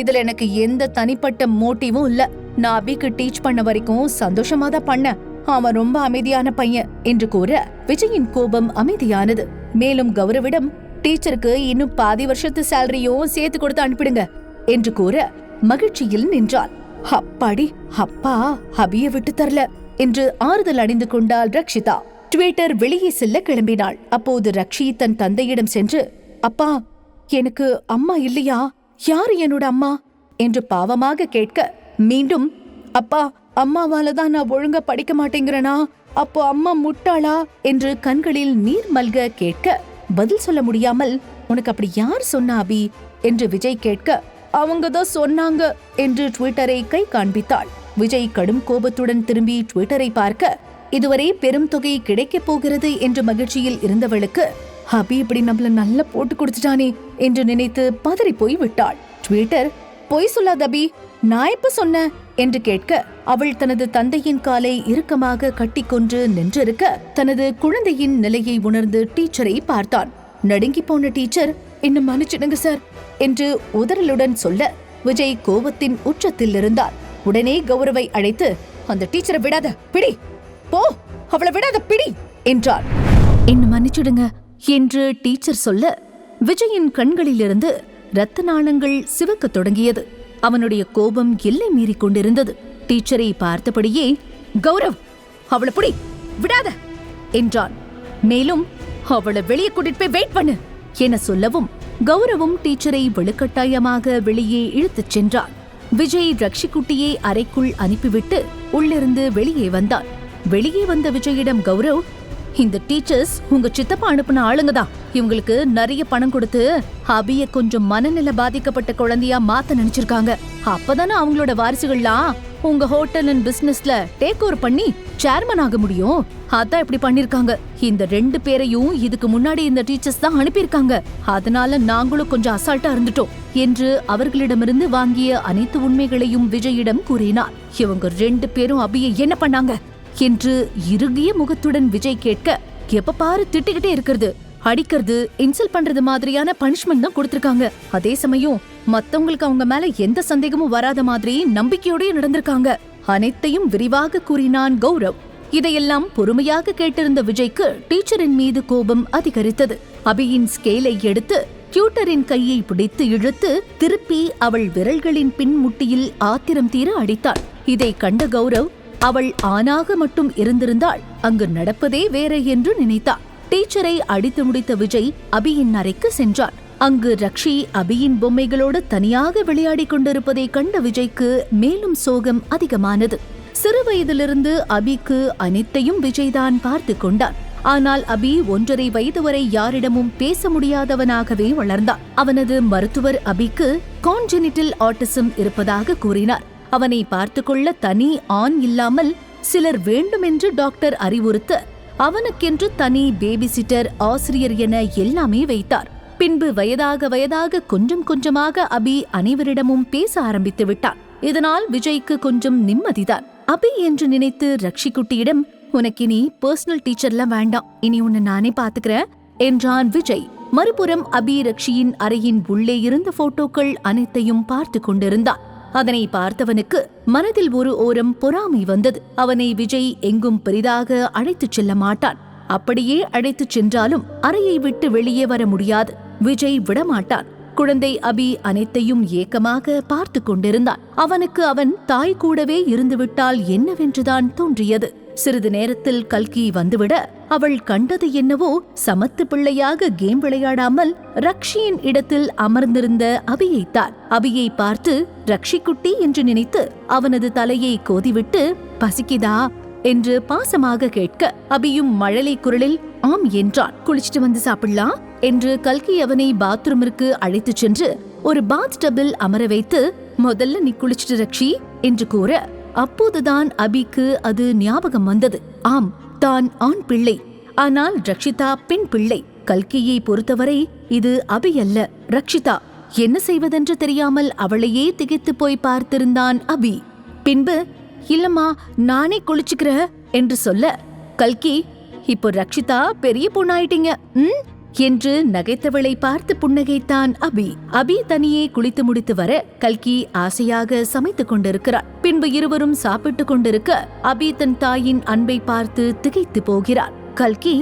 இதுல எனக்கு எந்த தனிப்பட்ட மோட்டிவும் இல்ல. நான் அபிக்கு டீச் பண்ண வரைக்கும் சந்தோஷமா தான் பண்ணேன், அவன் ரொம்ப அமைதியான பையன் என்று கூற விஜயின் கோபம் அமைதியானது. மேலும் கௌரவிடம், டீச்சருக்கு இன்னும் பாதி வருஷத்து சேலரியும் சேர்த்து கொடுத்து அனுப்பிடுங்க என்று கூற மகிழ்ச்சியில் நின்றாள். அப்பாடி, அப்பா அபிய விட்டு தரல என்று ஆறுதல் அடைந்து கொண்டாள் ரக்ஷிதா. ட்விட்டர் வெளியே செல்ல கிளம்பினாள். அப்போது ரக்ஷி தன் தந்தையிடம் சென்று, அப்பா, எனக்கு அம்மா இல்லையா? யாரு என்னோட அம்மா என்று பாவமாக கேட்க, மீண்டும் அப்பா, அம்மாவால தான் நான் ஒழுங்கா படிக்க மாட்டேங்கிறனா, அப்போ அம்மா முட்டாளா என்று கண்களில் நீர் மல்க கேட்க, பதில் சொல்ல முடியாமல், உனக்கு அப்படி யார் சொன்னா அபி என்று விஜய் கேட்க, அவங்கதான் சொன்னாங்க என்று ட்விட்டரை கை காண்பித்தாள். விஜய் கடும் கோபத்துடன் திரும்பி ட்விட்டரை பார்க்க, இதுவரை பெரும் தொகை கிடைக்கப் போகிறது என்ற மகிழ்ச்சியில் இருந்தவளுக்கு அபி இப்படி நம்மள நல்லா போட்டு கொடுத்துட்டானே என்று நினைத்து பதறி போய் விட்டாள். ட்விட்டர், பொய் சொல்லாத அபி, நான் எப்ப சொன்ன என்று கேட்க, அவள் தனது தந்தையின் காலை இறுக்கமாக கட்டிக்கொண்டு நின்றிருக்க தனது குழந்தையின் நிலையை உணர்ந்து டீச்சரை பார்த்தான். நடுங்கி போன டீச்சர், என்ன மன்னிச்சிடுங்க சார் என்று உதறலுடன் சொல்ல விஜய் கோபத்தின் உச்சத்தில் இருந்தார். உடனே கௌரவை அழைத்து, அந்த டீச்சரை விடாத, பிடி, போ, அவளை விடாத, பிடி என்றார். என்ன மன்னிச்சிடுங்க என்று டீச்சர் சொல்ல விஜயின் கண்களிலிருந்து இரத்த நாளங்கள் சிவக்க தொடங்கியது. அவனுடைய கோபம் எல்லை மீறி கொண்டிருந்தது. டீச்சரை பார்த்தபடியே, கௌரவ், அவளை புடி, விடாத என்றான். மேலும் அவளை வெளியே கூட்டிட்டு போய் வெயிட் பண்ணு என சொல்லவும் கௌரவும் டீச்சரை வலுக்கட்டாயமாக வெளியே இழுத்துச் சென்றான். விஜய் ரக்ஷிக்குட்டியை அறைக்குள் அனுப்பிவிட்டு உள்ளிருந்து வெளியே வந்தான். வெளியே வந்த விஜயிடம் கௌரவ், இந்த டீச்சர்ஸ் உங்க சித்தப்பா அனுப்புன ஆளுங்கதான், இவங்களுக்கு நிறைய பணம் கொடுத்து அபிய கொஞ்சம் மனநிலை பாதிக்கப்பட்ட குழந்தையா மாத்த நினைச்சிருக்காங்க, அப்பதானே அவங்களோட வாரிசுகள்லாம் உங்க ஹோட்டல் அண்ட் பிசினஸ்ல டேக் ஓவர் பண்ணி சேர்மன் ஆக முடியும் அதான் இப்படி பண்ணிருக்காங்க. இந்த 2 பேரையும் இதுக்கு முன்னாடி இந்த டீச்சர்ஸ் தான் அனுப்பியிருக்காங்க. அதனால நாங்களும் கொஞ்சம் அசால்ட்டா இருந்துட்டோம் என்று அவர்களிடமிருந்து வாங்கிய அனைத்து உண்மைகளையும் விஜயிடம் கூறினார். இவங்க 2 பேரும் அபியை என்ன பண்ணாங்க என்று இறுகிய முகத்துடன் விஜய் கேட்க, எப்ப பாரு திட்டிக்கிட்டே இருக்கிறது, அடிக்கிறது, இன்சல்ட் பண்றது மாதிரியான பனிஷ்மெண்ட் தான் கொடுத்திருக்காங்க. அதே சமயம் மத்தவங்களுக்கு அவங்க மேல எந்த சந்தேகமும் வராத மாதிரி நம்பிக்கையோடய நடந்திருக்காங்க. அனைத்தையும் விரிவாக கூறினான் கௌரவ். இதையெல்லாம் பொறுமையாக கேட்டிருந்த விஜய்க்கு டீச்சரின் மீது கோபம் அதிகரித்தது. அபியின் ஸ்கேலை எடுத்து டியூட்டரின் கையை பிடித்து இழுத்து திருப்பி அவள் விரல்களின் பின்முட்டியில் ஆத்திரம் தீர அடித்தாள். இதை கண்ட கௌரவ் அவள் ஆணாக மட்டும் இருந்திருந்தாள் அங்கு நடப்பதே வேற என்று நினைத்தாள். டீச்சரை அடித்து முடித்த விஜய் அபியின் அறைக்கு சென்றான். அங்கு ரக்ஷி அபியின் பொம்மைகளோடு தனியாக விளையாடிக் கொண்டிருப்பதை கண்ட விஜய்க்கு மேலும் சோகம் அதிகமானது. சிறு வயதிலிருந்து அபிக்கு அனைத்தையும் விஜய்தான் பார்த்து கொண்டான். ஆனால் அபி 1.5 வயது வரை யாரிடமும் பேச முடியாதவனாகவே வளர்ந்தான். அவனது மருத்துவர் அபிக்கு கான்ஜெனிட்டல் ஆட்டிசம் இருப்பதாக கூறினார். அவனை பார்த்துக்கொள்ள தனி ஆண் இல்லாமல் சிலர் வேண்டுமென்று டாக்டர் அறிவுறுத்த அவனுக்கென்று தனி பேபி சிட்டர், ஆசிரியர் என எல்லாமே வைத்தார். பின்பு வயதாக கொஞ்சம் கொஞ்சமாக அபி அனைவரிடமும் பேச ஆரம்பித்து விட்டான். இதனால் விஜய்க்கு கொஞ்சம் நிம்மதிதான். அபி என்று நினைத்து ரக்ஷி குட்டியிடம், உனக்கு இனி பர்சனல் டீச்சர்லாம் வேண்டாம், இனி உன்னை நானே பாத்துக்கிறேன் என்றான் விஜய். மறுபுறம் அபி ரக்ஷியின் அறையின் உள்ளே இருந்த போட்டோக்கள் அனைத்தையும் பார்த்து கொண்டிருந்தான். அதனை பார்த்தவனுக்கு மனதில் ஒரு ஓரம் பொறாமை வந்தது. அவனை விஜய் எங்கும் பெரிதாக அழைத்துச் செல்ல மாட்டான். அப்படியே அழைத்துச் சென்றாலும் அறையை விட்டு வெளியே வர முடியாது. விஜய் விடமாட்டான். குழந்தை அபி அனைத்தையும் ஏக்கமாக பார்த்து கொண்டிருந்தான். அவனுக்கு அவன் தாய் கூடவே இருந்துவிட்டால் என்னவென்றுதான் தோன்றியது. சிறிது நேரத்தில் கல்கி வந்துவிட அவள் கண்டது என்னவோ, சமத்து பிள்ளையாக கேம் விளையாடாமல் ரக்ஷியின் இடத்தில் அமர்ந்திருந்த அபியைத்தான். அபியை பார்த்து ரக்ஷி குட்டி என்று நினைத்து அவனது தலையை கோதிவிட்டு, பசிக்குதா என்று பாசமாக கேட்க அபியும் மழலை குரலில் ஆம் என்றான். குளிச்சுட்டு வந்து சாப்பிடலாம் என்று கல்கி அவனை பாத்ரூமிற்கு அழைத்துச் சென்று ஒரு பாத் டப்பில் அமர வைத்து, முதல்ல நீ குளிச்சுட்டு ரக்ஷி என்று கூற, அப்போதுதான் அபிக்கு அது ஞாபகம் வந்தது. ஆம், தான் ஆண் பிள்ளை, ஆனால் ரக்ஷிதா பெண் பிள்ளை. கல்கியை பொறுத்தவரை இது அபி அல்ல, ரக்ஷிதா. என்ன செய்வதென்று தெரியாமல் அவளையே திகைத்து போய் பார்த்திருந்தான் அபி. பின்பு இல்லம்மா நானே குளிச்சுக்கிற என்று சொல்ல, கல்கி இப்போ ரக்ஷிதா பெரிய பொண்ணாயிட்டீங்க என்று நகைத்தவளை பார்த்து புன்னகைத்தான் அபி. அபி தனியே குளித்து முடித்து வர கல்கி ஆசையாக சமைத்துக் கொண்டிருக்கிறார். பின்பு இருவரும் சாப்பிட்டுக் கொண்டிருக்க அபி தன் தாயின் அன்பை பார்த்து திகைத்து போகிறார். கல்கி,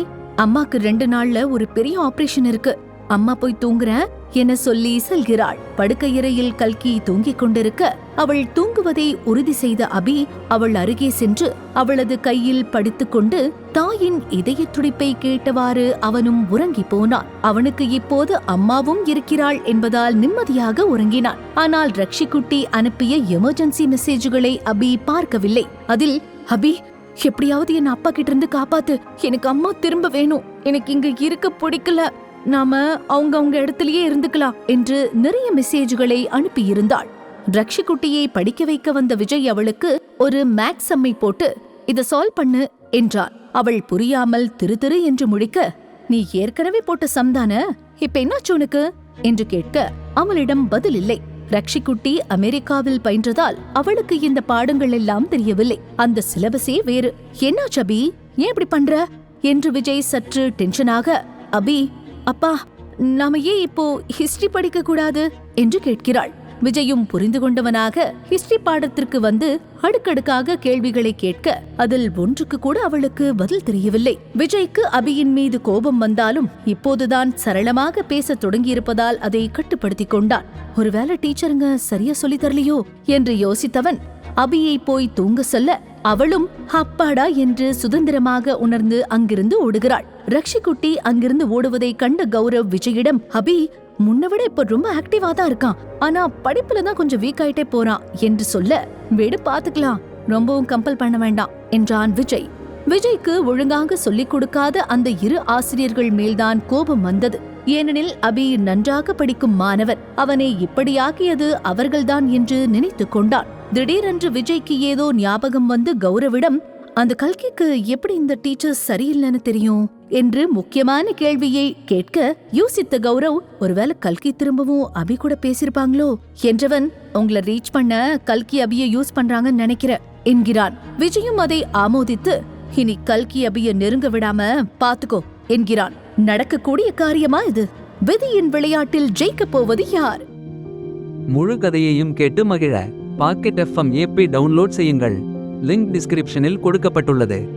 அம்மாக்கு 2 நாள்ல ஒரு பெரிய ஆபரேஷன் இருக்கு, அம்மா போய் தூங்குறேன் என சொல்லி செல்கிறாள். படுக்கையறையில் கல்கி தூங்கிக் கொண்டிருக்க அவள் தூங்குவதை உறுதி செய்த அபி அவள் அருகே சென்று அவளது கையில் படித்துக்கொண்டு தாயின் இதய துடிப்பை கேட்டவாறு அவனும் உறங்கி போனான். அவனுக்கு இப்போது அம்மாவும் இருக்கிறாள் என்பதால் நிம்மதியாக உறங்கினான். ஆனால் ரக்ஷி குட்டி அனுப்பிய எமர்ஜென்சி மெசேஜ்களை அபி பார்க்கவில்லை. அதில், அபி எப்படியாவது என் அப்பா கிட்ட இருந்து காப்பாத்து, எனக்கு அம்மா திரும்ப வேணும், எனக்கு இங்க இருக்க பிடிக்கல, நாம அவங்க இடத்திலேயே இருந்துக்கலாம் என்று நிறைய மெசேஜ்களை அனுப்பியிருந்தாள். ரக்ஷி குட்டியை படிக்க வைக்க வந்த விஜய் அவளுக்கு ஒரு மேக்ஸ் சம்மை போட்டு இத சால்வ் பண்ணு என்றான். அவள் புரியாமல் திரு திரு என்று முழிக்க, நீ ஏற்கனவே போட்ட சம் தானே, இப்ப என்னாச்சு உனக்கு என்று கேட்க அவளிடம் பதில் இல்லை. ரக்ஷி குட்டி அமெரிக்காவில் பயின்றதால் அவளுக்கு இந்த பாடங்கள் எல்லாம் தெரியவில்லை. அந்த சிலபஸே வேறு. என்னாச்சு அபி, ஏன் இப்படி பண்ற என்று விஜய் சற்று டென்ஷனாக, அபி அப்பா நாம ஏன் இப்போ ஹிஸ்டரி படிக்க கூடாது என்று கேட்கிறாள். விஜயும் புரிந்து கொண்டவனாக ஹிஸ்டரி பாடத்திற்கு வந்து அடுக்கடுக்காக கேள்விகளை கேட்க அதில் ஒன்றுக்கு கூட அவளுக்கு பதில் தெரியவில்லை. விஜய்க்கு அபியின் மீது கோபம் வந்தாலும் இப்போதுதான் சரளமாக பேச தொடங்கியிருப்பதால் அதை கட்டுப்படுத்திக் கொண்டான். ஒருவேளை டீச்சருங்க சரியா சொல்லி தரலையோ என்று யோசித்தவன் அபியை போய் தூங்க சொல்ல அவளும் அப்பாடா என்று சுதந்திரமாக உணர்ந்து அங்கிருந்து ஓடுகிறாள். ரக்ஷி குட்டி அங்கிருந்து ஓடுவதை கண்ட கௌரவ் விஜயிடம், அபி முன்னவிட இப்ப ரொம்ப ஆக்டிவா தான் இருக்கான், ஆனா படிப்புல தான் கொஞ்சம் வீக் ஆயிட்டே போறான் என்று சொல்ல, விடு பாத்துக்கலாம், ரொம்பவும் கம்பல் பண்ண வேண்டாம் என்றான் விஜய். விஜய்க்கு ஒழுங்காக சொல்லிக் கொடுக்காத அந்த 2 ஆசிரியர்கள் மேல்தான் கோபம் வந்தது. ஏனெனில் அபி நன்றாக படிக்கும் மாணவன், அவனை இப்படியாக்கியது அவர்கள்தான் என்று நினைத்து கொண்டான். திடீரென்று விஜய்க்கு ஏதோ ஞாபகம் வந்து கௌரவிடம், அந்த கல்கிக்கு எப்படி இந்த டீச்சர்ஸ் சரியில்லைன்னு தெரியும் என்று முக்கியமான கேள்வியை கேட்க யோசித்த கௌரவ், ஒருவேளை கல்கி திரும்பவும் அபி கூட பேசிருப்பாங்களோ என்றவன், உங்களை ரீச் பண்ண கல்கி அபிய யூஸ் பண்றாங்கன்னு நினைக்கிற என்கிறான். விஜயும் அதை ஆமோதித்து, இனி கல்கி அபிய நெருங்க விடாம பாத்துக்கோ என்கிறான். நடக்கக்கூடிய காரியமா இது? விதியின் விளையாட்டில் ஜெயிக்கப் போவது யார்? முழு கதையையும் கேட்டு மகிழ பாக்கெட் FM ஆப்பை டவுன்லோட் செய்யுங்கள். லிங்க் டிஸ்கிரிப்ஷனில் கொடுக்கப்பட்டுள்ளது.